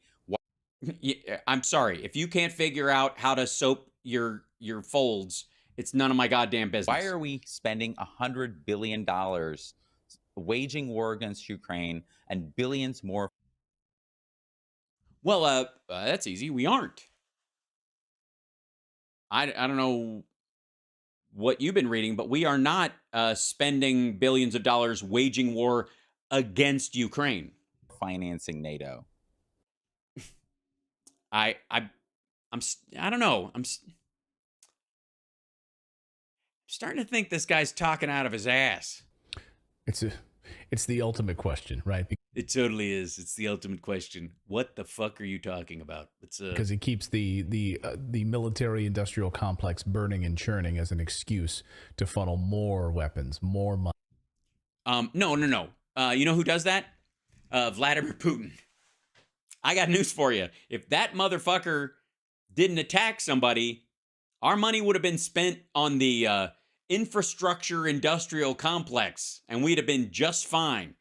I'm sorry. If you can't figure out how to soap your folds, it's none of my goddamn business.
Why are we spending $100 billion waging war against Ukraine and billions more?
Well, that's easy. We aren't. I don't know what you've been reading, but we are not spending billions of dollars waging war against Ukraine.
Financing NATO.
I don't know. I'm starting to think this guy's talking out of his ass.
It's the ultimate question, right?
It totally is. It's the ultimate question. What the fuck are you talking about?
Because it keeps the military-industrial complex burning and churning as an excuse to funnel more weapons, more money.
No. You know who does that? Vladimir Putin. I got news for you. If that motherfucker didn't attack somebody, our money would have been spent on the infrastructure industrial complex, and we'd have been just fine.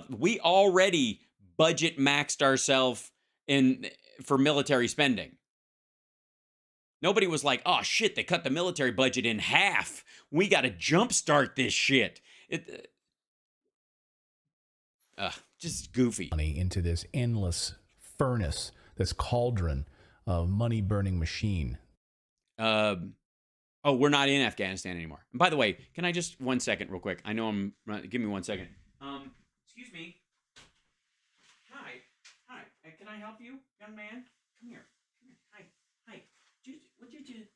We already budget maxed ourselves for military spending. Nobody was like, oh shit, they cut the military budget in half. We got to jumpstart this shit. Just goofy.
Money into this endless furnace, this cauldron of money-burning machine.
Oh, we're not in Afghanistan anymore. And by the way, can I just 1 second real quick? I know give me 1 second. Excuse me. Hi. Can I help you, young man? Come here. Hi. What did you?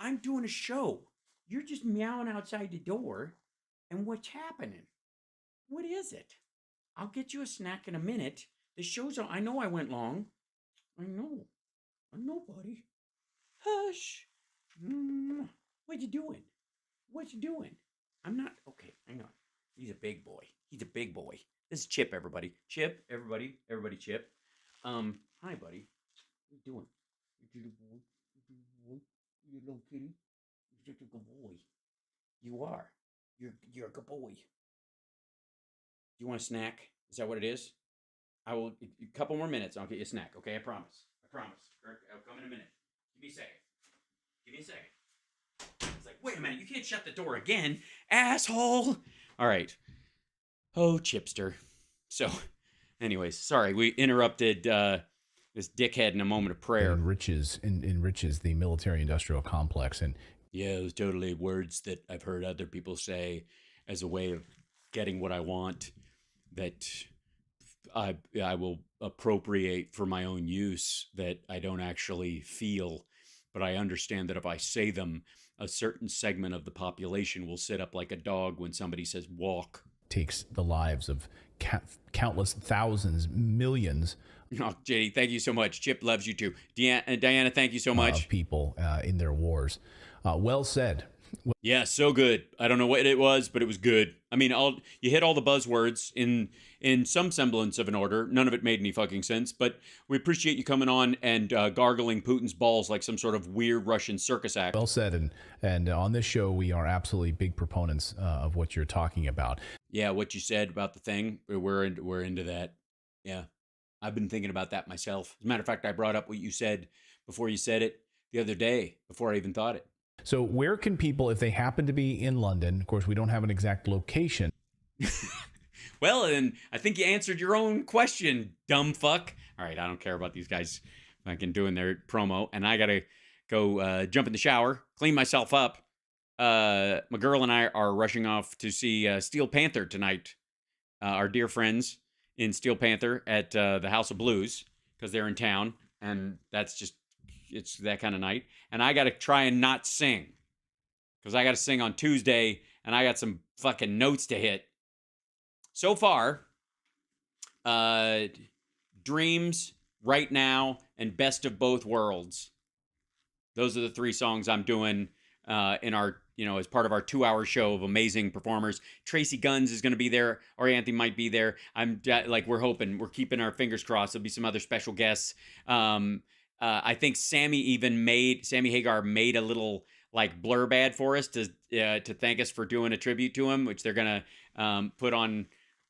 I'm doing a show. You're just meowing outside the door, and what's happening? What is it? I'll get you a snack in a minute. The show's on. I know I went long. I know, buddy. Hush. What you doing? I'm not okay. Hang on. He's a big boy. This is Chip, everybody. Chip, everybody, Chip. Hi, buddy. What you doing? You little kitty. You're such a good boy. You are. You're a good boy. Do you want a snack? Is that what it is? I will. A couple more minutes. I'll get you a snack. Okay, I promise. I'll come in a minute. Give me a second. It's like, wait a minute. You can't shut the door again, asshole. All right. Oh, Chipster. So, anyways, sorry we interrupted this dickhead in a moment of prayer.
Enriches the military-industrial complex, and
yeah, it was totally words that I've heard other people say as a way of getting what I want. That I will appropriate for my own use that I don't actually feel, but I understand that if I say them, a certain segment of the population will sit up like a dog when somebody says walk.
Takes the lives of countless thousands, millions
Oh, JD, thank you so much. Chip loves you too. Diana, thank you so much.
of people in their wars. Well said.
Yeah, so good. I don't know what it was, but it was good. I mean, you hit all the buzzwords in some semblance of an order. None of it made any fucking sense, but we appreciate you coming on and gargling Putin's balls like some sort of weird Russian circus act.
Well said. And on this show, we are absolutely big proponents of what you're talking about.
Yeah, what you said about the thing, we're into that. Yeah, I've been thinking about that myself. As a matter of fact, I brought up what you said before you said it the other day, before I even thought it.
So where can people, if they happen to be in London, of course, we don't have an exact location.
Well, and I think you answered your own question, dumb fuck. All right, I don't care about these guys fucking doing their promo, and I got to go jump in the shower, clean myself up. My girl and I are rushing off to see Steel Panther tonight. Our dear friends in Steel Panther at the House of Blues, because they're in town, and it's that kind of night. And I got to try and not sing, because I got to sing on Tuesday, and I got some fucking notes to hit. So far, Dreams, Right Now, and Best of Both Worlds. Those are the three songs I'm doing in our, as part of our 2-hour show of amazing performers. Tracy Guns is going to be there. Orianthi might be there. We're hoping, we're keeping our fingers crossed. There'll be some other special guests. I think Sammy Hagar made a little like blurb ad for us to thank us for doing a tribute to him, which they're going to put on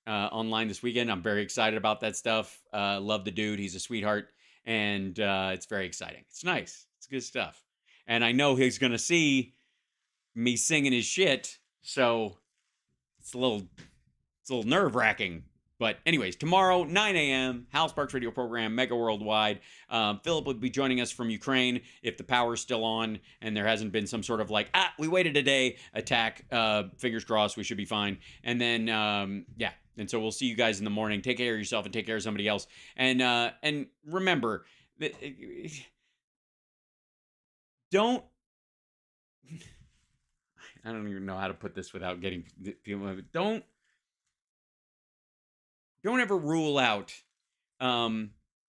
online this weekend. I'm very excited about that stuff. Love the dude. He's a sweetheart. And it's very exciting. It's nice. It's good stuff. And I know he's going to see me singing his shit. So it's a little nerve wracking. But anyways, tomorrow, 9 a.m., HAL Sparks radio program, Mega Worldwide. Philip will be joining us from Ukraine if the power's still on and there hasn't been some sort of we waited a day attack. Fingers crossed, we should be fine. And then, and so we'll see you guys in the morning. Take care of yourself and take care of somebody else. And remember, I don't even know how to put this without getting people. Don't ever rule out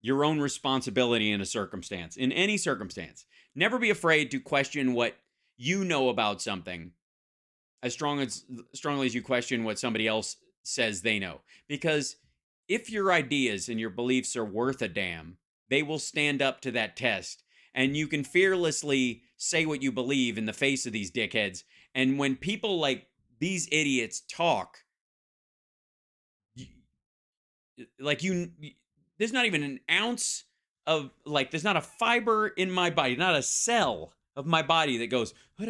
your own responsibility in a circumstance, in any circumstance. Never be afraid to question what you know about something as strongly as you question what somebody else says they know. Because if your ideas and your beliefs are worth a damn, they will stand up to that test. And you can fearlessly say what you believe in the face of these dickheads. And when people like these idiots talk, there's not even an ounce of there's not a fiber in my body, not a cell of my body that goes, what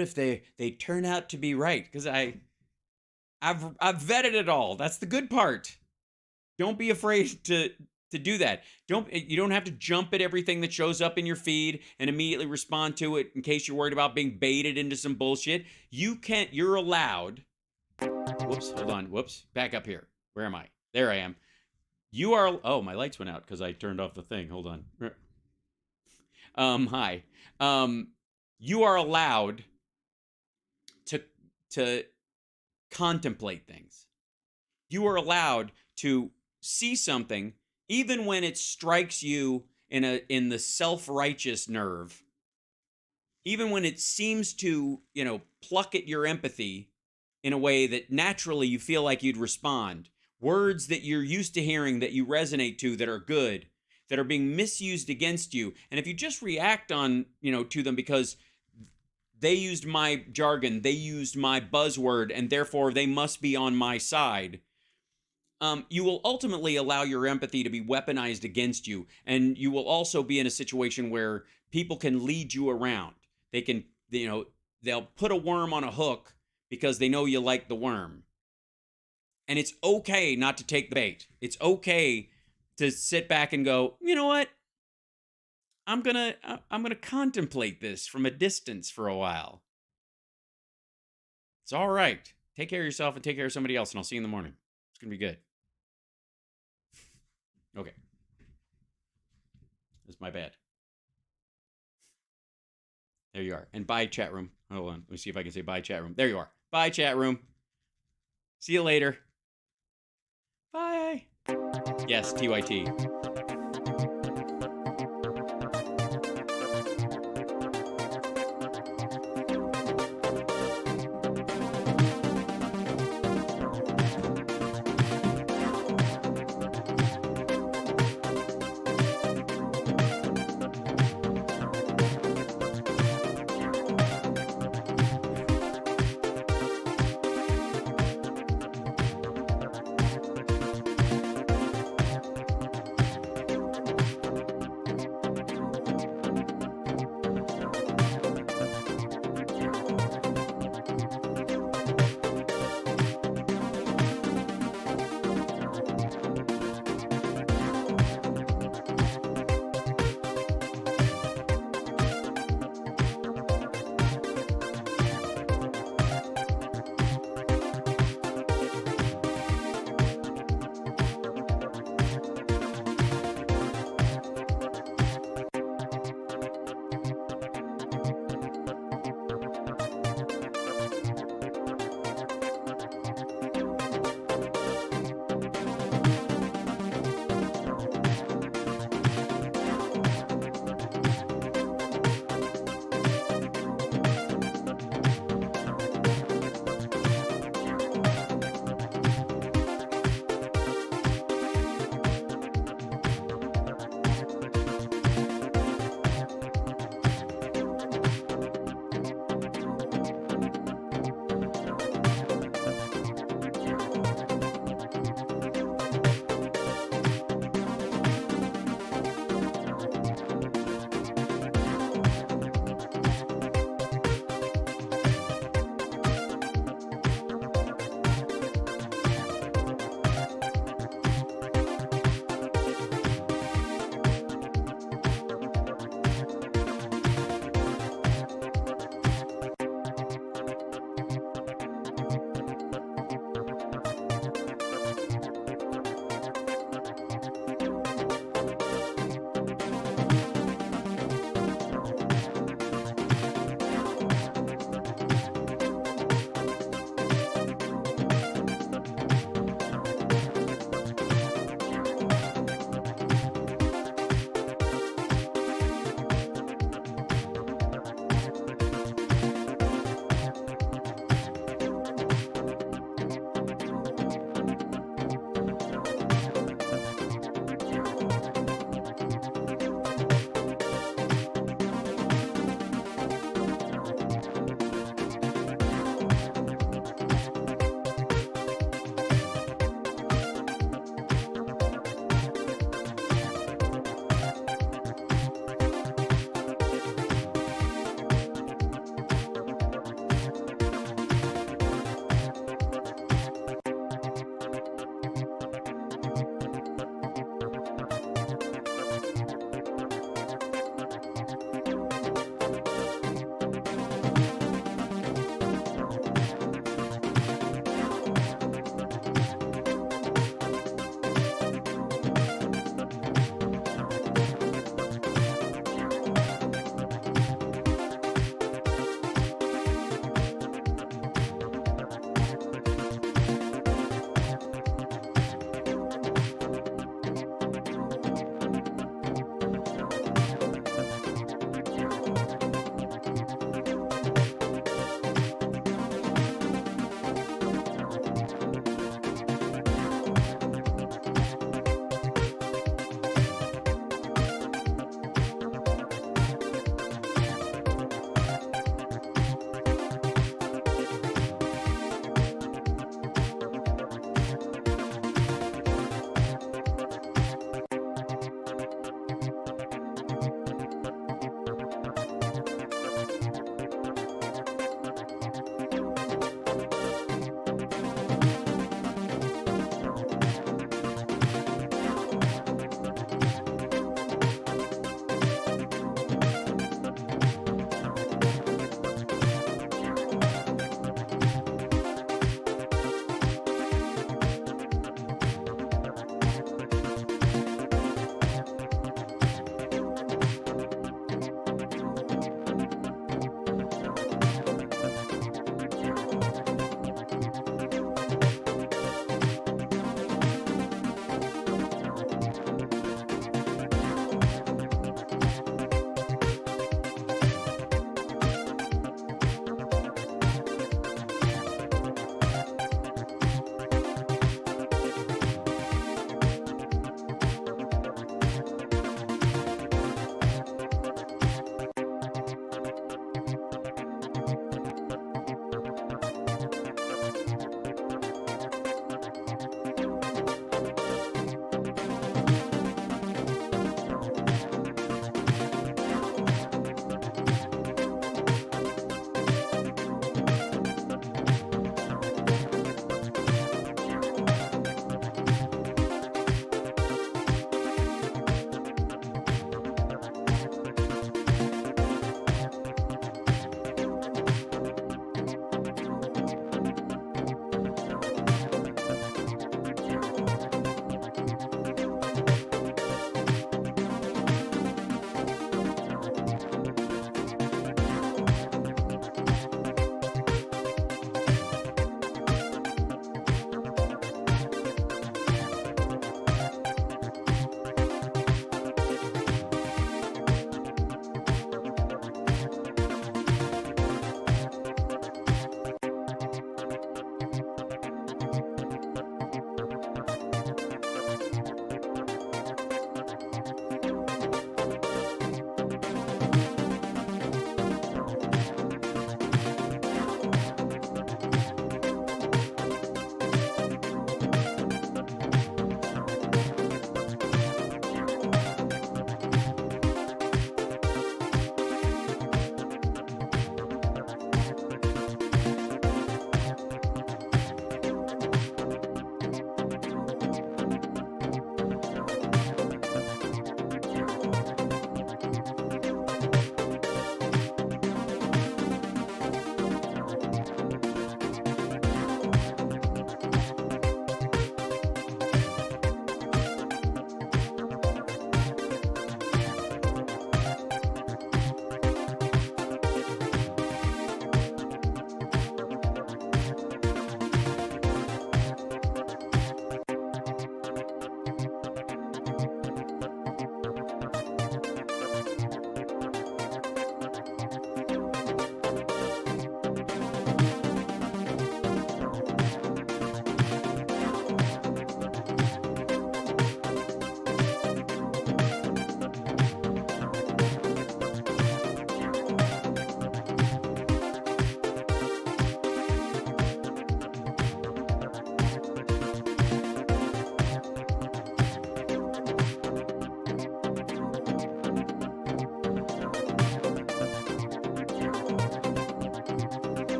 if they turn out to be right? Because I've vetted it all. That's the good part. Don't be afraid to do that. You don't have to jump at everything that shows up in your feed and immediately respond to it in case you're worried about being baited into some bullshit. You're allowed. Whoops, hold on. Whoops, back up here. Where am I? There I am. Oh, my lights went out because I turned off the thing. Hold on. Hi. You are allowed to contemplate things. You are allowed to see something even when it strikes you in the self-righteous nerve. Even when it seems to, pluck at your empathy in a way that naturally you feel like you'd respond. Words that you're used to hearing that you resonate to that are good, that are being misused against you. And if you just react to them because they used my jargon, they used my buzzword, and therefore they must be on my side, you will ultimately allow your empathy to be weaponized against you. And you will also be in a situation where people can lead you around. They can, they'll put a worm on a hook because they know you like the worm. And it's okay not to take the bait. It's okay to sit back and go, you know what? I'm gonna contemplate this from a distance for a while. It's all right. Take care of yourself and take care of somebody else, and I'll see you in the morning. It's gonna be good. Okay. That's my bad. There you are. And bye, chat room. Hold on. Let me see if I can say bye, chat room. There you are. Bye, chat room. See you later. Bye. Yes, TYT.